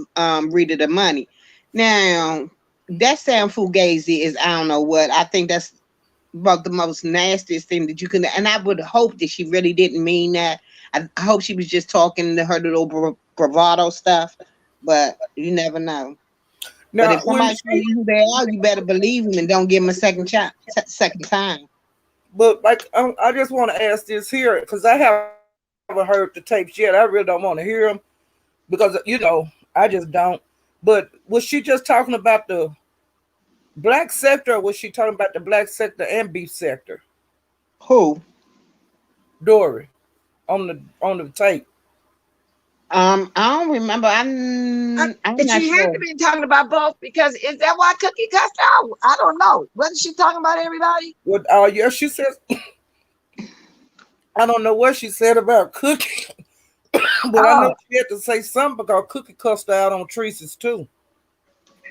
Rita the money. Now that sound fugazi is I don't know what. I think that's about the most nastiest thing that you can, and I would hope that she really didn't mean that. I hope she was just talking to her little bravado stuff, but you never know. But Now, if somebody tell you who they are, you better believe them and don't give them a second time. but like I just want to ask this here because I haven't heard the tapes yet. I really don't want to hear them because I just don't. But was she just talking about the black sector, or was she talking about the black sector and beef sector? Who? Dory on the tape. I don't remember. I'm And not she had sure. to be talking about both because is that why Cookie cussed out? I don't know. Wasn't she talking about everybody? What? Yeah, she says. I don't know what she said about Cookie, but I know Oh, she had to say something because Cookie cussed her out on Teresa's too.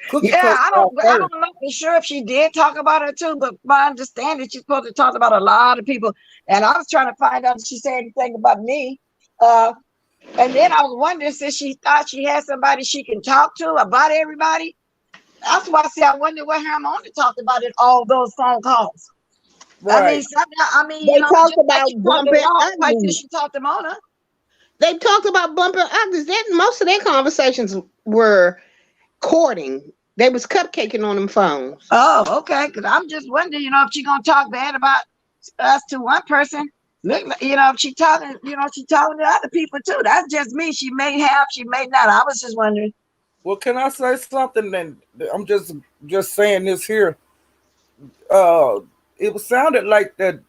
Cookie yeah. cussed her out I first. don't know for sure if she did talk about her too, but my understanding she's supposed to talk about a lot of people. And I was trying to find out if she said anything about me. Uh, and then I was wondering since she thought she had somebody she can talk to about everybody. That's why I say I wonder what Hermione talked about in all those phone calls. I mean, Right. They talked just like about she talked to bumping Law, quite sure ugly. she talked to Mona. They talked about bumping uglies. Most of their conversations were courting. They was cupcaking on them phones. Oh, okay. Because I'm just wondering, if she gonna talk bad about us to one person, look, if she talking, she talking to other people too. That's just me. She may have, she may not. I was just wondering. Well, can I say something? Then I'm just saying this here. Uh, it was sounded like that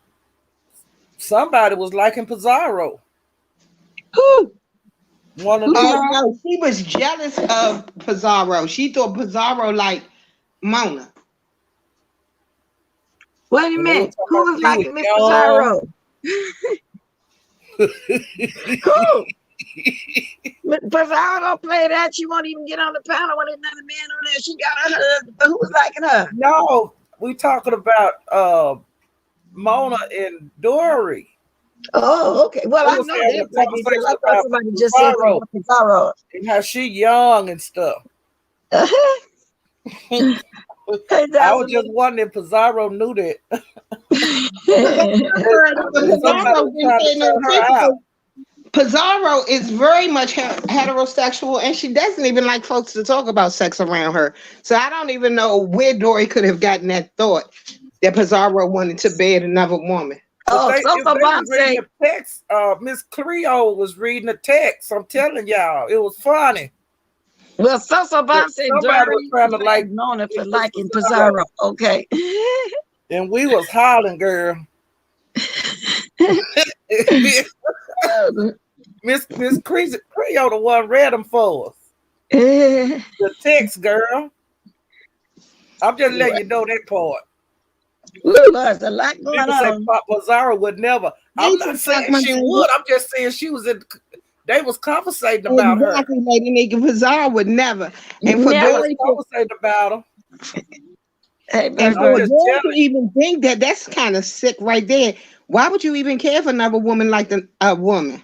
somebody was liking Pizarro. Who? One of Who the did Oh that? no, she was jealous of Pizarro. She thought Pizarro like Mona. Wait a and they were minute. talking Who about was she was liking Miss Pizarro? young. Who? But I don't play that. She won't even get on the panel when there's another man on there. She got her husband, but who's liking her? No, we talking about Mona and Dory. Oh, okay. Well, We I was know having they a like each other. I conversation thought about somebody just said Pizarro Pizarro. and how she young and stuff. Uh-huh. Hey, I was just wondering if Pizarro knew that. Somebody was trying to turn her out. Pizarro is very much heterosexual, and she doesn't even like folks to talk about sex around her. So I don't even know where Dory could have gotten that thought that Pizarro wanted to bed another woman. Oh, If they was reading the text, Miss Cleo was reading the text. I'm telling y'all, it was funny. Well, so Bob said somebody was trying to like Mona for liking Pizarro. Okay. And we was hollering, girl. Miss Cleo, the one read them for us. The text, girl. I'm just letting you know that part. There's a lot going on. Pizarro would never. I'm not saying she would. I'm just saying she was in. They was conversating about her. Exactly, Lady Nigga. Pizarro would never. And for Dory to conversating about her. Hey, and for Dory to even think that, that's kind of sick right there. Why would you even care for another woman like a woman?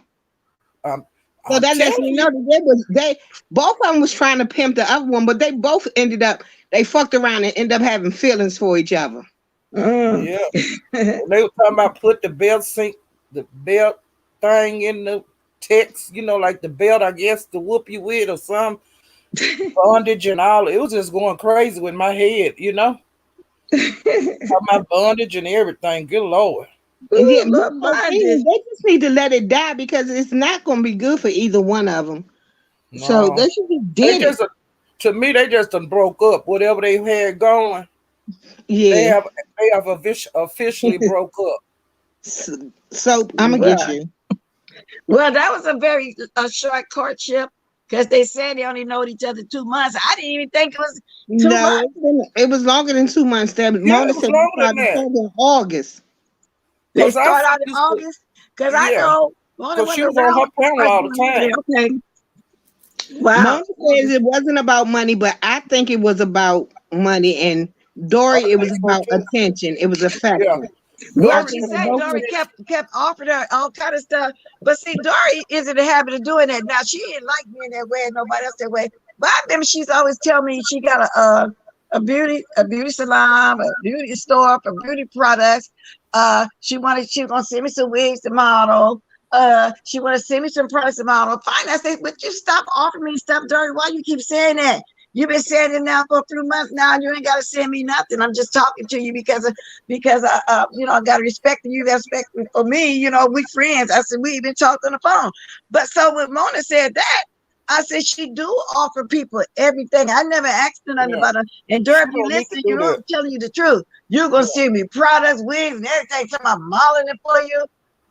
So that lets me know that both of them was trying to pimp the other one, but they both they fucked around and ended up having feelings for each other. Yeah. They were talking about put the belt thing in the text, like the belt, I guess, to whoop you with or some bondage and all. It was just going crazy with my head, my bondage and everything. Good Lord. And they just need to let it die because it's not going to be good for either one of them. No. So they should be dead. To me, they just done broke up. Whatever they had going, yeah, they have officially broke up. So I'm gonna get you. Well, that was a short courtship because they said they only know each other 2 months. I didn't even think it was 2 months. It was longer than 2 months. Mona said in August. They start out in August? Because I know Mona she was on her panel all the time. Okay. Wow. Mona says it wasn't about money, but I think it was about money. And Dory, it was about attention. It was affection. Well, she said Dory kept offering her all kind of stuff. But see, Dory is in the habit of doing that. Now, she didn't like being that way and nobody else that way. But I remember she's always telling me she got a beauty salon, a beauty store for beauty products. She was gonna send me some wigs to model. She wanted to send me some products to model. Fine, I said, but you stop offering me stuff, Dory. Why you keep saying that? You've been saying it now for 3 months now, and you ain't got to send me nothing. I'm just talking to you because I got to respect you. You got respect for me. We friends. I said, we even talked on the phone. But so when Mona said that, I said she do offer people everything. I never asked her nothing about her. And Dory, if you listen, I'm telling you the truth. You're gonna send me products, wigs, and everything. Talking about modeling it for you.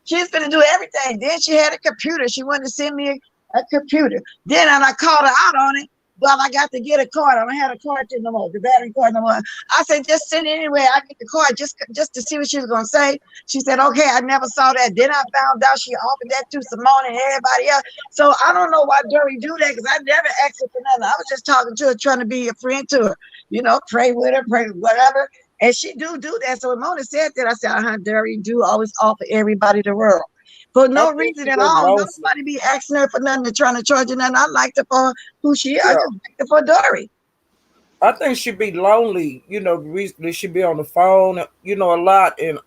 She's gonna do everything. Then she had a computer. She wanted to send me a computer. Then I called her out on it. Well, I got to get a card. I don't have a card no more, the battery card no more. I said, just send it anyway. I get the card just to see what she was going to say. She said, okay, I never saw that. Then I found out she offered that to Simone and everybody else. So I don't know why Dory do that because I never asked her for nothing. I was just talking to her, trying to be a friend to her, pray with her, pray whatever. And she do that. So when Mona said that, I said, Dory do always offer everybody the world. For no reason at all. Nobody be asking her for nothing and trying to charge her nothing. I liked her for who she is. I just liked her for Dory. I think she'd be lonely, recently she'd be on the phone, a lot and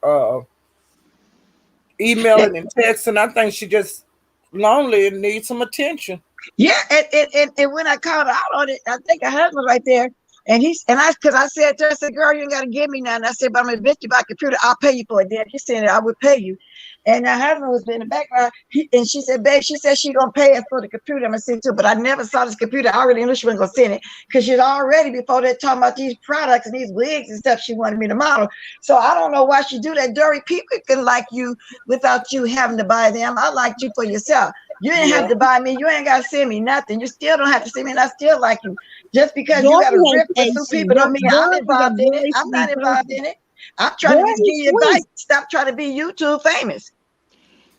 emailing and texting. I think she just lonely and needs some attention. Yeah, and when I called her out on it, I think her husband was right there. And because I said to her, I said, girl, you ain't got to give me nothing. I said, but I'm going to bet you by computer, I'll pay you for it. Then he said, I would pay you. And her husband was in the background. And she said, babe, she said she going to pay us for the computer. I'm going to send it to her. But I never saw this computer. I already knew she wasn't going to send it. Because she's already, before they're talking about these products and these wigs and stuff, she wanted me to model. So I don't know why she do that. Dory, people can like you without you having to buy them. I liked you for yourself. You didn't have to buy me. You ain't got to send me nothing. You still don't have to send me. And I still like you. Just because you got to rip with some people don't mean I'm involved in it. I'm not involved in it. I'm trying to just give you advice. Stop trying to be YouTube famous.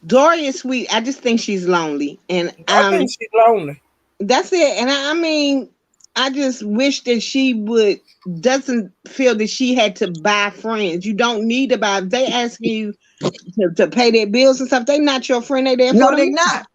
Dory is sweet. I just think she's lonely, and I think she's lonely. that's it. And I mean, I just wish that she would doesn't feel that she had to buy friends. You don't need to buy. If they ask you to pay their bills and stuff, they're not your friend. They're there for No, them. they're not.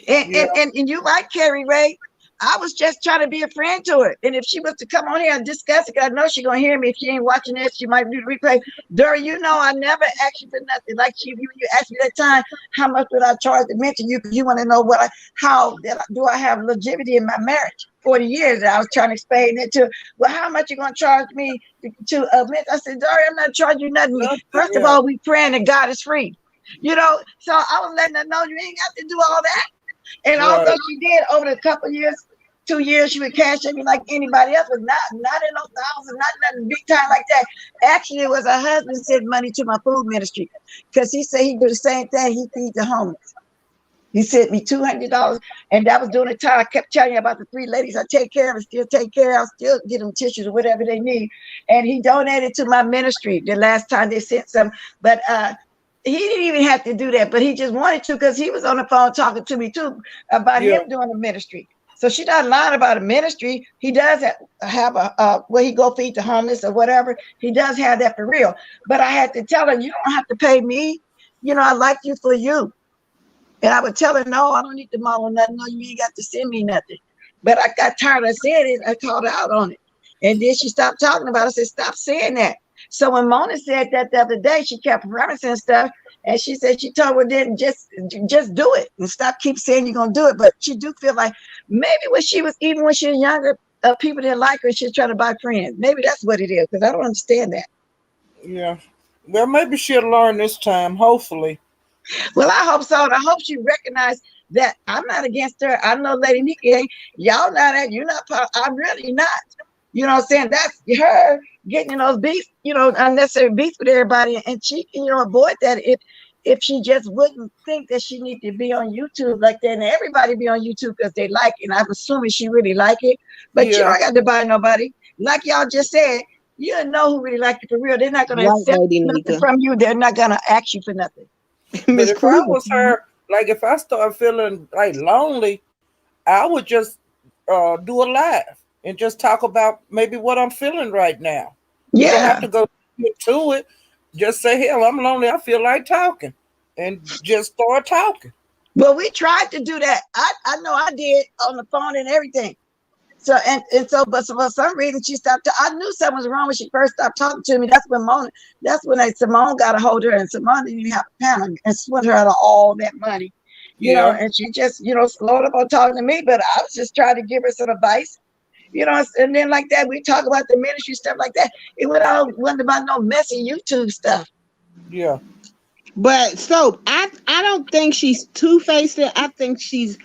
Yeah. And you're right, Carrie Ray. I was just trying to be a friend to her. And if she was to come on here and discuss it, 'cause I know she's gonna hear me. If she ain't watching this, she might do the replay. Dory, you know I never asked you for nothing. Like you asked me that time, how much would I charge to mention you? Because you want to know do I have longevity in my marriage? 40 years. And I was trying to explain it to her. Well, how much you gonna charge me to mention? I said, Dory, I'm not charging you nothing. First of all, we praying that God is free. You know, so I was letting her know you ain't got to do all that. And although she did over the couple years, 2 years, she would cash me like anybody else, but not in no thousands, not nothing big time like that. Actually, it was her husband sent money to my food ministry because he said he do the same thing. He feed the homeless. He sent me $200, and that was during the time I kept telling you about the 3 ladies I take care of, still take care of, still get them tissues or whatever they need. And he donated to my ministry the last time they sent some, but he didn't even have to do that, but he just wanted to because he was on the phone talking to me too about him doing the ministry. So she not lying about a ministry. He does have a where he go feed the homeless or whatever. He does have that for real. But I had to tell her, you don't have to pay me. You know, I like you for you. And I would tell her, no, I don't need to model nothing. No, you ain't got to send me nothing. But I got tired of saying it. I called her out on it. And then she stopped talking about it. I said, stop saying that. So when Mona said that the other day, she kept referencing stuff. And she said she told her then just do it and stop keep saying you're gonna do it. But she do feel like maybe when she was younger, people didn't like her. She was trying to buy friends. Maybe that's what it is because I don't understand that. Yeah. Well, maybe she'll learn this time. Hopefully. Well, I hope so. And I hope she recognized that I'm not against her. I know Lady Nikki ain't. Y'all not that. You're not. I'm really not. You know what I'm saying? That's her getting in those beefs, unnecessary beefs with everybody. And she can, avoid that if she just wouldn't think that she need to be on YouTube like that. And everybody be on YouTube because they like it. And I'm assuming she really like it. But you don't got to buy nobody. Like y'all just said, you don't know who really like it for real. They're not going to accept nothing from you. They're not going to ask you for nothing. But if I was her, like if I start feeling like lonely, I would just do a live and just talk about maybe what I'm feeling right now. You don't have to go to it. Just say, hell, I'm lonely. I feel like talking. And just start talking. Well, we tried to do that. I know I did on the phone and everything. So but for some reason she stopped. I knew something was wrong when she first stopped talking to me. That's when Simone got a hold of her, and Simone didn't even have a panel and split her out of all that money. You know, and she just, slowed up on talking to me, but I was just trying to give her some advice. And then like that, we talk about the ministry stuff like that. It wasn't about no messy YouTube stuff. Yeah. But so I don't think she's two-faced. I think she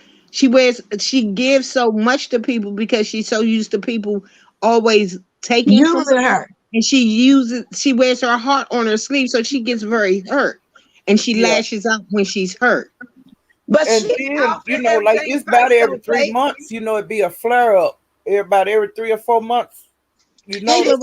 gives so much to people because she's so used to people always taking using her. And she wears her heart on her sleeve, so she gets very hurt. And she lashes out when she's hurt. But then, like it's about every 3 months, it'd be a flare up. About every 3 or 4 months. She just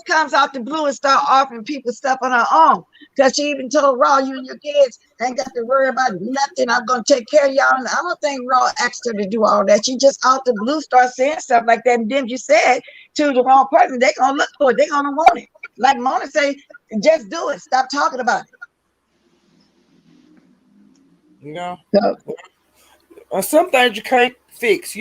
comes out the blue and start offering people stuff on her own. Because she even told Raw, you and your kids ain't got to worry about nothing. I'm going to take care of y'all. And I don't think Raw asked her to do all that. She just out the blue starts saying stuff like that. And then you said to the wrong person, they're going to look for it. They're going to want it. Like Mona say, just do it. Stop talking about it. Some things you can't fix,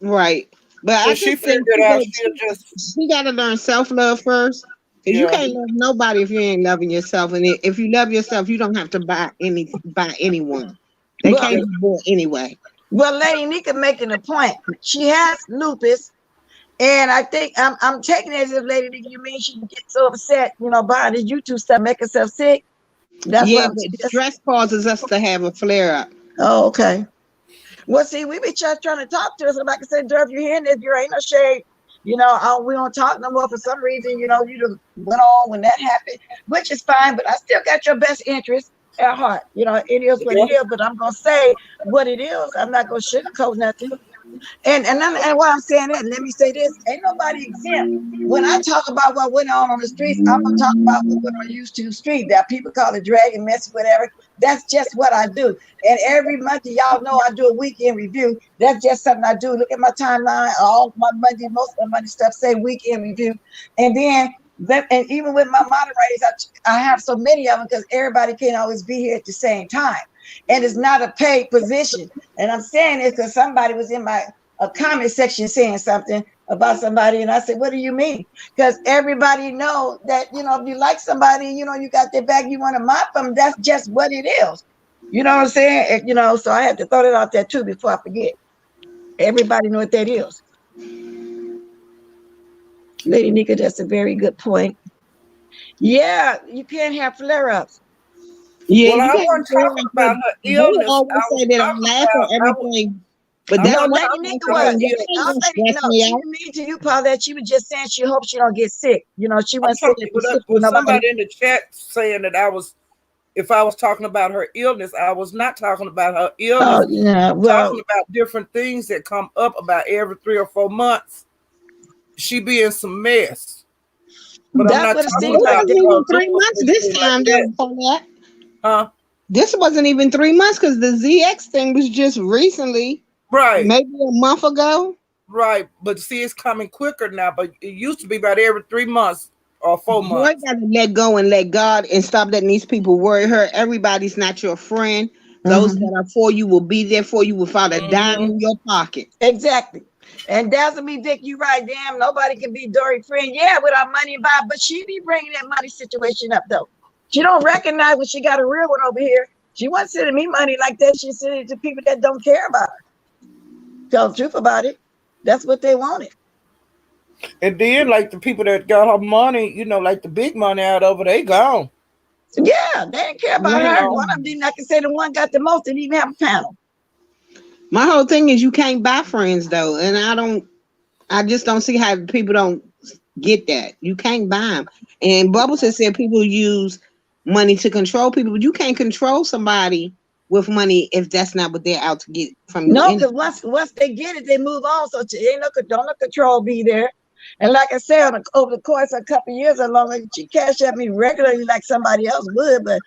Right. But I she figured out she got to learn self-love first. You can't love nobody if you ain't loving yourself. And if you love yourself, you don't have to buy anyone. They can't be bought anyway. Well, Lady Nika making a point. She has lupus. And I think I'm taking it as if Lady Nika, you mean she gets so upset, buying the YouTube stuff, make herself sick. That's stress causes us to have a flare up. Oh, okay. Well, see, we be just trying to talk to us. And like I said, if you're hearing this, you ain't no shade. We don't talk no more for some reason. You just went on when that happened, which is fine. But I still got your best interest at heart. It is what it is. But I'm gonna say what it is. I'm not gonna sugarcoat nothing. And why I'm saying that, let me say this: ain't nobody exempt. When I talk about what went on the streets, I'm gonna talk about what went on YouTube street. That people call it dragging, mess, whatever. That's just what I do. And every month, y'all know I do a weekend review. That's just something I do. Look at my timeline. All my Monday, most of my Monday stuff say weekend review. And then, and even with my moderators, I have so many of them because everybody can't always be here at the same time. And it's not a paid position. And I'm saying this because somebody was in my a comment section saying something about somebody, and I said, what do you mean? Because everybody know that, you know, if you like somebody, you know, you got their back, you want to mop them, that's just what it is. You know what I'm saying? And, you know, so I had to throw that out there too before I forget. Everybody know what that is. Lady Nika, that's a very good point. Yeah, you can't have flare-ups. Yeah, Well, you I can't wasn't talking about her they illness. always say that I'm laughing at everything, but that's No, what Lady I'm Nika saying. was. That ain't gonna stress No, me she out. didn't mean to you, Paulette. She was just saying she hopes she don't get sick. You know, she I'm wasn't saying talking it sick with with nobody. somebody in the chat saying that if I was talking about her illness, I was not talking about her illness. Oh, yeah, I'm well, talking about different things that come up about every 3 or 4 months. She be in some mess. But I'm that's not what it This talking seems like. about wasn't even 3 lupus months or this anything like time, that. though, Paulette. Huh? This wasn't even 3 months because the ZX thing was just recently, Right. maybe a month ago. Right. But see, it's coming quicker now. But it used to be about every 3 months or 4 Boy, months. gotta let go and let God and stop letting these people worry her. Everybody's not your friend. Those Mhm. that are for you will be there for you without a dime Mm-hmm. in your pocket. Exactly. And Dazzle me, Dick, you right. Damn, nobody can be Dory friend. Yeah, with our money involved, but she be bringing that money situation up though. She don't recognize when she got a real one over here. She wasn't sending me money like that. She sent it to people that don't care about her. Tell the truth about it. That's what they wanted. And then, like the people that got her money, like the big money out of her, they gone. Yeah, they didn't care about You her. know, One of them didn't. I can say the one got the most didn't even have a panel. My whole thing is you can't buy friends though, and I just don't see how people don't get that. You can't buy them. And Bubbles has said people use money to control people, but you can't control somebody with money if that's not what they're out to get from you. No, because once they get it, they move on. So ain't no don't no control be there. And like I said, over the course of a couple of years or longer, she cash at me regularly like somebody else would, but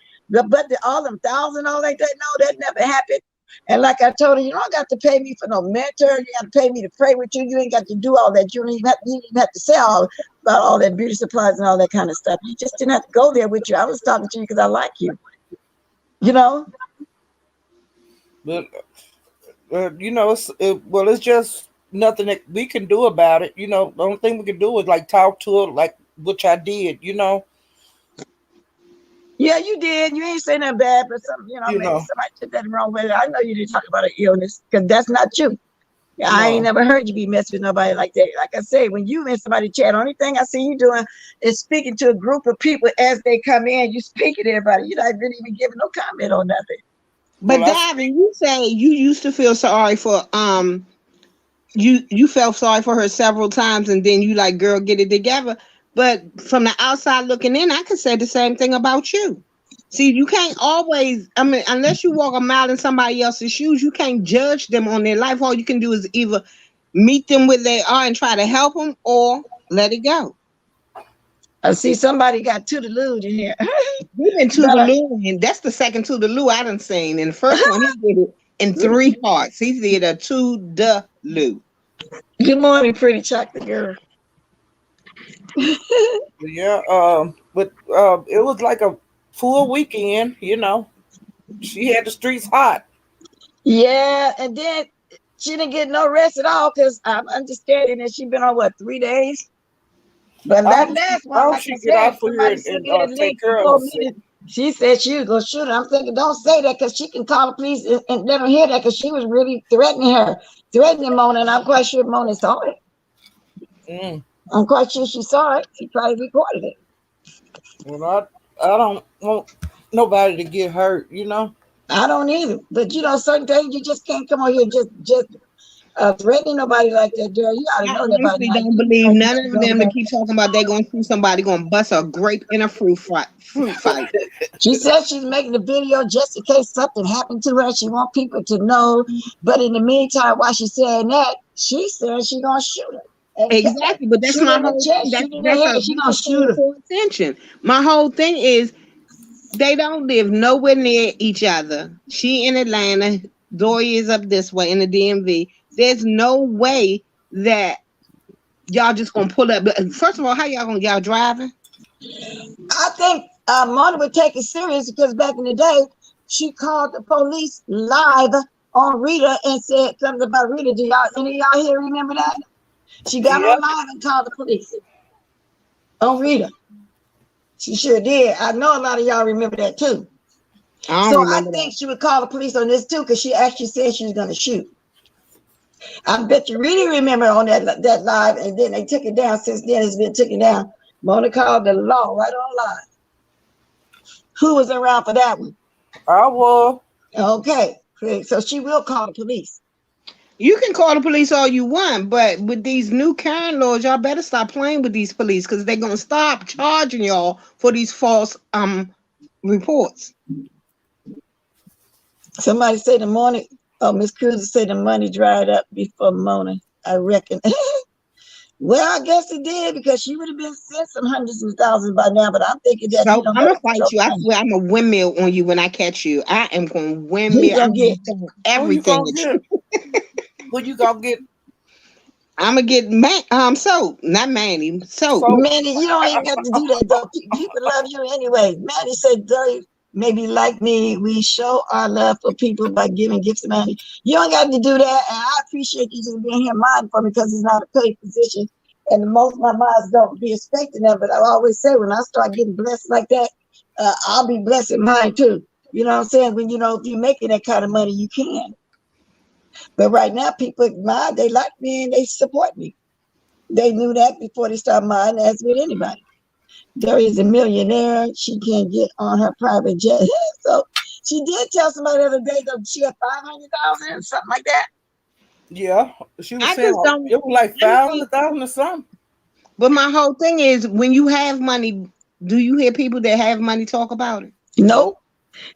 all them thousand, all like that, no, that never happened. And like I told her, you don't got to pay me for no mentor. You got to pay me to pray with you. You ain't got to do all that. You don't even have to say all about all that beauty supplies and all that kind of stuff. You just didn't have to go there with you. I was talking to you because I like you. You know? but it's just nothing that we can do about it. The only thing we can do is like talk to her, like which I did. Yeah, you did. You ain't say nothing bad, but You maybe know. somebody took that the wrong way. I know you didn't talk about an illness because that's not you. I ain't No. never heard you be messing with nobody like that. Like I say, when you and somebody chat, only thing I see you doing is speaking to a group of people as they come in. You speaking to everybody. You're not really even giving no comment on nothing. But Well, Davin, you say you used to feel sorry for you felt sorry for her several times and then you like, girl, get it together. But from the outside looking in, I could say the same thing about you. See, you can't always, I mean, unless you walk a mile in somebody else's shoes, you can't judge them on their life. All you can do is either meet them where they are and try to help them or let it go. I see somebody got to the lewd in here. We've been to But the Lou, and that's the second to the Lou I done seen. And the first one, he did it in 3 parts. He did a to the Lou. good morning, pretty chocolate girl. yeah. But it was like a full weekend. She had the streets hot. Yeah, and then she didn't get no rest at all because I'm understanding that she been on what 3 days. But I that hope last I one, hope like I she get said, out for here somebody and, sent and me that take link and care of told me herself. that she said she was gonna shoot her. I'm thinking, don't say that because she can call the police and let them hear that because she was really threatening Mona, and I'm quite sure Mona saw it. Mm. I'm quite sure she saw it. She probably recorded it. Well, I don't want nobody to get hurt. I don't either. But certain things you just can't come on here and just Threatening nobody like that, girl. You ought to I know that by honestly now. don't believe none of them that keep talking about they gonna see somebody gonna bust a grape in a fruit fight. She said she's making the video just in case something happened to her. She want people to know. But in the meantime, while she's saying that, she said she gonna shoot her. And Exactly, but that's shoot my her in the whole thing. chest, shoot in the That's head. a She gonna that's a shoot call her. for attention. My whole thing is they don't live nowhere near each other. She in Atlanta, Dory is up this way in the DMV. There's no way that y'all just gonna pull up. First of all, how y'all driving? I think Mona would take it serious because back in the day, she called the police live on Rita and said something about Rita. Do y'all any of y'all here remember that? She got Yep. on live and called the police on Rita. She sure did. I know a lot of y'all remember that too. I don't So I remember think that. she would call the police on this too because she actually said she was going to shoot. I bet you really remember on that live, and then they took it down. Since then, it's been taken down. Mona called the law right on live. Who was around for that one? I was. Okay, so she will call the police. You can call the police all you want, but with these new Karen laws, y'all better stop playing with these police because they're gonna stop charging y'all for these false reports. Somebody say the money. Oh, Miss Cruz said the money dried up before Mona. I reckon. Well, I guess it did because she would have been sent some hundreds of thousands by now. But I'm thinking that he So don't I'm have gonna fight you. I swear I'm a windmill on you when I catch you. I am gonna He windmill. gonna I'm get. gonna Who you everything gonna at you. get? Who you gonna get? I'm gonna get soap, not Manny, soap. So Manny, you don't even have to do that though. People love you anyway. Manny said, "Dirty, maybe like me, we show our love for people by giving gifts to money. You don't got to do that, and I appreciate you just being here minding for me because it's not a paid position, and most of my moms don't be expecting that. But I always say when I start getting blessed like that, I'll be blessing mine too. You know what I'm saying? When if you're making that kind of money, you can. But right now, people mind, they like me and they support me. They knew that before they started mine, as with anybody. There is a millionaire. She can't get on her private jet. So she did tell somebody the other day that she had 500,000, something like that. yeah, she was I saying just don't. it was like I mean, 500,000 or something. but my whole thing is when you have money, do you hear people that have money talk about it? Nope. Nope.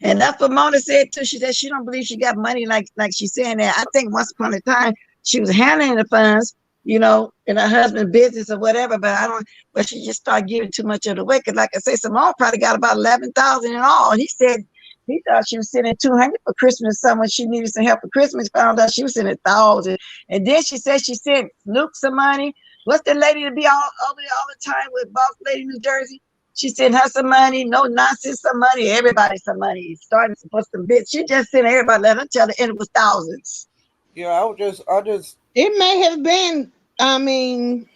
And that's what Mona said too. She said she don't believe she got money like she's saying that. I think once upon a time she was handling the funds, in her husband's business or whatever. But I don't. But she just started giving too much of the way. Cause like I say, Simone probably got about 11,000 in all. And he said he thought she was sending 200 for Christmas. Someone she needed some help for Christmas found out she was sending 1,000. And then she said she sent Luke some money. What's the lady to be all over there all the time with Boss Lady New Jersey? She sent her some money, no nonsense, some money, everybody some money. Starting to put some bits. She just sent everybody, let her tell the end it was thousands. Yeah, I just It may have been. I mean,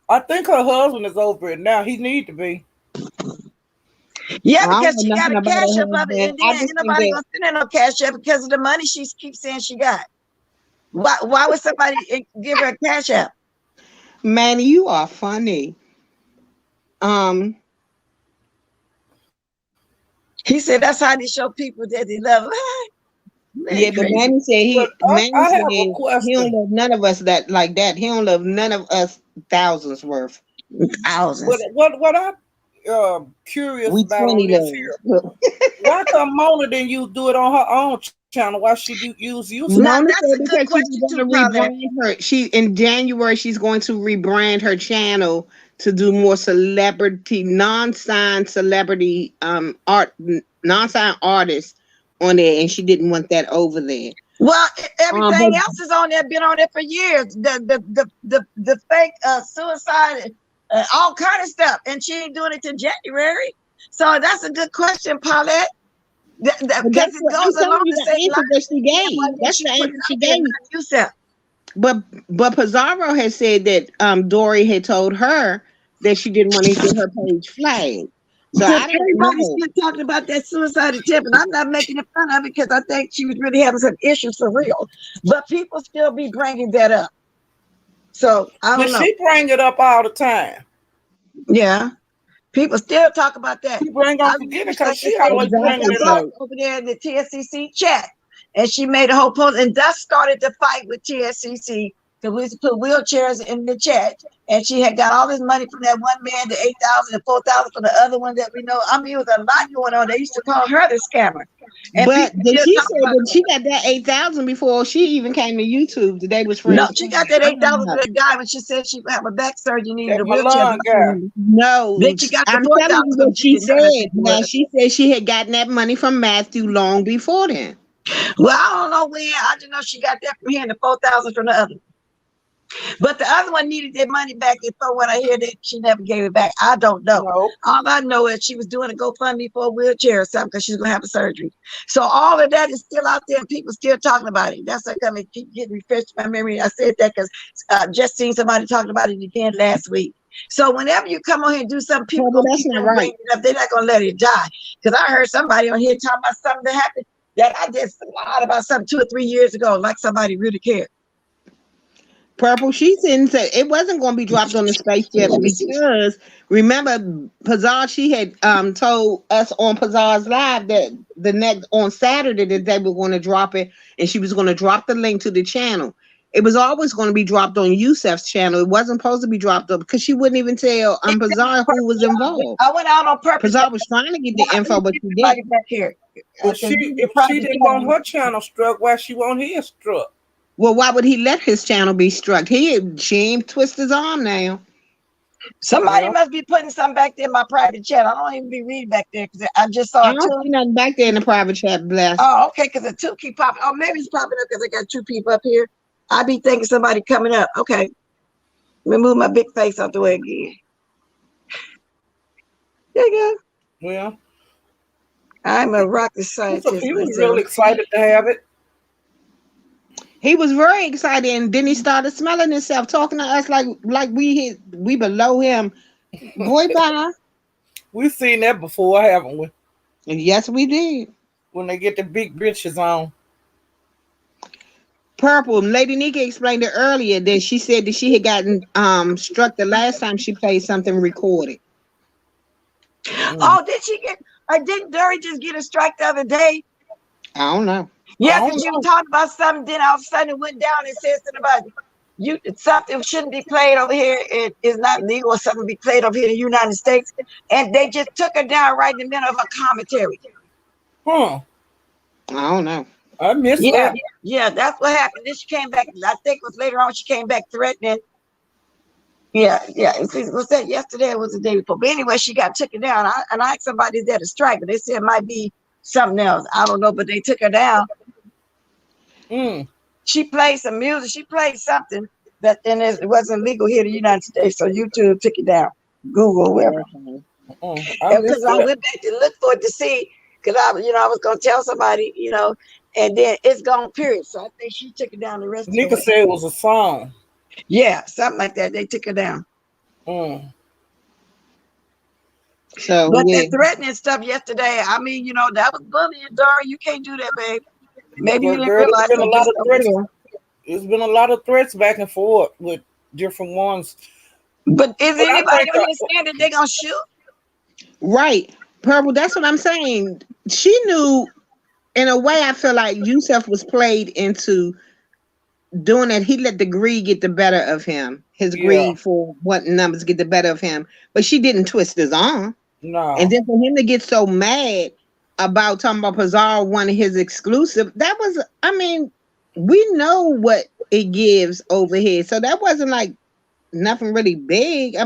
I think her husband is over it now. He need to be. Yeah, I don't because know she got nothing a about cash her up of it, husband. and I then ain't just think nobody that gonna send her no cash up because of the money she keeps saying she got. Why would somebody give her a cash app? Manny, you are funny. Um, He said that's how they show people that they love her. Man, yeah, but crazy. But Manny I said have a he don't question. love none of us that like that. He don't love none of us thousands worth. But Thousands. what I'm curious We about on 20 this here, loves. why come Mona didn't do it on her own channel? Why she use YouTube? Now Mona that's said a good because she's question going too, to Paulette. rebrand her. She in January she's going to rebrand her channel to do more celebrity, non-signed celebrity art, non-signed artists on there, and she didn't want that over there. Well, But everything else is on there, been on there for years. The fake suicide, all kind of stuff, and she ain't doing it till January. So that's a good question, Paulette. Because that's it what I'm goes telling along you the same the answer line. that she Then why gave. didn't That's she the put it answer she out there, gave. not yourself? But Pizarro had said that Dory had told her that she didn't want to get her page flagged. So Because I don't everybody's know. still talking about that suicide attempt, and I'm not making it fun of it because I think she was really having some issues for real. But people still be bringing that up. So I But don't know. she bring it up all the time. Yeah. People still talk about that. People ain't I gonna forget remember, it because like I she say, always when she Exactly. bringing got it brought up. So over there in the TSCC chat, and she made a whole post, and that started the fight with TSCC because we used to put wheelchairs in the chat, and she had got all this money from that one man, the 8,000 and 4,000 from the other one that we know. I mean, it was a lot going on. They used to call her the scammer. And But people then still she talk said about that she got that 8,000 before she even came to YouTube. Today was no, friends. she got that 8,000 for that guy when she said she would have a back surgery, needed That a wheelchair. Milan guy. No, Then she got the I'm 4,000 telling you from what she Deacon Dunn, I said. think it Now was. she said she had gotten that money from Matthew long before then. Well, I don't know when. I just know she got that from here and the 4,000 from the other. But the other one needed that money back. And from what I hear, that she never gave it back. I don't know. No. All I know is she was doing a GoFundMe for a wheelchair or something because she's gonna have a surgery. So all of that is still out there, and people still talking about it. That's like I keep getting refreshed my memory. I said that because just seen somebody talking about it again last week. So whenever you come on here and do something, people Well, gonna that's keep not on right. bringing it up. They're not gonna let it die. Because I heard somebody on here talking about something that happened that I just lied about something 2 or 3 years ago, like somebody really cared. Purple, she didn't say it wasn't going to be dropped on the spaceship Let me see. because remember, Pazar, she had told us on Pazar's Live that the next on Saturday that they were going to drop it, and she was going to drop the link to the channel. It was always going to be dropped on Yusef's channel. It wasn't supposed to be dropped up because she wouldn't even tell Pazar who was involved. I went out on purpose. Pazar was trying to get the info, but she Everybody didn't. back here. But if she didn't want her channel struck, why she want his struck? Well, why would he let his channel be struck? She ain't twist his arm now. Somebody must be putting something back there in my private chat. I don't even be reading back there because I just saw I two. don't see nothing back there in the private chat, bless. Oh, okay, because the two keep popping. Oh, maybe it's popping up because I got two people up here. I be thinking somebody coming up. Okay. Let me move my big face out the way again. There you go. Well, I'm a rocket scientist. he was myself. real excited to have it. He was very excited, and then he started smelling himself, talking to us like we below him. Boy, bye. We've seen that before, haven't we? And yes, we did. When they get the big bitches on. Purple. Lady Nika explained it earlier that she said that she had gotten struck the last time she played something recorded. Oh, did she get? Or didn't Dory just get a strike the other day? I don't know. Yeah, because you talked about something, then all of a sudden it went down and said something about you. Something shouldn't be played over here. It is not legal or something be played over here in the United States. And they just took her down right in the middle of her commentary. Huh. I don't know. I missed that. Yeah, that's what happened. Then she came back. I think it was later on she came back threatening. Yeah. Was that yesterday or was it the day before? But anyway, she got taken down. I asked somebody there to strike, but they said it might be something else. I don't know, but they took her down. She played some music. She played something that then it wasn't legal here in the United States. So YouTube took it down. Google, whatever. Because I went back to look for it to see, because I was going to tell somebody, and then it's gone, period. So I think she took it down the rest of the way. Nika said it was a song. Yeah, something like that. They took her down. So, but that threatening stuff yesterday, I mean, that was bullying, Dara. You can't do that, babe. Maybe you didn't realize there's been a lot of threats back and forth with different ones. But is anybody understand that they're gonna shoot? Right. Purple, that's what I'm saying. She knew, in a way, I feel like Yusef was played into doing that. He let the greed get the better of him. His greed for wanting numbers get the better of him. But she didn't twist his arm. No. And then for him to get so mad about talking about Pazar wanting his exclusive, that was, we know what it gives over here. So that wasn't like nothing really big.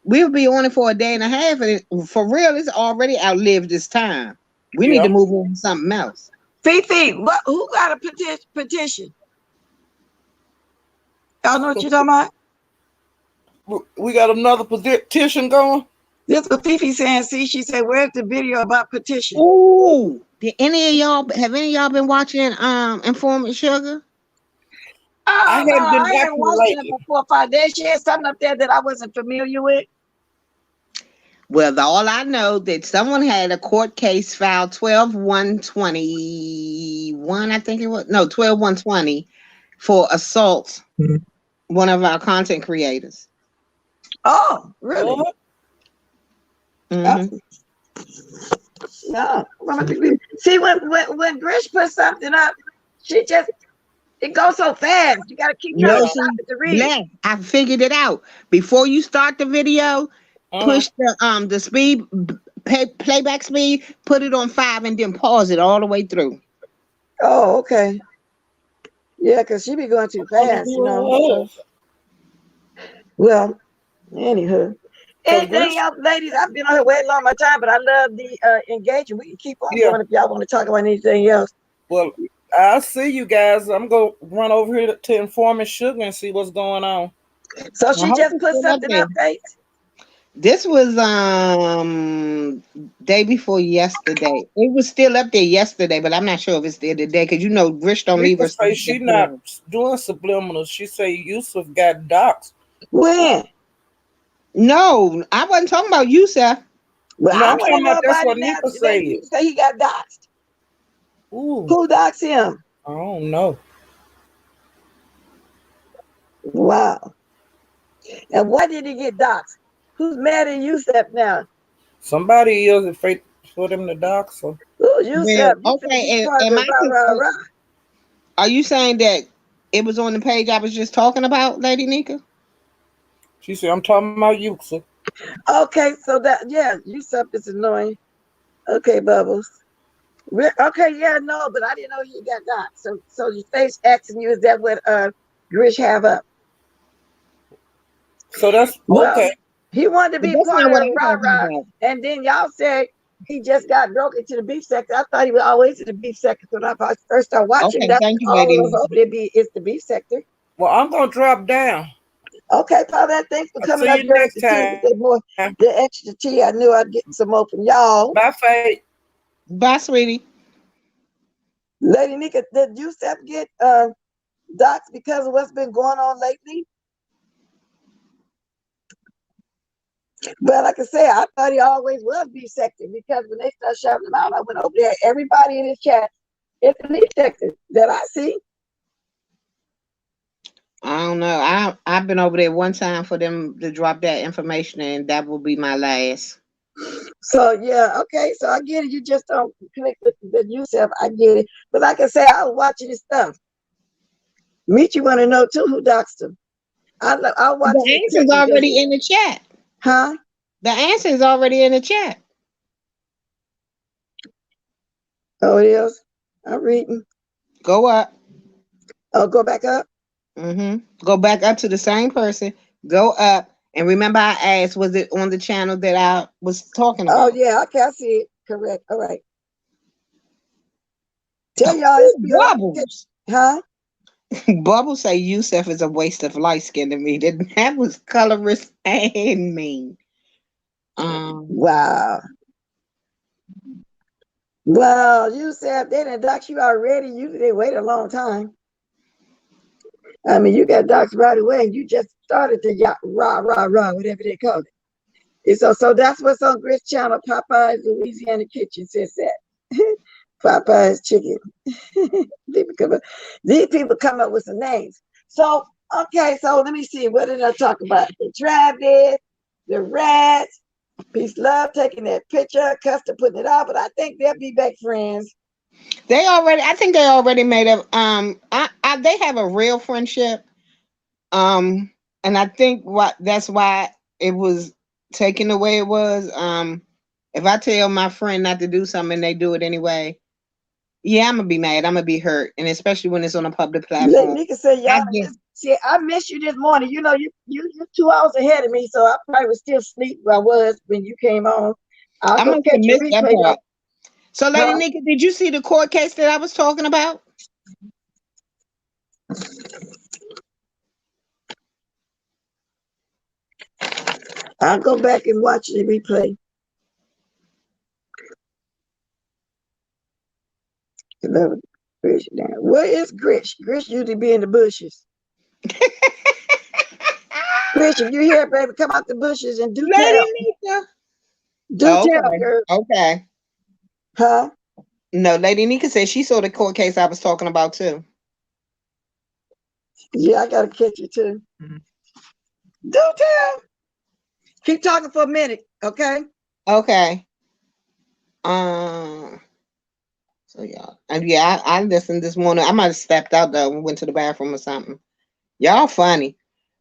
We'll be on it for a day and a half, and for real, it's already outlived this time. We need to move on to something else. Fifi, who got a petition? Y'all know what you're talking about? We got another petition going? That's what Fifi saying. See, she said, where's the video about petition? Ooh, have any of y'all been watching Informant Sugar? I haven't watched it for 4 or 5 days. She had something up there that I wasn't familiar with. Well, all I know that someone had a court case filed 12/1/21, I think it was. No, 12/1/20 for assault. One of our content creators. Oh, really? No. See, when Grish puts something up, it goes so fast. You got to keep trying No, to stop see, it to read it. Black, I figured it out. Before you start the video, push the speed playback speed, put it on 5 and then pause it all the way through. Oh, okay. Yeah, because she be going too fast, you know. So. Well, anywho. So Anything else, ladies? I've been on here way long my time, but I love the engagement. We can keep on going if y'all want to talk about anything else. Well, I'll see you guys. I'm going to run over here to Informant Sugar and see what's going on. So she just put something up, Faith? This was day before yesterday. It was still up there yesterday, but I'm not sure if it's there today because you know Rich don't leave us. She not doing subliminals. She say Yusuf got doxed. When? No, I wasn't talking about Yusuf. Well, no, I I'm talking about that's what Nika said. Say he got doxed. Ooh. Who doxed him? I don't know. Wow. And why did he get doxed? Who's mad at Yusuf now? Somebody else afraid for them to dox him. Ooh, Yusuf. Okay, rah. Are you saying that it was on the page I was just talking about, Lady Nika? She said, I'm talking about Yusuf. Okay, so Yusuf is annoying. Okay, Bubbles. Okay, yeah, no, but I didn't know he got doxed. So your face asking you, is that what Grish have up? So that's okay. He wanted to be part of the rah-rah, and then y'all said he just got broken to the beef sector. I thought he was always in the beef sector. When I first started watching, okay, that's thank you, all lady. of us over there it's the beef sector. Well, I'm going to drop down. Okay, Paulette, thanks for coming up. Next time. The extra tea. I knew I'd get some more from y'all. Bye, Faith. Bye, sweetie. Lady Nika, did Yusuf get doxed because of what's been going on lately? But like I say, I thought he always was beef sector because when they started shouting him out, I went over there. Everybody in his chat is the beef sector that I see. I don't know. I've been over there one time for them to drop that information, and that will be my last. So yeah, okay. So I get it. You just don't connect with the Yusuf. I get it. But like I say, I was watching his stuff. Meet you want to know too who doxed him. I watch the answer's already in the chat. Huh? The answer is already in the chat. Oh, it is? I'm reading. Go up. Oh, go back up? Mm-hmm. Go back up to the same person. Go up. And remember I asked, was it on the channel that I was talking about? Oh, yeah. Okay, I see it. Correct. All right. Tell y'all it's Bubbles. Huh? Bubbles say Yusuf is a waste of light skin to me. That was colorist and mean. Wow. Well, Yusuf, they didn't dox you already. They wait a long time. I mean, you got doxed right away, and you just started to rah, whatever they call it. And so that's what's on Grish channel, Popeyes Louisiana Kitchen says that. Popeyes chicken. These people come up with some names. So, okay, so let me see. What did I talk about? The Travis, the Rats, Peace Love taking that picture, Custer putting it out, but I think they'll be back friends. I think they already made up. They have a real friendship. And I think that's why it was taken the way it was. If I tell my friend not to do something and they do it anyway, yeah, I'm gonna be mad. I'm gonna be hurt, and especially when it's on a public platform. Nika said, "Y'all, I missed you this morning. You know, you're 2 hours ahead of me, so I probably was still asleep where I was when you came on. I must have missed that part. So, Lady Nika, did you see the court case that I was talking about? I'll go back and watch the replay. Where is Grish? Grish usually be in the bushes. Grish, if you're here, baby, come out the bushes and do tell. Nika. Tell, girl. Okay. Huh? No, Lady Nika said she saw the court case I was talking about too. Yeah, I gotta catch you too. Do tell. Keep talking for a minute, okay? Okay. So y'all, and yeah, I listened this morning. I might have stepped out though and went to the bathroom or something. Y'all funny.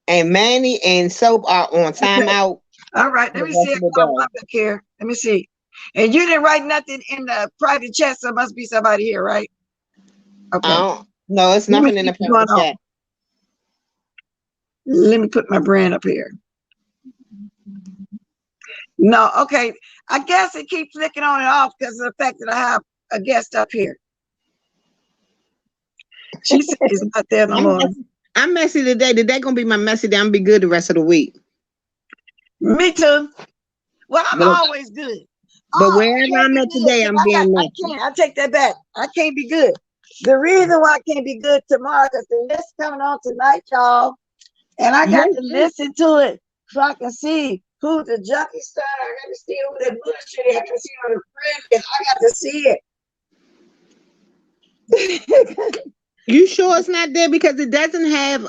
And Manny and Soap are on timeout All right, for let the me see rest if of the I day. back here. Let me see. And you didn't write nothing in the private chat, so it must be somebody here, right? Okay. No, it's Let me nothing in see the what's going private on. chat. Let me put my brand up here. No, okay. I guess it keeps flicking on and off because of the fact that I have a guest up here. She said it's not there no more. I'm messy today. Today gonna be my messy day. I'm gonna be good the rest of the week. Me too. Well, I'm always good. But wherever I'm at today, I'm being messy. I take that back. I can't be good. The reason why I can't be good tomorrow because the list coming on tonight, y'all. And I got to listen to it so I can see who the junkie star. I got to see who the bullshit is. I got to see who the friend is. I got to see it. You sure it's not there? Because it doesn't have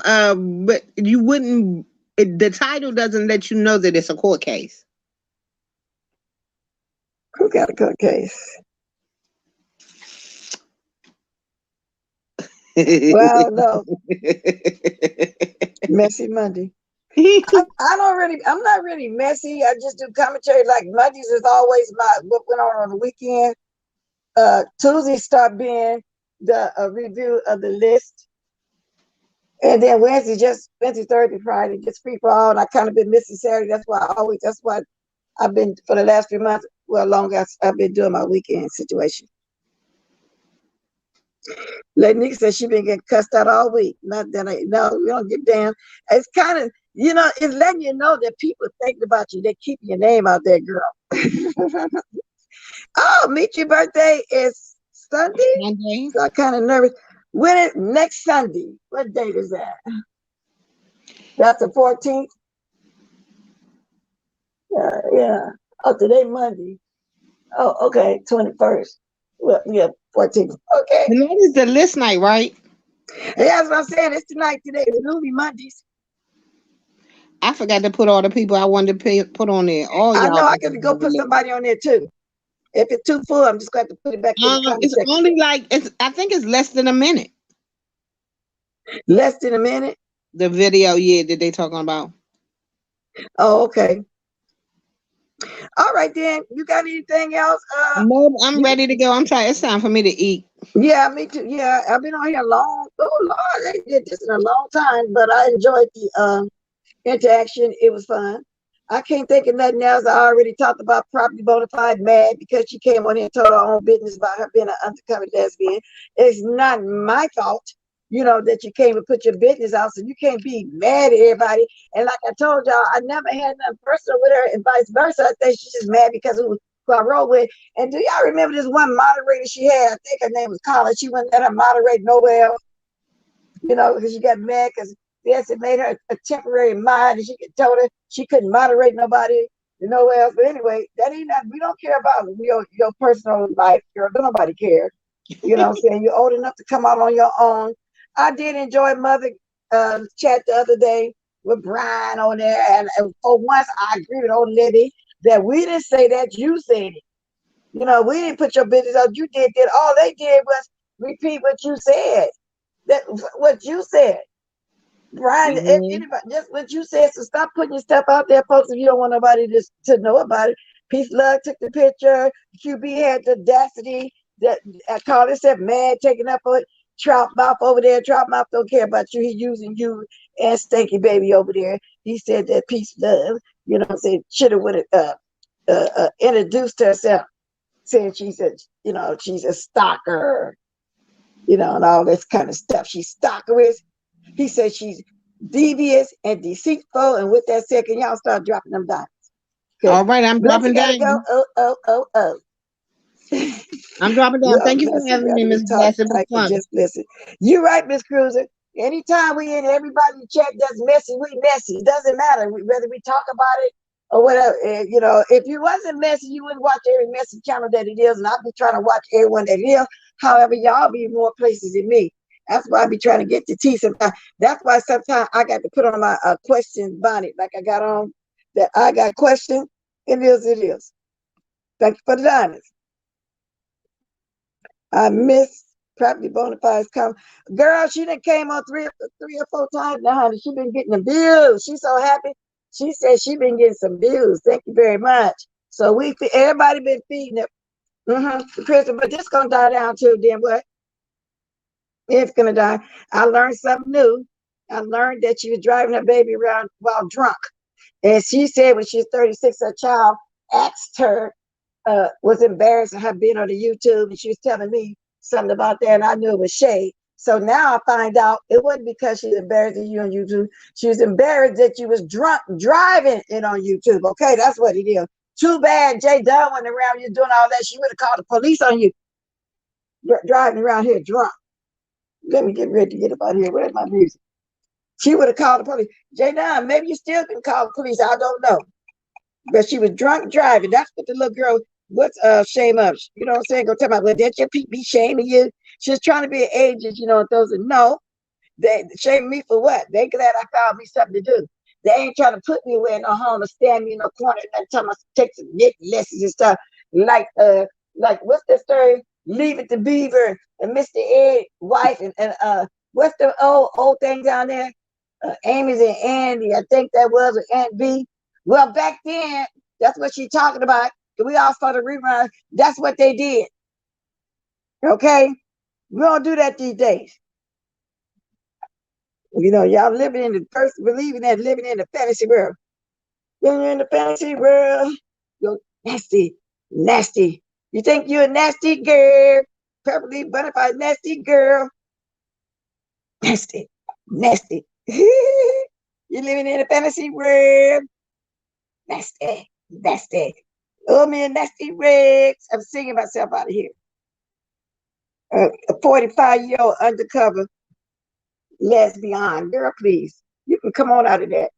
but you wouldn't the title doesn't let you know that it's a court case. Who got a court case? Well, no. Messy Monday. I'm not really messy. I just do commentary. Like Mondays is always what went on the weekend. Tuesday start being the review of the list. And then Wednesday, Thursday, Friday, just free for all. And I kind of been missing Saturday. That's why I've been for the last 3 months, longer I've been doing my weekend situation. Lady said she been getting cussed out all week. Not that no, we don't give a damn. It's kind of, it's letting you know that people think about you. They keep your name out there, girl. Oh, meet your birthday is Sunday. So I'm kind of nervous. When is next Sunday? What date is that? That's the 14th. Yeah. Oh, today Monday. Oh, okay, 21st. Well, yeah, 14th. Okay. Tonight is the list night, right? Yeah, that's what I'm saying. It's tonight today. It's movie Mondays. I forgot to put all the people I wanted to put on there. I know I can go put somebody on there too. If it's too full, I'm just going to put it back in the comment it's section. only I think it's less than a minute. Less than a minute? The video, yeah, that they talking about. Oh, okay. All right, then. You got anything else? No, I'm ready to go. I'm tired. It's time for me to eat. Yeah, me too. Yeah, I've been on here long. Oh, Lord, I did this in a long time, but I enjoyed the interaction. It was fun. I can't think of nothing else. I already talked about Property Bonafide mad because she came on here and told her own business about her being an undercover lesbian. It's not my fault, that you came and put your business out, so you can't be mad at everybody. And like I told y'all, I never had nothing personal with her and vice versa. I think she's just mad because it was who I wrote with. And do y'all remember this one moderator she had? I think her name was Colin. She wouldn't let her moderate nowhere else, because she got mad because yes, it made her a temporary mod, and she told her she couldn't moderate nobody, nowhere else. But anyway, that ain't nothing. We don't care about your personal life, girl. Don't nobody care. You know what I'm saying? You're old enough to come out on your own. I did enjoy Mother chat the other day with Brian on there, and for once I agree with old Libby that we didn't say that, you said it. We didn't put your business out. You did that. All they did was repeat what you said. What you said. Brian, anybody, just what you said. So stop putting your stuff out there, folks, if you don't want nobody to know about it. Peace Love took the picture. QB had the audacity that I call himself mad, taking up for it. Trout Mouth over there. Trout Mouth don't care about you. He using you and Stanky Baby over there. He said that Peace Love, should have introduced herself, saying she's a stalker, and all this kind of stuff. She's stalkerous. He said she's devious and deceitful. And with that said, can y'all start dropping them dimes? All right, I'm dropping down. Go. Oh. I'm dropping down. Thank you for having me, Miss Blessed. Just listen. You're right, Miss Cruiser. Anytime we in everybody chat that's messy, we messy. It doesn't matter whether we talk about it or whatever. If you wasn't messy, you wouldn't watch every messy channel that it is. And I'll be trying to watch everyone that is. However, y'all be more places than me. That's why I be trying to get to tea sometimes. That's why sometimes I got to put on my question bonnet like I got on that I got question. It is. Thank you for the diamonds. I miss property bona fides come. Girl, she done came on three or four times now, honey. She been getting the views. She's so happy. She said she been getting some views. Thank you very much. So everybody been feeding it. Crystal, but this gonna die down too. Then what? It's gonna die. I learned something new. I learned that she was driving her baby around while drunk. And she said when she was 36, her child asked her, was embarrassed of her being on the YouTube, and she was telling me something about that, and I knew it was shade. So now I find out it wasn't because she was embarrassed of you on YouTube. She was embarrassed that you was drunk driving it on YouTube. Okay, that's what it is. Too bad Jay Dunn went around you doing all that. She would have called the police on you driving around here drunk. Let me get ready to get up out here. Where's my music? She would have called the police. Jay Dunn, maybe you still can call the police. I don't know. But she was drunk driving. That's what the little girl, what's shame of? You know what I'm saying? Go tell me, well, that your people be shaming you. She was trying to be an agent, you know, those are no. They shame me for what? They glad I found me something to do. They ain't trying to put me away in no home or stand me in no corner and tell me to take some Nick lessons and stuff. Like what's the story? Leave it to Beaver and Mr. Ed wife and what's the old thing down there? Amy's and Andy, I think that was with Aunt B. Well, back then, that's what she's talking about. We all started rerun. That's what they did. Okay? We don't do that these days. You know, y'all living in the first, believing that living in the fantasy world. When you're in the fantasy world, you're nasty, nasty. You think you're a nasty girl, perfectly bona fide nasty girl. Nasty, nasty. You're living in a fantasy world. Nasty, nasty. Oh, man, nasty Rex. I'm singing myself out of here. A 45-year-old undercover lesbian. Girl, please. You can come on out of that.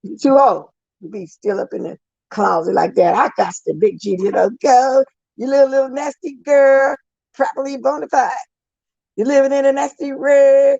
You're too old to be still up in the closet like that. I got the big G, you know, go. You little nasty girl, properly bona fide. You're living in a nasty world.